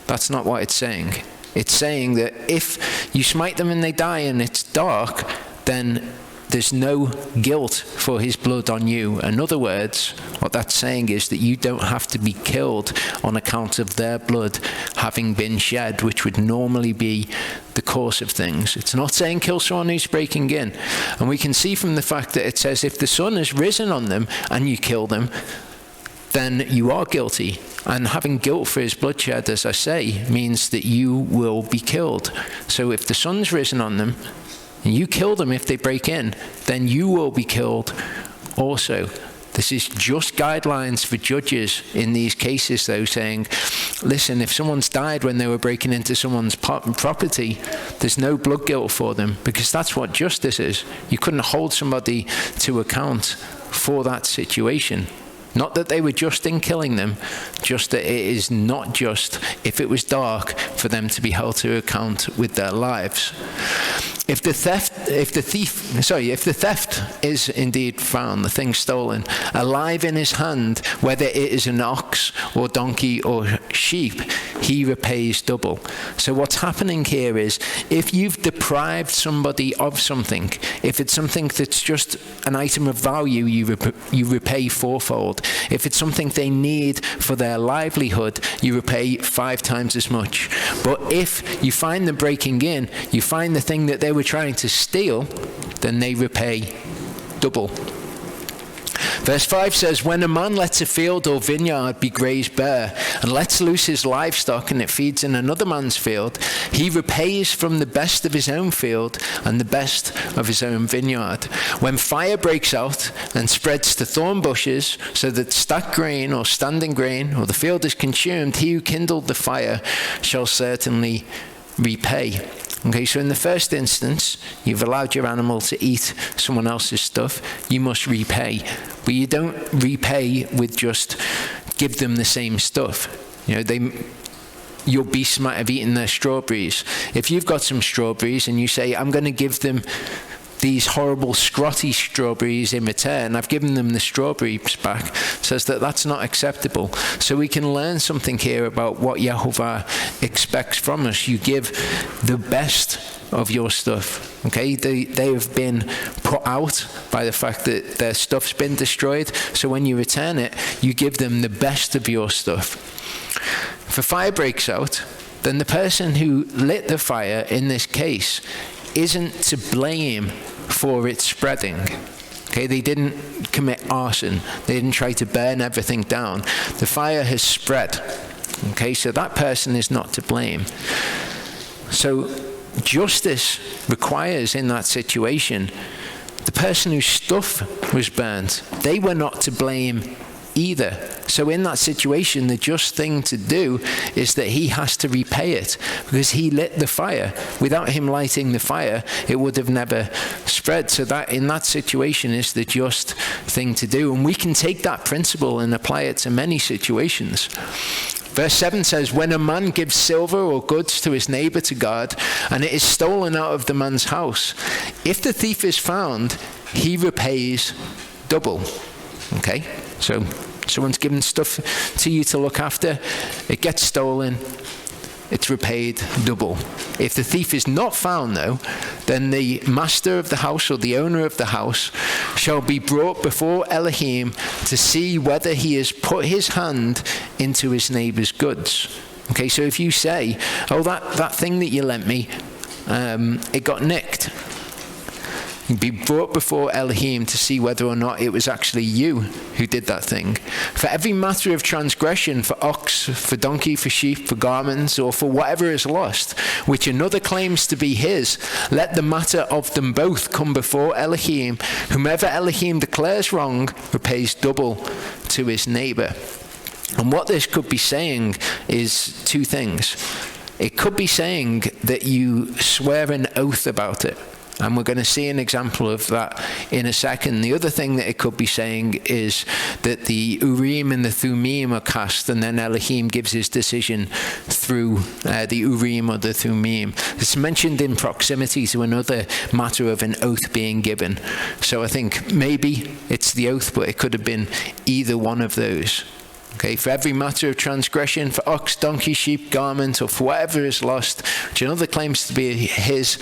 That's not what it's saying. It's saying that if you smite them and they die and it's dark, then there's no guilt for his blood on you. In other words, what that's saying is that you don't have to be killed on account of their blood having been shed, which would normally be the course of things. It's not saying kill someone who's breaking in. And we can see from the fact that it says if the sun has risen on them and you kill them, then you are guilty. And having guilt for his bloodshed, as I say, means that you will be killed. So if the sun's risen on them, and you kill them if they break in, then you will be killed also. This is just guidelines for judges in these cases, though, saying, listen, if someone's died when they were breaking into someone's property, there's no blood guilt for them, because that's what justice is. You couldn't hold somebody to account for that situation. Not that they were just in killing them, just that it is not just, if it was dark, for them to be held to account with their lives. If the theft is indeed found, the thing stolen, alive in his hand, whether it is an ox or donkey or sheep, he repays double. So what's happening here is, if you've deprived somebody of something, if it's something that's just an item of value, you repay fourfold. If it's something they need for their livelihood, you repay 5 times as much. But if you find them breaking in, you find the thing that they were trying to steal, then they repay double. Verse 5 says, when a man lets a field or vineyard be grazed bare and lets loose his livestock and it feeds in another man's field, he repays from the best of his own field and the best of his own vineyard. When fire breaks out and spreads to thorn bushes so that stacked grain or standing grain or the field is consumed, he who kindled the fire shall certainly repay. Okay, so in the first instance, you've allowed your animal to eat someone else's stuff, you must repay. But you don't repay with just give them the same stuff. You know, your beasts might have eaten their strawberries. If you've got some strawberries and you say, I'm going to give them these horrible scrotty strawberries in return, I've given them the strawberries back, says that that's not acceptable. So we can learn something here about what Yehovah expects from us. You give the best of your stuff. Okay, they have been put out by the fact that their stuff's been destroyed. So when you return it, you give them the best of your stuff. If a fire breaks out, then the person who lit the fire in this case isn't to blame for it spreading. Okay, they didn't commit arson. They didn't try to burn everything down. The fire has spread. Okay, so that person is not to blame. So justice requires in that situation, the person whose stuff was burnt, they were not to blame either. So in that situation, the just thing to do is that he has to repay it, because he lit the fire. Without him lighting the fire, it would have never spread. So that in that situation is the just thing to do. And we can take that principle and apply it to many situations. Verse 7 says, when a man gives silver or goods to his neighbor to guard, and it is stolen out of the man's house, if the thief is found, he repays double. Okay? So someone's given stuff to you to look after, it gets stolen, it's repaid double. If the thief is not found, though, then the master of the house or the owner of the house shall be brought before Elohim to see whether he has put his hand into his neighbor's goods. Okay, so if you say, oh, that thing that you lent me, it got nicked, you'd be brought before Elohim to see whether or not it was actually you who did that thing. For every matter of transgression, for ox, for donkey, for sheep, for garments, or for whatever is lost, which another claims to be his, let the matter of them both come before Elohim. Whomever Elohim declares wrong repays double to his neighbor. And what this could be saying is 2 things. It could be saying that you swear an oath about it. And we're going to see an example of that in a second. The other thing that it could be saying is that the Urim and the Thummim are cast, and then Elohim gives his decision through the Urim or the Thummim. It's mentioned in proximity to another matter of an oath being given. So I think maybe it's the oath, but it could have been either one of those. Okay, for every matter of transgression, for ox, donkey, sheep, garment, or for whatever is lost, which another claims to be his,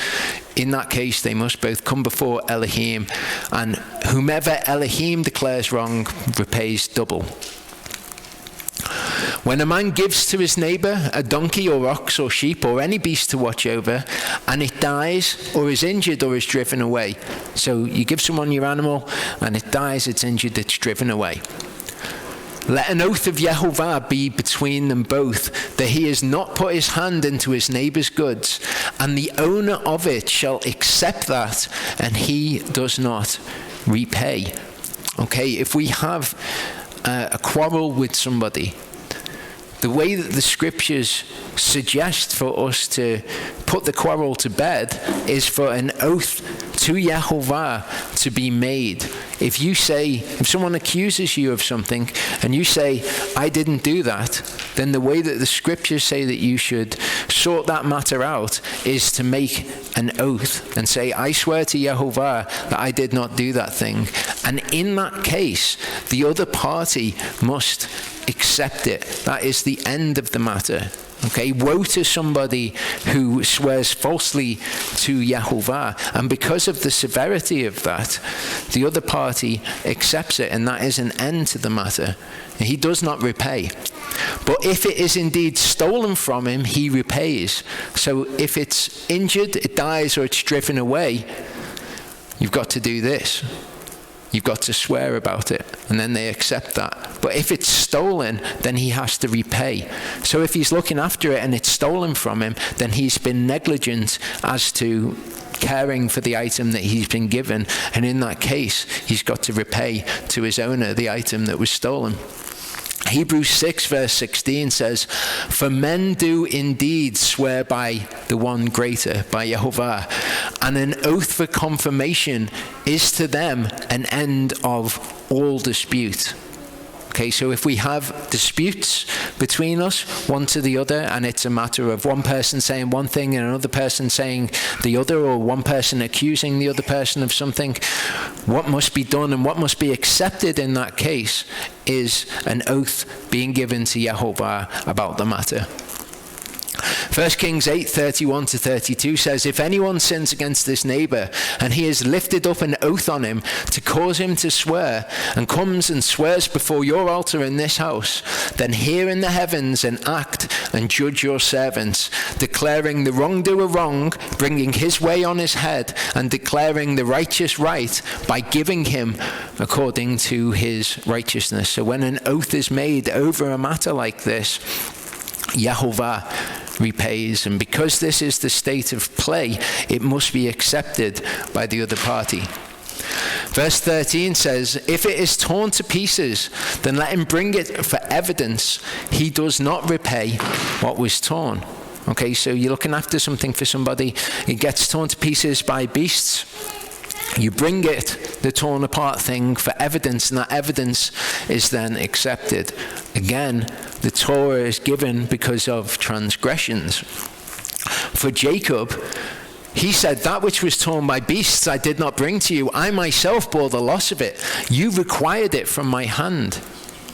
in that case they must both come before Elohim, and whomever Elohim declares wrong repays double. When a man gives to his neighbor a donkey or ox or sheep or any beast to watch over, and it dies or is injured or is driven away. So you give someone your animal and it dies, it's injured, it's driven away. Let an oath of Yehovah be between them both, that he has not put his hand into his neighbor's goods, and the owner of it shall accept that, and he does not repay. Okay, if we have a quarrel with somebody, the way that the scriptures suggest for us to put the quarrel to bed is for an oath to Yehovah to be made. If someone accuses you of something and you say, I didn't do that, then the way that the scriptures say that you should sort that matter out is to make an oath and say, I swear to Yehovah that I did not do that thing. And in that case, the other party must accept it. That is the end of the matter. Okay, woe to somebody who swears falsely to Yehovah, and because of the severity of that, the other party accepts it, and that is an end to the matter. He does not repay. But if it is indeed stolen from him, he repays. So if it's injured, it dies, or it's driven away, you've got to do this. You've got to swear about it, and then they accept that. But if it's stolen, then he has to repay. So if he's looking after it and it's stolen from him, then he's been negligent as to caring for the item that he's been given, and in that case, he's got to repay to his owner the item that was stolen. Hebrews 6 verse 16 says, for men do indeed swear by the one greater, by Yehovah, and an oath for confirmation is to them an end of all dispute. Okay, so if we have disputes between us, one to the other, and it's a matter of one person saying one thing and another person saying the other, or one person accusing the other person of something, what must be done and what must be accepted in that case is an oath being given to Yehovah about the matter. 1 Kings 8:31-32 says, if anyone sins against his neighbor, and he has lifted up an oath on him to cause him to swear, and comes and swears before your altar in this house, then hear in the heavens and act and judge your servants, declaring the wrongdoer wrong, bringing his way on his head, and declaring the righteous right by giving him according to his righteousness. So when an oath is made over a matter like this, Yehovah repays, and because this is the state of play, it must be accepted by the other party. Verse 13 says, if it is torn to pieces, then let him bring it for evidence. He does not repay what was torn. Okay, so you're looking after something for somebody, it gets torn to pieces by beasts. You bring it, the torn apart thing, for evidence, and that evidence is then accepted. Again, the Torah is given because of transgressions. For Jacob, he said, that which was torn by beasts I did not bring to you. I myself bore the loss of it. You required it from my hand.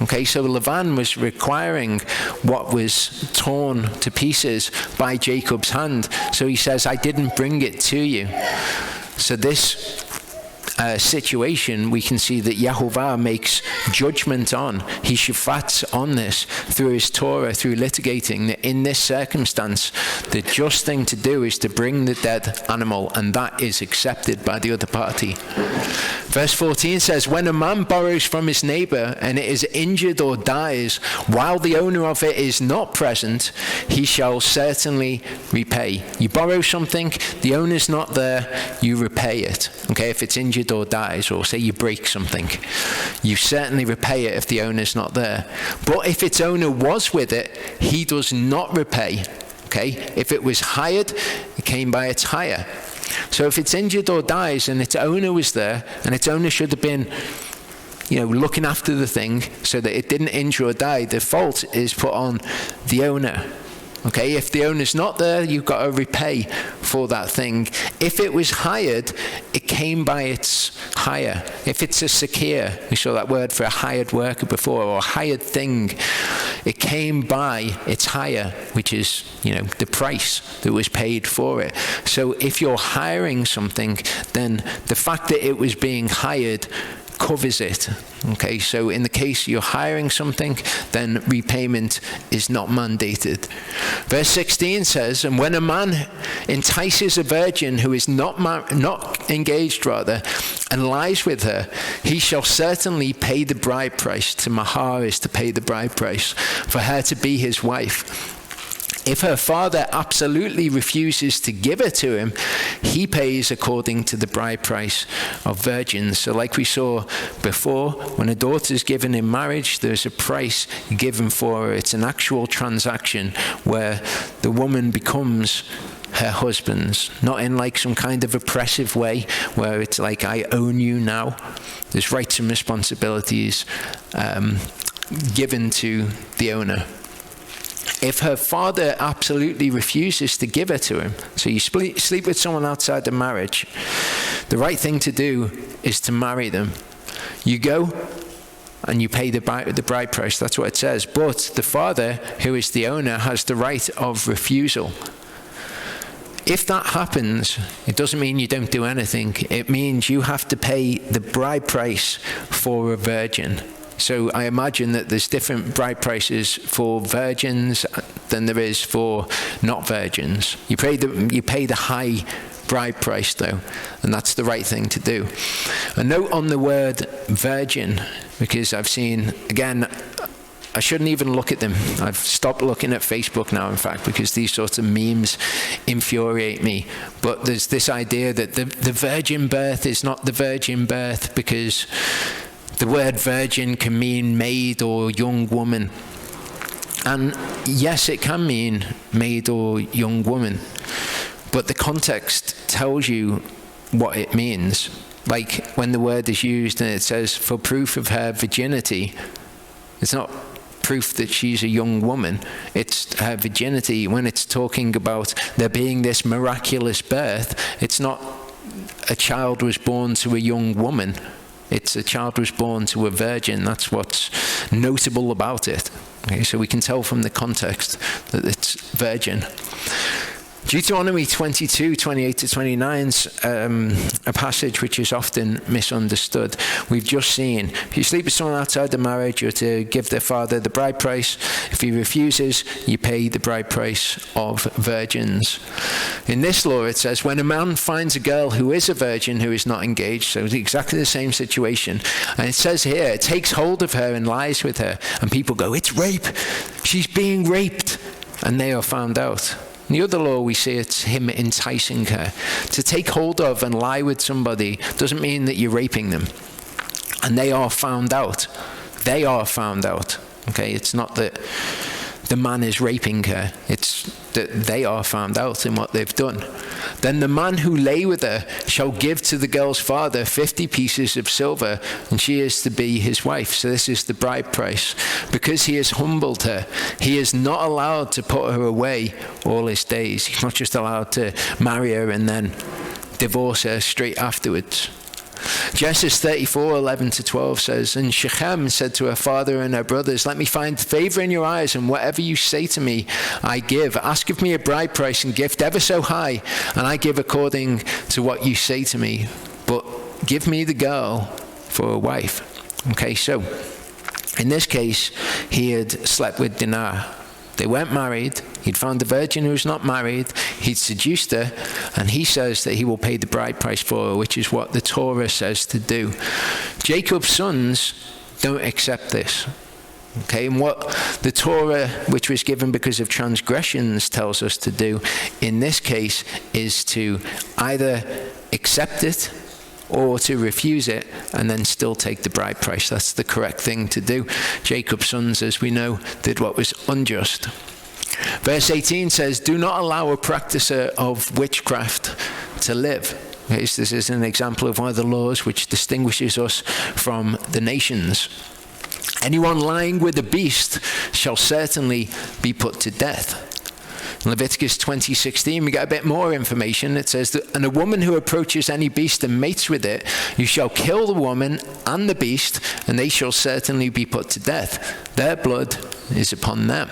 Okay, so Laban was requiring what was torn to pieces by Jacob's hand. So he says, I didn't bring it to you. So this situation, we can see that Yehovah makes judgment on. He shafats on this through his Torah, through litigating that in this circumstance, the just thing to do is to bring the dead animal, and that is accepted by the other party. Verse 14 says, when a man borrows from his neighbor and it is injured or dies while the owner of it is not present, he shall certainly repay. You borrow something, the owner's not there, you repay it. Okay, if it's injured or dies, or say you break something, you certainly repay it if the owner's not there. But if its owner was with it, he does not repay. Okay, if it was hired, it came by its hire. So if it's injured or dies and its owner was there, and its owner should have been, looking after the thing so that it didn't injure or die, the fault is put on the owner. Okay, if the owner's not there, you've got to repay for that thing. If it was hired, it came by its hire. If it's a sakir, we saw that word for a hired worker before, or a hired thing, it came by its hire, which is, the price that was paid for it. So if you're hiring something, then the fact that it was being hired covers it. Okay, so in the case you're hiring something, then repayment is not mandated. Verse 16 says, and when a man entices a virgin who is not engaged, and lies with her, he shall certainly pay the bride price. To mahar is to pay the bride price for her to be his wife. If her father absolutely refuses to give her to him, he pays according to the bride price of virgins. So like we saw before, when a daughter is given in marriage, there's a price given for her. It's an actual transaction where the woman becomes her husband's, not in like some kind of oppressive way where it's like, I own you now. There's rights and responsibilities given to the owner. If her father absolutely refuses to give her to him, so you sleep with someone outside the marriage, the right thing to do is to marry them. You go and you pay the bride price. That's what it says. But the father, who is the owner, has the right of refusal. If that happens, it doesn't mean you don't do anything. It means you have to pay the bride price for a virgin. So I imagine that there's different bride prices for virgins than there is for not virgins. You pay the high bride price though, and that's the right thing to do. A note on the word virgin, because I've seen, again, I shouldn't even look at them. I've stopped looking at Facebook now, in fact, because these sorts of memes infuriate me. But there's this idea that the virgin birth is not the virgin birth because the word virgin can mean maid or young woman. And yes, it can mean maid or young woman. But the context tells you what it means. Like when the word is used and it says, for proof of her virginity, it's not proof that she's a young woman. It's her virginity. When it's talking about there being this miraculous birth, it's not a child was born to a young woman. It's a child was born to a virgin. That's what's notable about it. Okay, so we can tell from the context that it's virgin. Deuteronomy 22, 28 to 29 is a passage which is often misunderstood. We've just seen, if you sleep with someone outside the marriage, you're to give their father the bride price. If he refuses, you pay the bride price of virgins. In this law, it says, when a man finds a girl who is a virgin who is not engaged, so it's exactly the same situation, and it says here, it takes hold of her and lies with her, and people go, it's rape, she's being raped, and they are found out. In the other law, we see it's him enticing her. To take hold of and lie with somebody doesn't mean that you're raping them. And they are found out. They are found out. Okay, it's not that the man is raping her. It's that they are found out in what they've done. Then the man who lay with her shall give to the girl's father 50 pieces of silver, and she is to be his wife. So this is the bride price. Because he has humbled her, he is not allowed to put her away all his days. He's not just allowed to marry her and then divorce her straight afterwards. Genesis 34, 11 to 12 says, and Shechem said to her father and her brothers, let me find favor in your eyes, and whatever you say to me, I give. Ask of me a bride price and gift ever so high, and I give according to what you say to me. But give me the girl for a wife. Okay, so in this case, he had slept with Dinah. They weren't married. He'd found a virgin who was not married. He'd seduced her, and he says that he will pay the bride price for her, which is what the Torah says to do. Jacob's sons don't accept this. Okay, and what the Torah, which was given because of transgressions, tells us to do in this case is to either accept it or to refuse it and then still take the bride price. That's the correct thing to do. Jacob's sons, as we know, did what was unjust. Verse 18 says, do not allow a practicer of witchcraft to live. Okay, so this is an example of one of the laws which distinguishes us from the nations. Anyone lying with a beast shall certainly be put to death. In Leviticus 20:16, we get a bit more information. It says that, and a woman who approaches any beast and mates with it, you shall kill the woman and the beast, and they shall certainly be put to death. Their blood is upon them.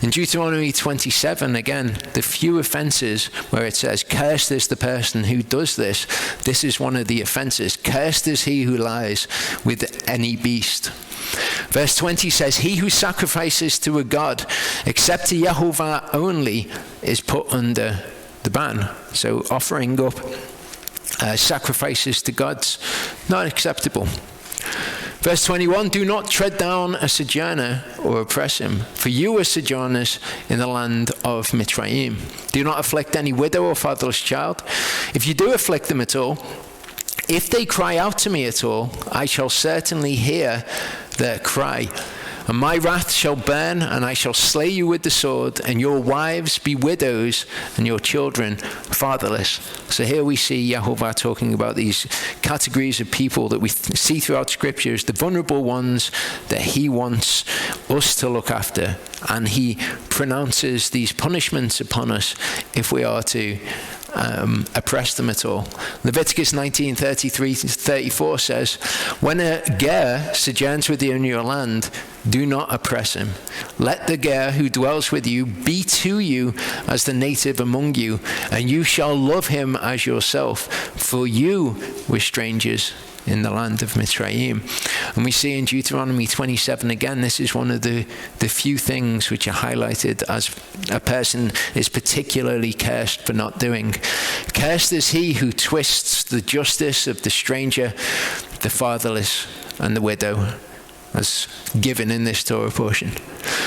In Deuteronomy 27, again, the few offenses where it says, cursed is the person who does this. This is one of the offenses. Cursed is he who lies with any beast. Verse 20 says, he who sacrifices to a god, except to Yehovah only, is put under the ban. So offering up sacrifices to gods, not acceptable. Verse 21, do not tread down a sojourner or oppress him, for you are sojourners in the land of Mitzrayim. Do not afflict any widow or fatherless child. If you do afflict them at all, if they cry out to me at all, I shall certainly hear their cry. And my wrath shall burn, and I shall slay you with the sword, and your wives be widows, and your children fatherless. So here we see Yehovah talking about these categories of people that we see throughout Scriptures, the vulnerable ones that he wants us to look after. And he pronounces these punishments upon us if we are to oppress them at all. Leviticus 19:33-34 says, when a ger sojourns with you in your land, do not oppress him. Let the ger who dwells with you be to you as the native among you, and you shall love him as yourself, for you were strangers in the land of Mitzrayim. And we see in Deuteronomy 27 again, this is one of the few things which are highlighted as a person is particularly cursed for not doing. Cursed is he who twists the justice of the stranger, the fatherless, and the widow, as given in this Torah portion.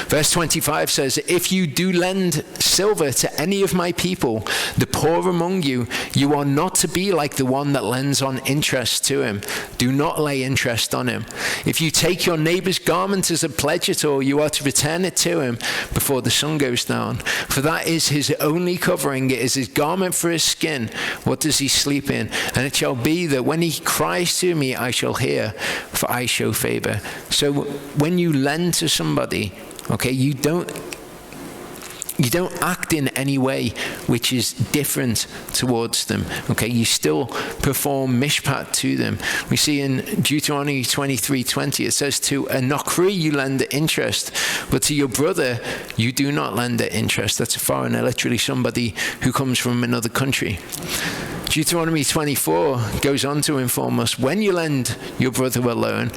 Verse 25 says, if you do lend silver to any of my people, the poor among you, you are not to be like the one that lends on interest to him. Do not lay interest on him. If you take your neighbor's garment as a pledge at all, you are to return it to him before the sun goes down. For that is his only covering. It is his garment for his skin. What does he sleep in? And it shall be that when he cries to me, I shall hear, for I show favor. So when you lend to somebody, okay, you don't act in any way which is different towards them. Okay, you still perform mishpat to them. We see in Deuteronomy 23:20, it says, to a nokri you lend at interest, but to your brother you do not lend at interest. That's a foreigner, literally somebody who comes from another country. Deuteronomy 24 goes on to inform us, when you lend your brother a loan,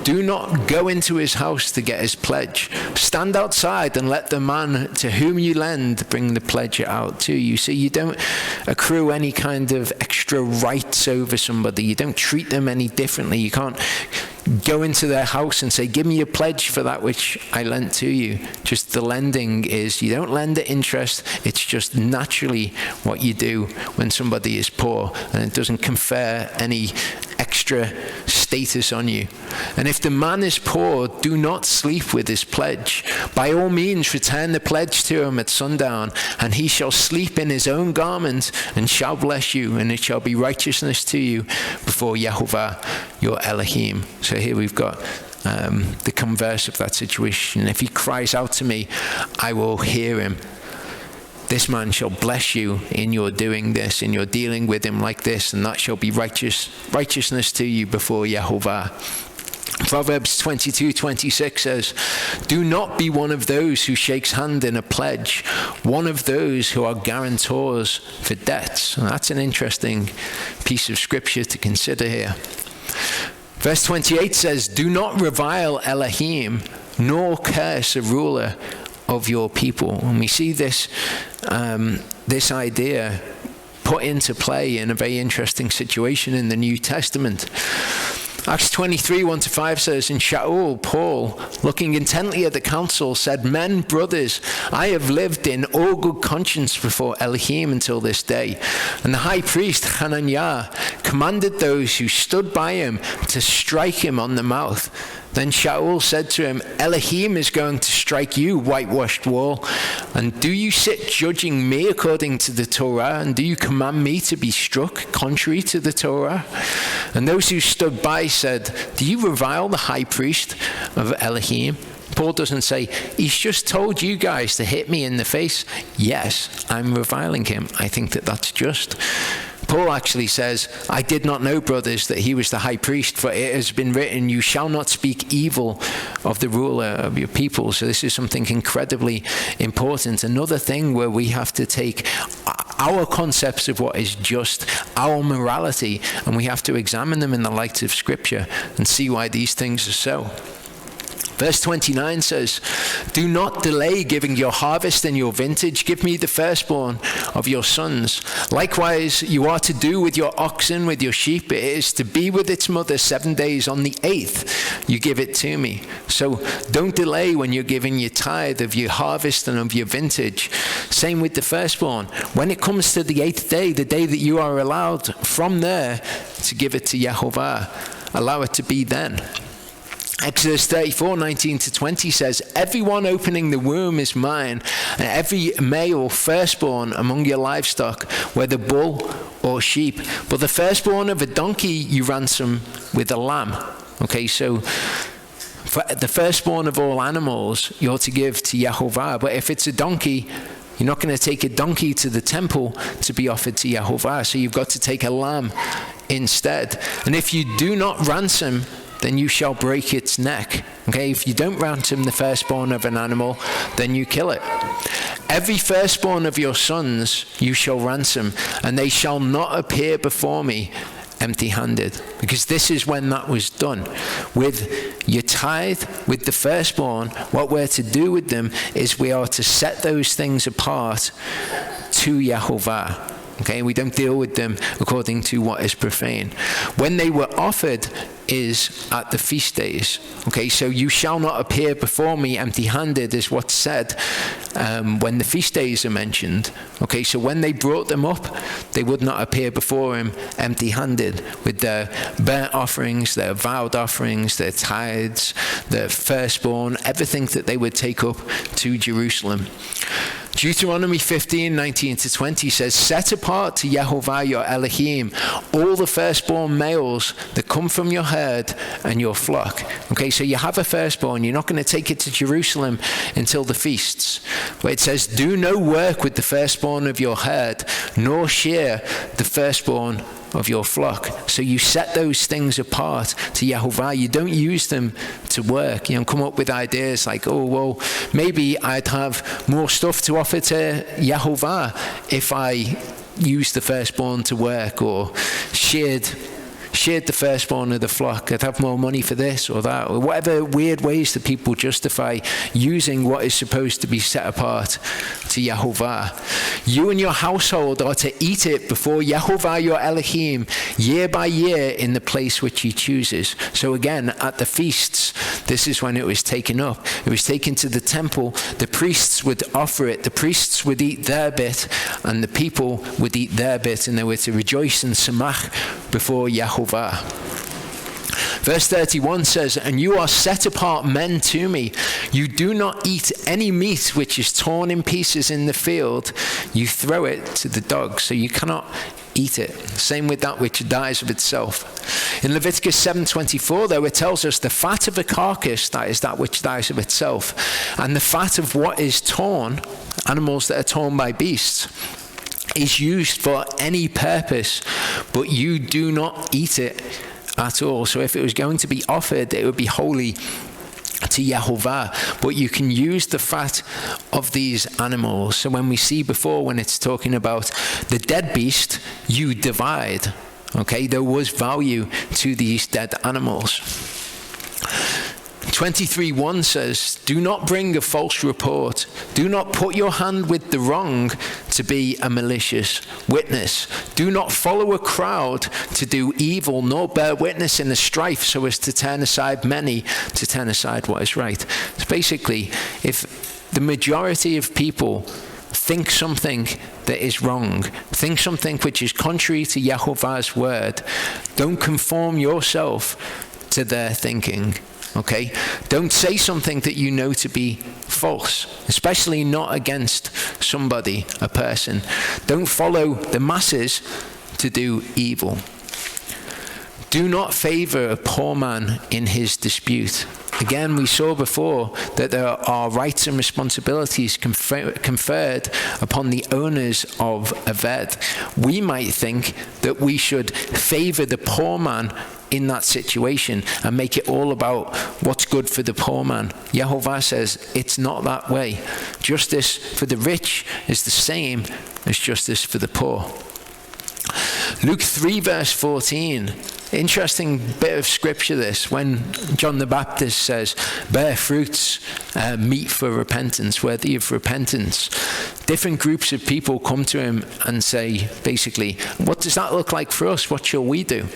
do not go into his house to get his pledge. Stand outside and let the man to whom you lend bring the pledge out to you. So you don't accrue any kind of extra rights over somebody. You don't treat them any differently. You can't go into their house and say, give me a pledge for that which I lent to you. Just the lending is, you don't lend at interest. It's just naturally what you do when somebody is poor, and it doesn't confer any extra status on you. And if the man is poor, do not sleep with his pledge. By all means, return the pledge to him at sundown, and he shall sleep in his own garment and shall bless you, and it shall be righteousness to you before Yehovah, your Elohim. So here we've got the converse of that situation. If he cries out to me, I will hear him. This man shall bless you in your doing this, in your dealing with him like this, and that shall be righteousness to you before Yehovah. Proverbs 22:26 says, do not be one of those who shakes hand in a pledge, one of those who are guarantors for debts. And that's an interesting piece of scripture to consider here. Verse 28 says, do not revile Elohim, nor curse a ruler of your people. And we see this idea put into play in a very interesting situation in the New Testament. Acts 23:1-5 says, and Shaul, Paul, looking intently at the council, said, men, brothers, I have lived in all good conscience before Elohim until this day. And the high priest, Hananiah, commanded those who stood by him to strike him on the mouth. Then Shaul said to him, Elohim is going to strike you, whitewashed wall. And do you sit judging me according to the Torah? And do you command me to be struck contrary to the Torah? And those who stood by said, do you revile the high priest of Elohim? Paul doesn't say, he's just told you guys to hit me in the face. Yes, I'm reviling him. I think that that's just. Paul actually says, I did not know, brothers, that he was the high priest, for it has been written, you shall not speak evil of the ruler of your people. So this is something incredibly important. Another thing where we have to take our concepts of what is just, our morality, and we have to examine them in the light of Scripture and see why these things are so. Verse 29 says, do not delay giving your harvest and your vintage. Give me the firstborn of your sons. Likewise, you are to do with your oxen, with your sheep. It is to be with its mother 7 days. On the 8th, you give it to me. So don't delay when you're giving your tithe of your harvest and of your vintage. Same with the firstborn. When it comes to the 8th day, the day that you are allowed from there to give it to Yehovah, allow it to be then. Exodus 34, 19 to 20 says, everyone opening the womb is mine, and every male firstborn among your livestock, whether bull or sheep. But the firstborn of a donkey you ransom with a lamb. Okay, so for the firstborn of all animals, you're to give to Yehovah. But if it's a donkey, you're not going to take a donkey to the temple to be offered to Yehovah. So you've got to take a lamb instead. And if you do not ransom, then you shall break its neck. Okay, if you don't ransom the firstborn of an animal, then you kill it. Every firstborn of your sons you shall ransom, and they shall not appear before me empty-handed. Because this is when that was done. With your tithe, with the firstborn, what we're to do with them is we are to set those things apart to Yehovah. Okay, we don't deal with them according to what is profane. When they were offered is at the feast days. Okay, so you shall not appear before me empty-handed is what's said when the feast days are mentioned. Okay, so when they brought them up, they would not appear before him empty-handed with their burnt offerings, their vowed offerings, their tithes, their firstborn, everything that they would take up to Jerusalem. Deuteronomy 15, 19 to 20 says, set apart to Yehovah your Elohim all the firstborn males that come from your herd and your flock. Okay, so you have a firstborn. You're not going to take it to Jerusalem until the feasts. But it says, do no work with the firstborn of your herd, nor shear the firstborn of your flock. So you set those things apart to Yehovah. You don't use them to work. You know, come up with ideas like, oh, well, maybe I'd have more stuff to offer to Yehovah if I used the firstborn to work, or shared the firstborn of the flock. I'd have more money for this or that, or whatever weird ways that people justify using what is supposed to be set apart to Yehovah. You and your household are to eat it before Yehovah your Elohim year by year in the place which he chooses. So again, at the feasts, this is when it was taken up. It was taken to the temple. The priests would offer it. The priests would eat their bit, and the people would eat their bit, and they were to rejoice and samach before Yehovah. Verse 31 says, and you are set apart men to me. You do not eat any meat which is torn in pieces in the field. You throw it to the dogs. So you cannot eat it. Same with that which dies of itself. In Leviticus 7:24, though, it tells us the fat of a carcass, that is that which dies of itself, and the fat of what is torn, animals that are torn by beasts, is used for any purpose, but you do not eat it at all. So if it was going to be offered, it would be holy to Yehovah, but you can use the fat of these animals. So when we see before, when it's talking about the dead beast, you divide. Okay, there was value to these dead animals. 23:1 says, do not bring a false report. Do not put your hand with the wrong to be a malicious witness. Do not follow a crowd to do evil, nor bear witness in a strife so as to turn aside many, to turn aside what is right. So basically, if the majority of people think something that is wrong, think something which is contrary to Yehovah's word, don't conform yourself to their thinking. Okay? Don't say something that you know to be false, especially not against somebody, a person. Don't follow the masses to do evil. Do not favor a poor man in his dispute. Again, we saw before that there are rights and responsibilities conferred upon the owners of Aved. We might think that we should favor the poor man in that situation and make it all about what's good for the poor man. Yehovah says it's not that way. Justice for the rich is the same as justice for the poor. Luke 3 verse 14. Interesting bit of scripture this, when John the Baptist says, bear fruits meet for repentance, worthy of repentance. Different groups of people come to him and say, basically, what does that look like for us? What shall we do?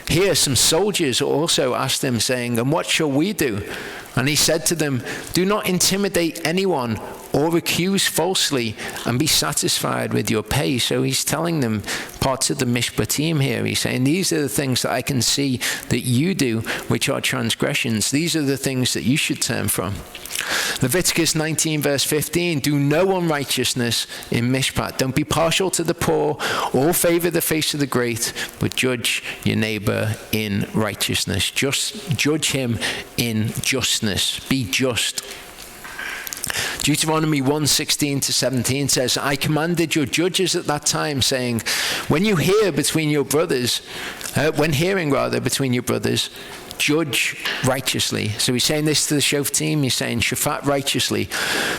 Here, some soldiers also asked him, saying, and what shall we do? And he said to them, do not intimidate anyone or accuse falsely, and be satisfied with your pay. So he's telling them parts of the Mishpatim here. He's saying, these are the things that I can see that you do, which are transgressions. These are the things that you should turn from. Leviticus 19 verse 15, do no unrighteousness in Mishpat. Don't be partial to the poor or favor the face of the great, but judge your neighbor in righteousness. Just judge him in justness. Be just. Deuteronomy 1:16-17 says, I commanded your judges at that time, saying, when hearing between your brothers, judge righteously. So he's saying this to the Shoftim. He's saying, Shaphat righteously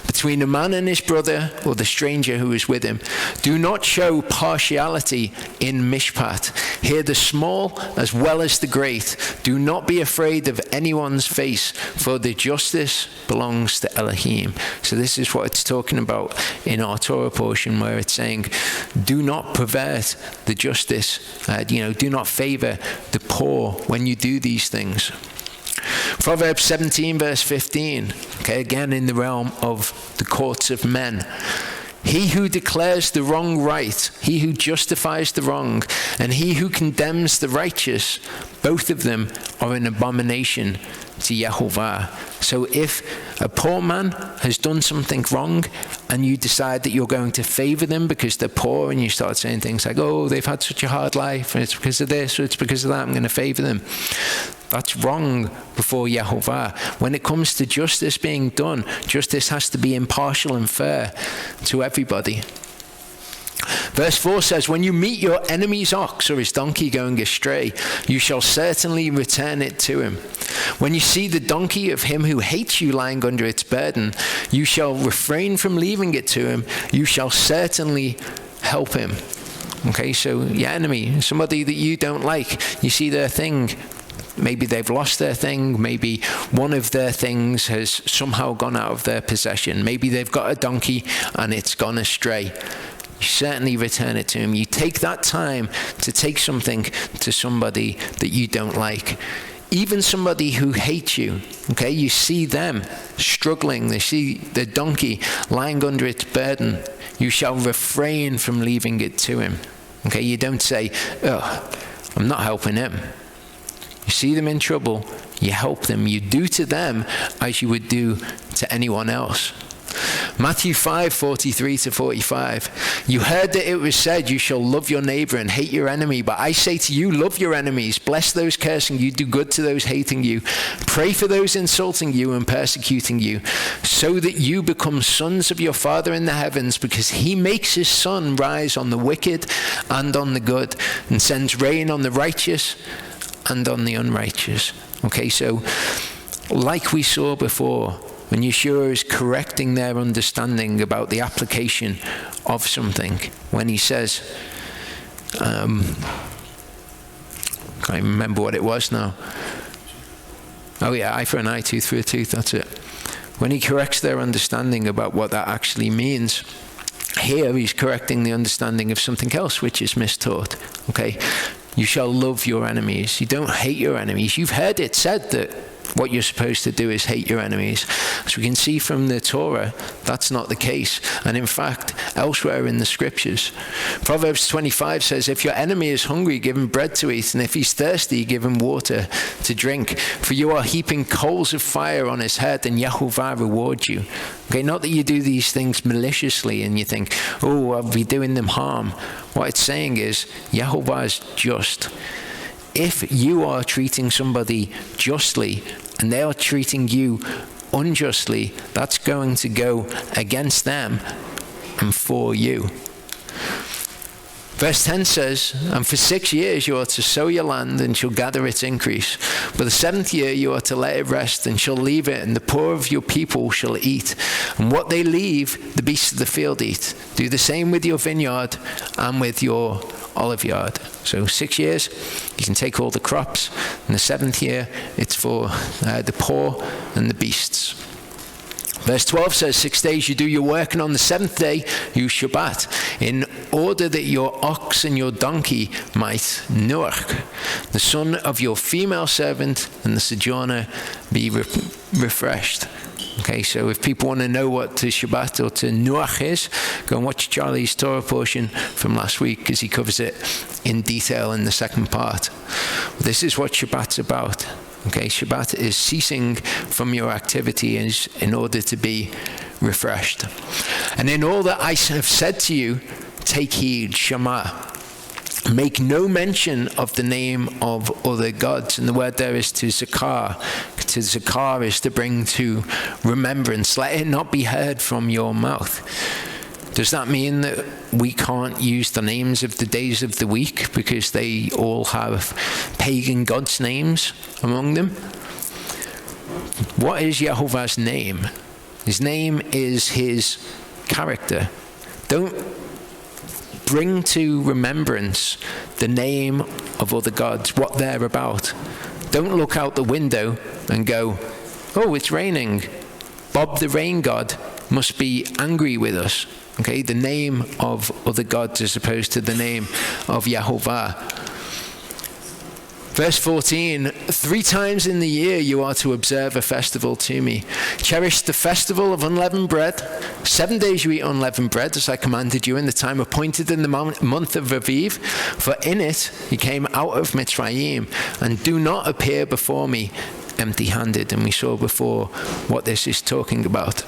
between a man and his brother, or the stranger who is with him. Do not show partiality in Mishpat. Hear the small as well as the great. Do not be afraid of anyone's face, for the justice belongs to Elohim. So this is what it's talking about in our Torah portion, where it's saying, do not pervert the justice. Do not favor the poor when you do these things. Proverbs 17 verse 15, okay, again in the realm of the courts of men. He who declares the wrong right, he who justifies the wrong, and he who condemns the righteous, both of them are an abomination to Yehovah. So if a poor man has done something wrong and you decide that you're going to favor them because they're poor, and you start saying things like, oh, they've had such a hard life, and it's because of this, or it's because of that, I'm going to favor them. That's wrong before Yehovah. When it comes to justice being done, justice has to be impartial and fair to everybody. Verse 4 says, when you meet your enemy's ox or his donkey going astray, you shall certainly return it to him. When you see the donkey of him who hates you lying under its burden, you shall refrain from leaving it to him. You shall certainly help him. Okay, so your enemy, somebody that you don't like, you see their thing, maybe they've lost their thing, maybe one of their things has somehow gone out of their possession, maybe they've got a donkey and it's gone astray. You certainly return it to him. You take that time to take something to somebody that you don't like. Even somebody who hates you, okay, you see them struggling, they see the donkey lying under its burden, you shall refrain from leaving it to him. Okay, you don't say, oh, I'm not helping him. You see them in trouble, you help them. You do to them as you would do to anyone else. Matthew 5:43-45. You heard that it was said, you shall love your neighbor and hate your enemy. But I say to you, love your enemies, bless those cursing you, do good to those hating you, pray for those insulting you and persecuting you, so that you become sons of your Father in the heavens, because he makes his sun rise on the wicked and on the good, and sends rain on the righteous and on the unrighteous. Okay, so like we saw before, when Yeshua is correcting their understanding about the application of something, when he says, can't remember what it was now. Oh yeah, eye for an eye, tooth for a tooth, that's it. When he corrects their understanding about what that actually means, here he's correcting the understanding of something else which is mistaught. Okay, you shall love your enemies. You don't hate your enemies. You've heard it said that what you're supposed to do is hate your enemies. As we can see from the Torah, that's not the case. And in fact, elsewhere in the scriptures, Proverbs 25 says, if your enemy is hungry, give him bread to eat, and if he's thirsty, give him water to drink. For you are heaping coals of fire on his head, and Yehovah reward you. Okay, not that you do these things maliciously and you think, oh, I'll be doing them harm. What it's saying is, Yehovah is just. If you are treating somebody justly and they are treating you unjustly, that's going to go against them and for you. Verse 10 says, and for 6 years you are to sow your land and shall gather its increase. But the 7th year you are to let it rest and shall leave it, and the poor of your people shall eat. And what they leave, the beasts of the field eat. Do the same with your vineyard and with your olive yard. So 6 years, you can take all the crops. And the 7th year, it's for the poor and the beasts. Verse 12 says, 6 days you do your work, and on the 7th day you Shabbat, in order that your ox and your donkey might nuach, the son of your female servant and the sojourner be refreshed. Okay, so if people want to know what to Shabbat or to nuach is, go and watch Charlie's Torah portion from last week, because he covers it in detail in the second part. This is what Shabbat's about. Okay, Shabbat is ceasing from your activity in order to be refreshed. And in all that I have said to you, take heed, Shema. Make no mention of the name of other gods. And the word there is to zakar. To zakar is to bring to remembrance. Let it not be heard from your mouth. Does that mean that we can't use the names of the days of the week because they all have pagan gods' names among them? What is Yehovah's name? His name is his character. Don't bring to remembrance the name of other gods, what they're about. Don't look out the window and go, oh, it's raining. Bob the rain god must be angry with us. Okay, the name of other gods as opposed to the name of Yehovah. Verse 14, 3 times in the year you are to observe a festival to me. Cherish the festival of unleavened bread. 7 days you eat unleavened bread, as I commanded you in the time appointed in the month of Aviv. For in it you came out of Mitzrayim, and do not appear before me empty-handed. And we saw before what this is talking about.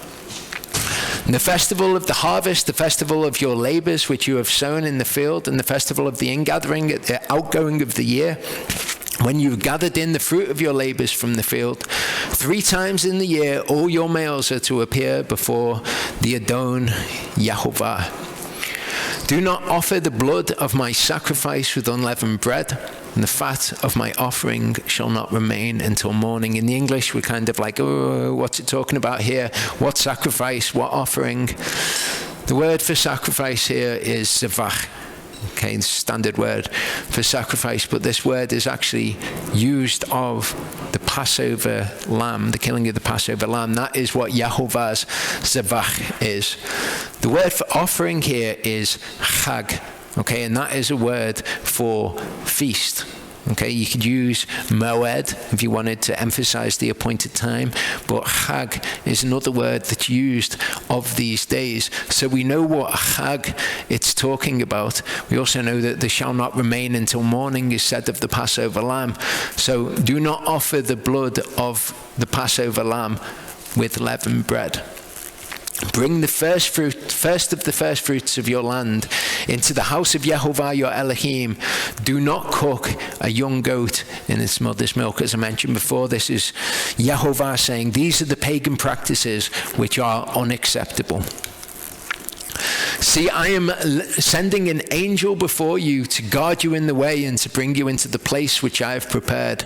And the festival of the harvest, the festival of your labors which you have sown in the field, and the festival of the ingathering at the outgoing of the year, when you've gathered in the fruit of your labors from the field. 3 times in the year all your males are to appear before the Adon Yehovah. Do not offer the blood of my sacrifice with unleavened bread, and the fat of my offering shall not remain until morning. In the English, we're kind of like, oh, what's it talking about here? What sacrifice? What offering? The word for sacrifice here is zavach. Okay, the standard word for sacrifice, but this word is actually used of the Passover lamb, the killing of the Passover lamb. That is what Yehovah's zavach is. The word for offering here is chag. Okay, and that is a word for feast. Okay, you could use moed if you wanted to emphasize the appointed time, but chag is another word that's used of these days. So we know what chag it's talking about. We also know that they shall not remain until morning is said of the Passover lamb. So do not offer the blood of the Passover lamb with leavened bread. Bring the first of the first fruits of your land into the house of Yehovah your Elohim. Do not cook a young goat in its mother's milk. As I mentioned before, this is Yehovah saying these are the pagan practices which are unacceptable. See, I am sending an angel before you to guard you in the way and to bring you into the place which I have prepared.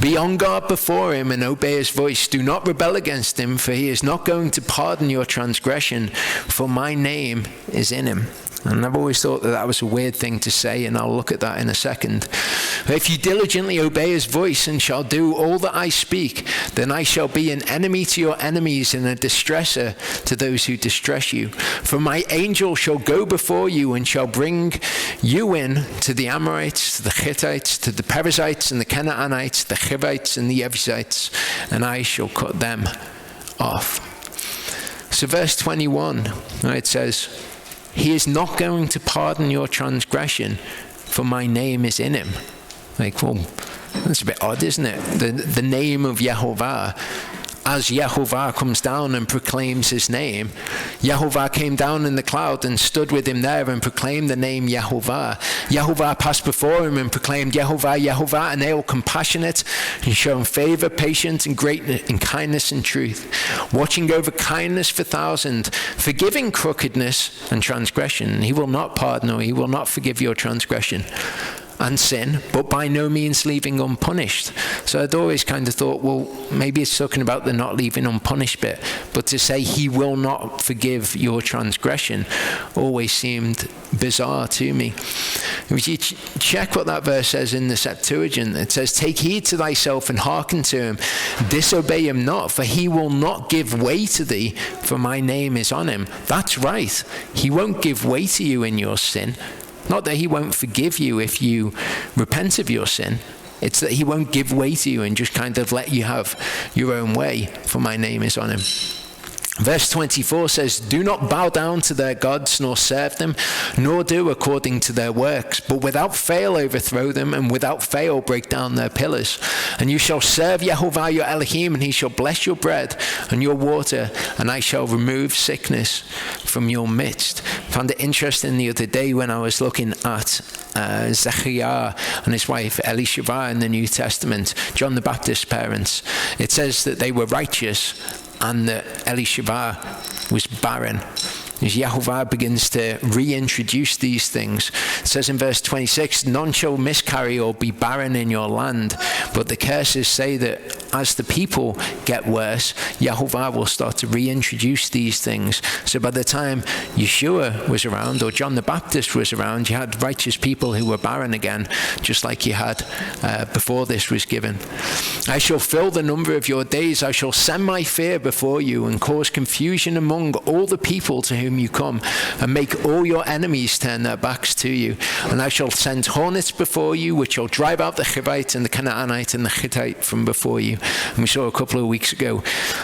Be on guard before him and obey his voice. Do not rebel against him, for he is not going to pardon your transgression, for my name is in him. And I've always thought that that was a weird thing to say, and I'll look at that in a second. If you diligently obey his voice and shall do all that I speak, then I shall be an enemy to your enemies and a distresser to those who distress you. For my angel shall go before you and shall bring you in to the Amorites, to the Hittites, to the Perizzites and the Canaanites, the Hivites and the Jebusites, and I shall cut them off. So verse 21, it says, he is not going to pardon your transgression, for my name is in him. Like, well, that's a bit odd, isn't it? The name of Yehovah as Yehovah comes down and proclaims his name, Yehovah came down in the cloud and stood with him there and proclaimed the name Yehovah. Yehovah passed before him and proclaimed Yehovah, Yehovah, and they all compassionate and showing favor, patience, and greatness, and kindness and truth, watching over kindness for thousands, forgiving crookedness and transgression. He will not pardon, or he will not forgive your transgression and sin, but by no means leaving unpunished. So I'd always kind of thought, well, maybe it's talking about the not leaving unpunished bit, but to say he will not forgive your transgression always seemed bizarre to me. If you check what that verse says in the Septuagint, it says, take heed to thyself and hearken to him, disobey him not, for he will not give way to thee, for my name is on him. That's right. He won't give way to you in your sin. Not that he won't forgive you if you repent of your sin. It's that he won't give way to you and just kind of let you have your own way, for my name is on him. Verse 24 says, do not bow down to their gods, nor serve them, nor do according to their works, but without fail overthrow them, and without fail break down their pillars. And you shall serve Yehovah your Elohim, and he shall bless your bread and your water, and I shall remove sickness from your midst. I found it interesting the other day when I was looking at Zechariah and his wife Elisheva in the New Testament, John the Baptist's parents. It says that they were righteous and that Elisheva was barren. As Yehovah begins to reintroduce these things, it says in verse 26, none shall miscarry or be barren in your land. But the curses say that as the people get worse, Yehovah will start to reintroduce these things. So by the time Yeshua was around, or John the Baptist was around, you had righteous people who were barren again, just like you had before this was given. I shall fill the number of your days. I shall send my fear before you and cause confusion among all the people to whom you come, and make all your enemies turn their backs to you. And I shall send hornets before you, which shall drive out the Hivite and the Canaanite and the Hittite from before you. And we saw a couple of weeks ago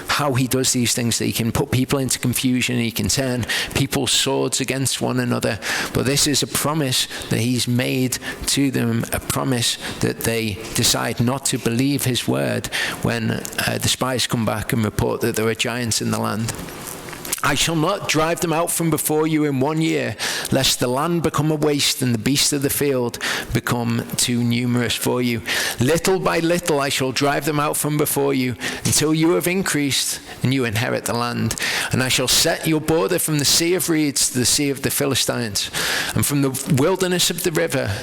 how he does these things, that he can put people into confusion, he can turn people's swords against one another. But this is a promise that he's made to them, a promise that they decide not to believe his word when the spies come back and report that there are giants in the land. I shall not drive them out from before you in 1 year, lest the land become a waste and the beasts of the field become too numerous for you. Little by little I shall drive them out from before you, until you have increased and you inherit the land. And I shall set your border from the sea of reeds to the sea of the Philistines, and from the wilderness of the river,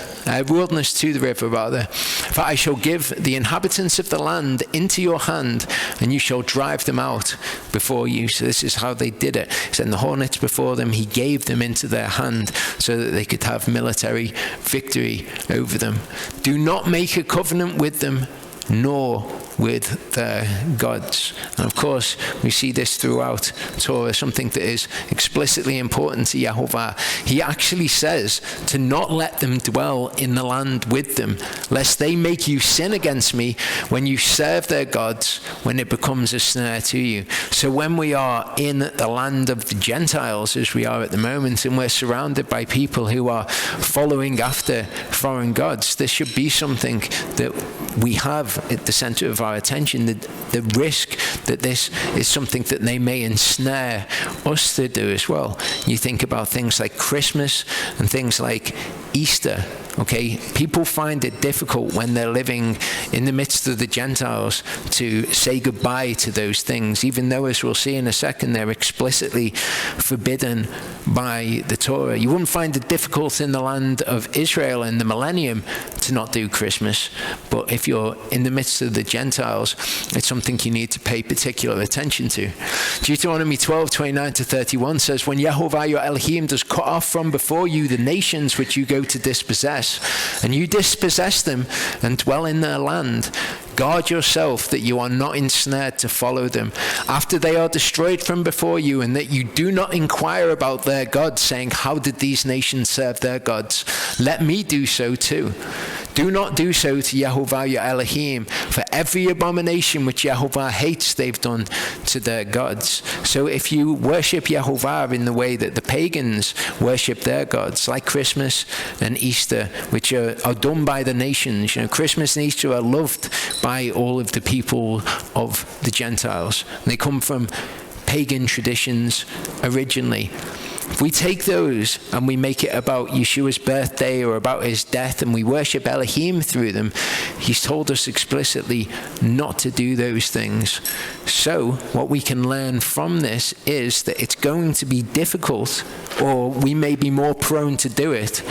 wilderness to the river rather. For I shall give the inhabitants of the land into your hand, and you shall drive them out before you. So this is how they did it. He sent the hornets before them. He gave them into their hand so that they could have military victory over them. Do not make a covenant with them, nor with their gods. And of course, we see this throughout Torah, something that is explicitly important to Yehovah. He actually says to not let them dwell in the land with them, lest they make you sin against me when you serve their gods, when it becomes a snare to you. So when we are in the land of the Gentiles, as we are at the moment, and we're surrounded by people who are following after foreign gods, this should be something that we have at the center of our attention, the risk that this is something that they may ensnare us to do as well. You think about things like Christmas and things like Easter. Okay, people find it difficult when they're living in the midst of the Gentiles to say goodbye to those things, even though, as we'll see in a second, they're explicitly forbidden by the Torah. You wouldn't find it difficult in the land of Israel in the millennium to not do Christmas, but if you're in the midst of the Gentiles, it's something you need to pay particular attention to. Deuteronomy 12:29-31 says, when Yehovah your Elohim does cut off from before you the nations which you go to dispossess, and you dispossess them and dwell in their land, guard yourself that you are not ensnared to follow them after they are destroyed from before you, and that you do not inquire about their gods, saying, how did these nations serve their gods? Let me do so too. Do not do so to Yehovah your Elohim, for every abomination which Yehovah hates they've done to their gods. So if you worship Yehovah in the way that the pagans worship their gods, like Christmas and Easter, which are done by the nations. Christmas and Easter are loved by all of the people of the Gentiles. And they come from pagan traditions originally. If we take those and we make it about Yeshua's birthday or about his death and we worship Elohim through them, he's told us explicitly not to do those things. So what we can learn from this is that it's going to be difficult, or we may be more prone to do it,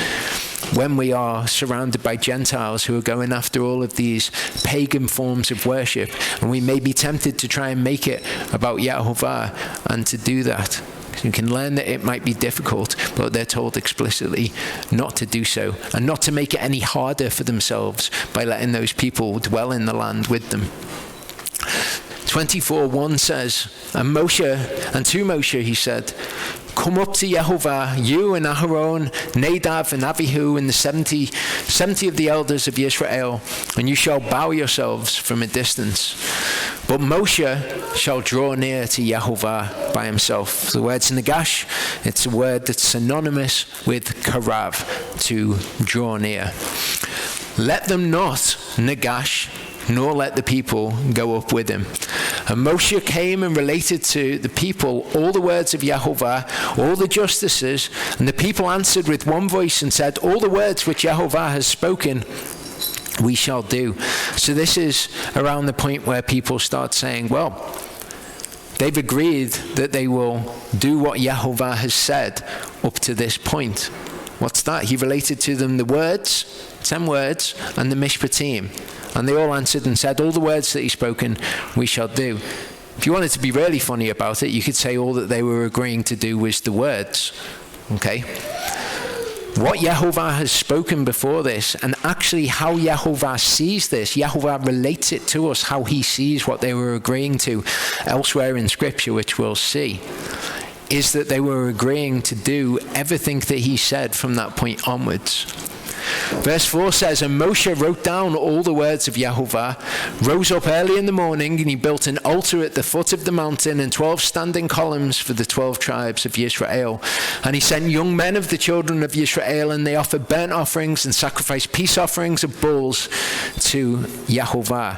when we are surrounded by Gentiles who are going after all of these pagan forms of worship. And we may be tempted to try and make it about Yehovah and to do that. You can learn that it might be difficult, but they're told explicitly not to do so, and not to make it any harder for themselves by letting those people dwell in the land with them. 24:1 says, and to Moshe he said, come up to Yehovah, you and Aharon, Nadav and Avihu, and the 70 of the elders of Israel, and you shall bow yourselves from a distance. But Moshe shall draw near to Yehovah by himself. The word's Nagash. It's a word that's synonymous with Karav, to draw near. Let them not Nagash, nor let the people go up with him. And Moshe came and related to the people all the words of Yehovah, all the justices, and the people answered with one voice and said, all the words which Yehovah has spoken, we shall do. So this is around the point where people start saying, well, they've agreed that they will do what Yehovah has said up to this point. What's that? He related to them the words, 10 words, and the Mishpatim. And they all answered and said, all the words that he's spoken, we shall do. If you wanted to be really funny about it, you could say all that they were agreeing to do was the words. Okay? What Yehovah has spoken before this, and actually how Yehovah sees this, Yehovah relates it to us, how he sees what they were agreeing to elsewhere in Scripture, which we'll see, is that they were agreeing to do everything that he said from that point onwards. Verse 4 says, and Moshe wrote down all the words of Yehovah, rose up early in the morning, and he built an altar at the foot of the mountain and 12 standing columns for the 12 tribes of Israel. And he sent young men of the children of Israel, and they offered burnt offerings and sacrificed peace offerings of bulls to Yehovah.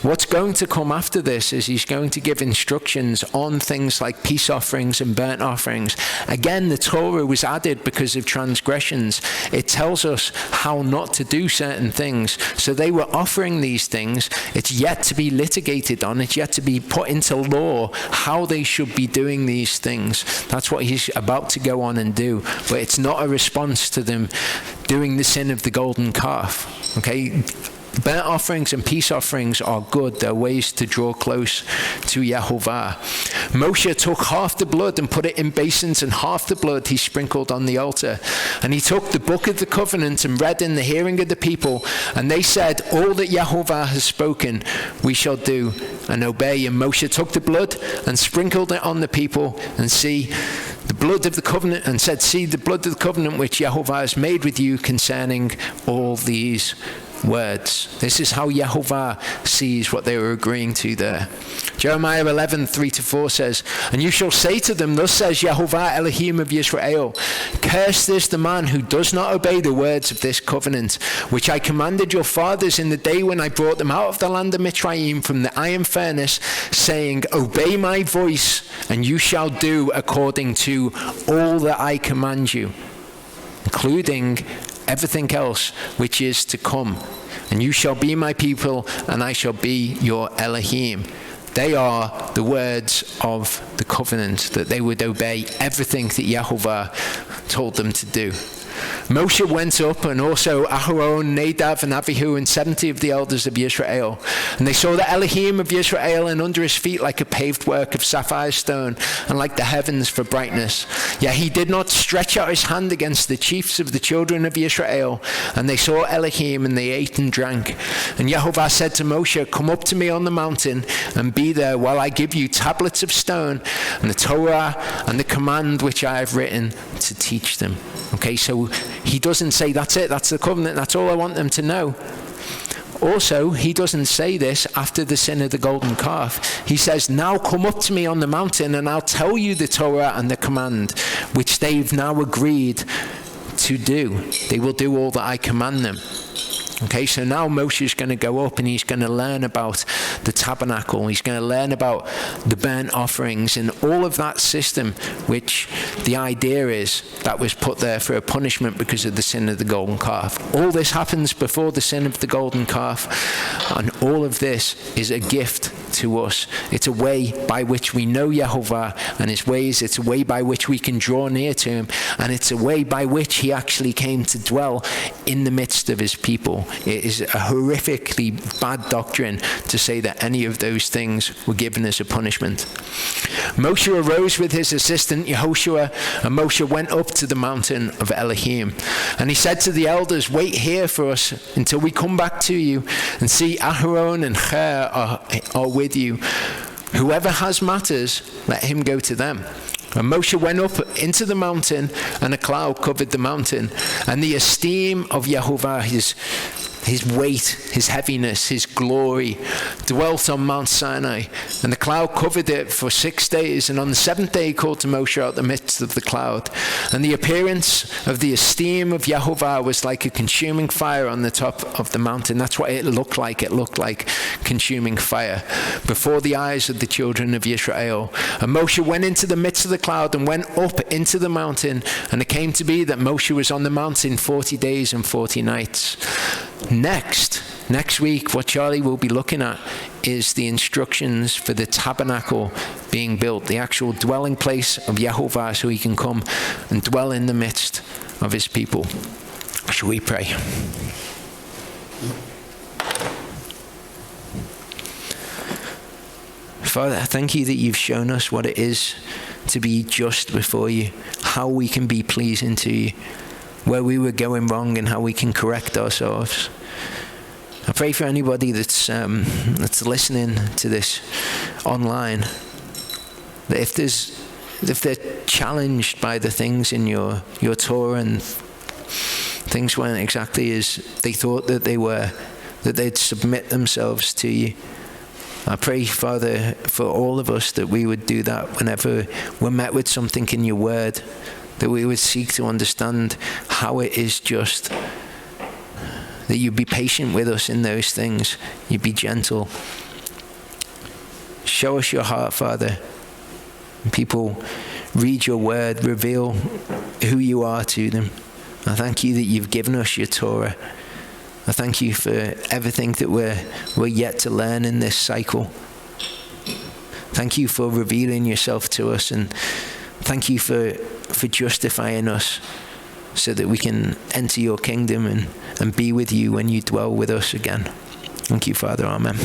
What's going to come after this is he's going to give instructions on things like peace offerings and burnt offerings. Again, the Torah was added because of transgressions. It tells us how not to do certain things. So they were offering these things. It's yet to be litigated on. It's yet to be put into law how they should be doing these things. That's what he's about to go on and do. But it's not a response to them doing the sin of the golden calf. Okay? Burnt offerings and peace offerings are good. They're ways to draw close to Yehovah. Moshe took half the blood and put it in basins, and half the blood he sprinkled on the altar. And he took the book of the covenant and read in the hearing of the people. And they said, all that Yehovah has spoken, we shall do and obey. And Moshe took the blood and sprinkled it on the people, and see the blood of the covenant, and said, see the blood of the covenant which Yehovah has made with you concerning all these words. This is how Yehovah sees what they were agreeing to there. Jeremiah 11:3-4 says, and you shall say to them, thus says Yehovah Elohim of Israel, cursed is the man who does not obey the words of this covenant, which I commanded your fathers in the day when I brought them out of the land of Mitzrayim from the iron furnace, saying, obey my voice, and you shall do according to all that I command you, including everything else which is to come. And you shall be my people, and I shall be your Elohim. They are the words of the covenant, that they would obey everything that Yehovah told them to do. Moshe went up, and also Aharon, Nadav, and Avihu, and 70 of the elders of Israel. And they saw the Elohim of Israel, and under his feet like a paved work of sapphire stone, and like the heavens for brightness. Yet he did not stretch out his hand against the chiefs of the children of Israel. And they saw Elohim, and they ate and drank. And Yehovah said to Moshe, come up to me on the mountain, and be there while I give you tablets of stone, and the Torah, and the command which I have written to teach them. Okay, so he doesn't say, that's it, that's the covenant, that's all I want them to know. Also, he doesn't say this after the sin of the golden calf. He says, now come up to me on the mountain and I'll tell you the Torah and the command, which they've now agreed to do. They will do all that I command them. Okay, so now Moshe is going to go up and he's going to learn about the tabernacle. He's going to learn about the burnt offerings and all of that system, which the idea is that was put there for a punishment because of the sin of the golden calf. All this happens before the sin of the golden calf, and all of this is a gift to us. It's a way by which we know Yehovah and his ways. It's a way by which we can draw near to him, and it's a way by which he actually came to dwell in the midst of his people. It is a horrifically bad doctrine to say that any of those things were given as a punishment. Moshe arose with his assistant Yehoshua, and Moshe went up to the mountain of Elohim. And he said to the elders, wait here for us until we come back to you, and see Aharon and Cher are with you. Whoever has matters, let him go to them. And Moshe went up into the mountain, and a cloud covered the mountain. And the esteem of Yehovah, his weight, his heaviness, his glory, dwelt on Mount Sinai. And the cloud covered it for 6 days. And on the 7th day he called to Moshe out of the midst of the cloud. And the appearance of the esteem of Yehovah was like a consuming fire on the top of the mountain. That's what it looked like. It looked like consuming fire before the eyes of the children of Israel. And Moshe went into the midst of the cloud and went up into the mountain. And it came to be that Moshe was on the mountain 40 days and 40 nights. Next week, what Charlie will be looking at is the instructions for the tabernacle being built, the actual dwelling place of Yehovah, so he can come and dwell in the midst of his people. Shall we pray? Father, I thank you that you've shown us what it is to be just before you, how we can be pleasing to you, where we were going wrong and how we can correct ourselves. I pray for anybody that's listening to this online, that if they're challenged by the things in your Torah and things weren't exactly as they thought that they were, that they'd submit themselves to you. I pray, Father, for all of us that we would do that whenever we're met with something in your word, that we would seek to understand how it is just, that you'd be patient with us in those things, you'd be gentle. Show us your heart, Father. When people read your word, reveal who you are to them. I thank you that you've given us your Torah. I thank you for everything that we're yet to learn in this cycle. Thank you for revealing yourself to us, and thank you for justifying us so that we can enter your kingdom and be with you when you dwell with us again. Thank you, Father. Amen.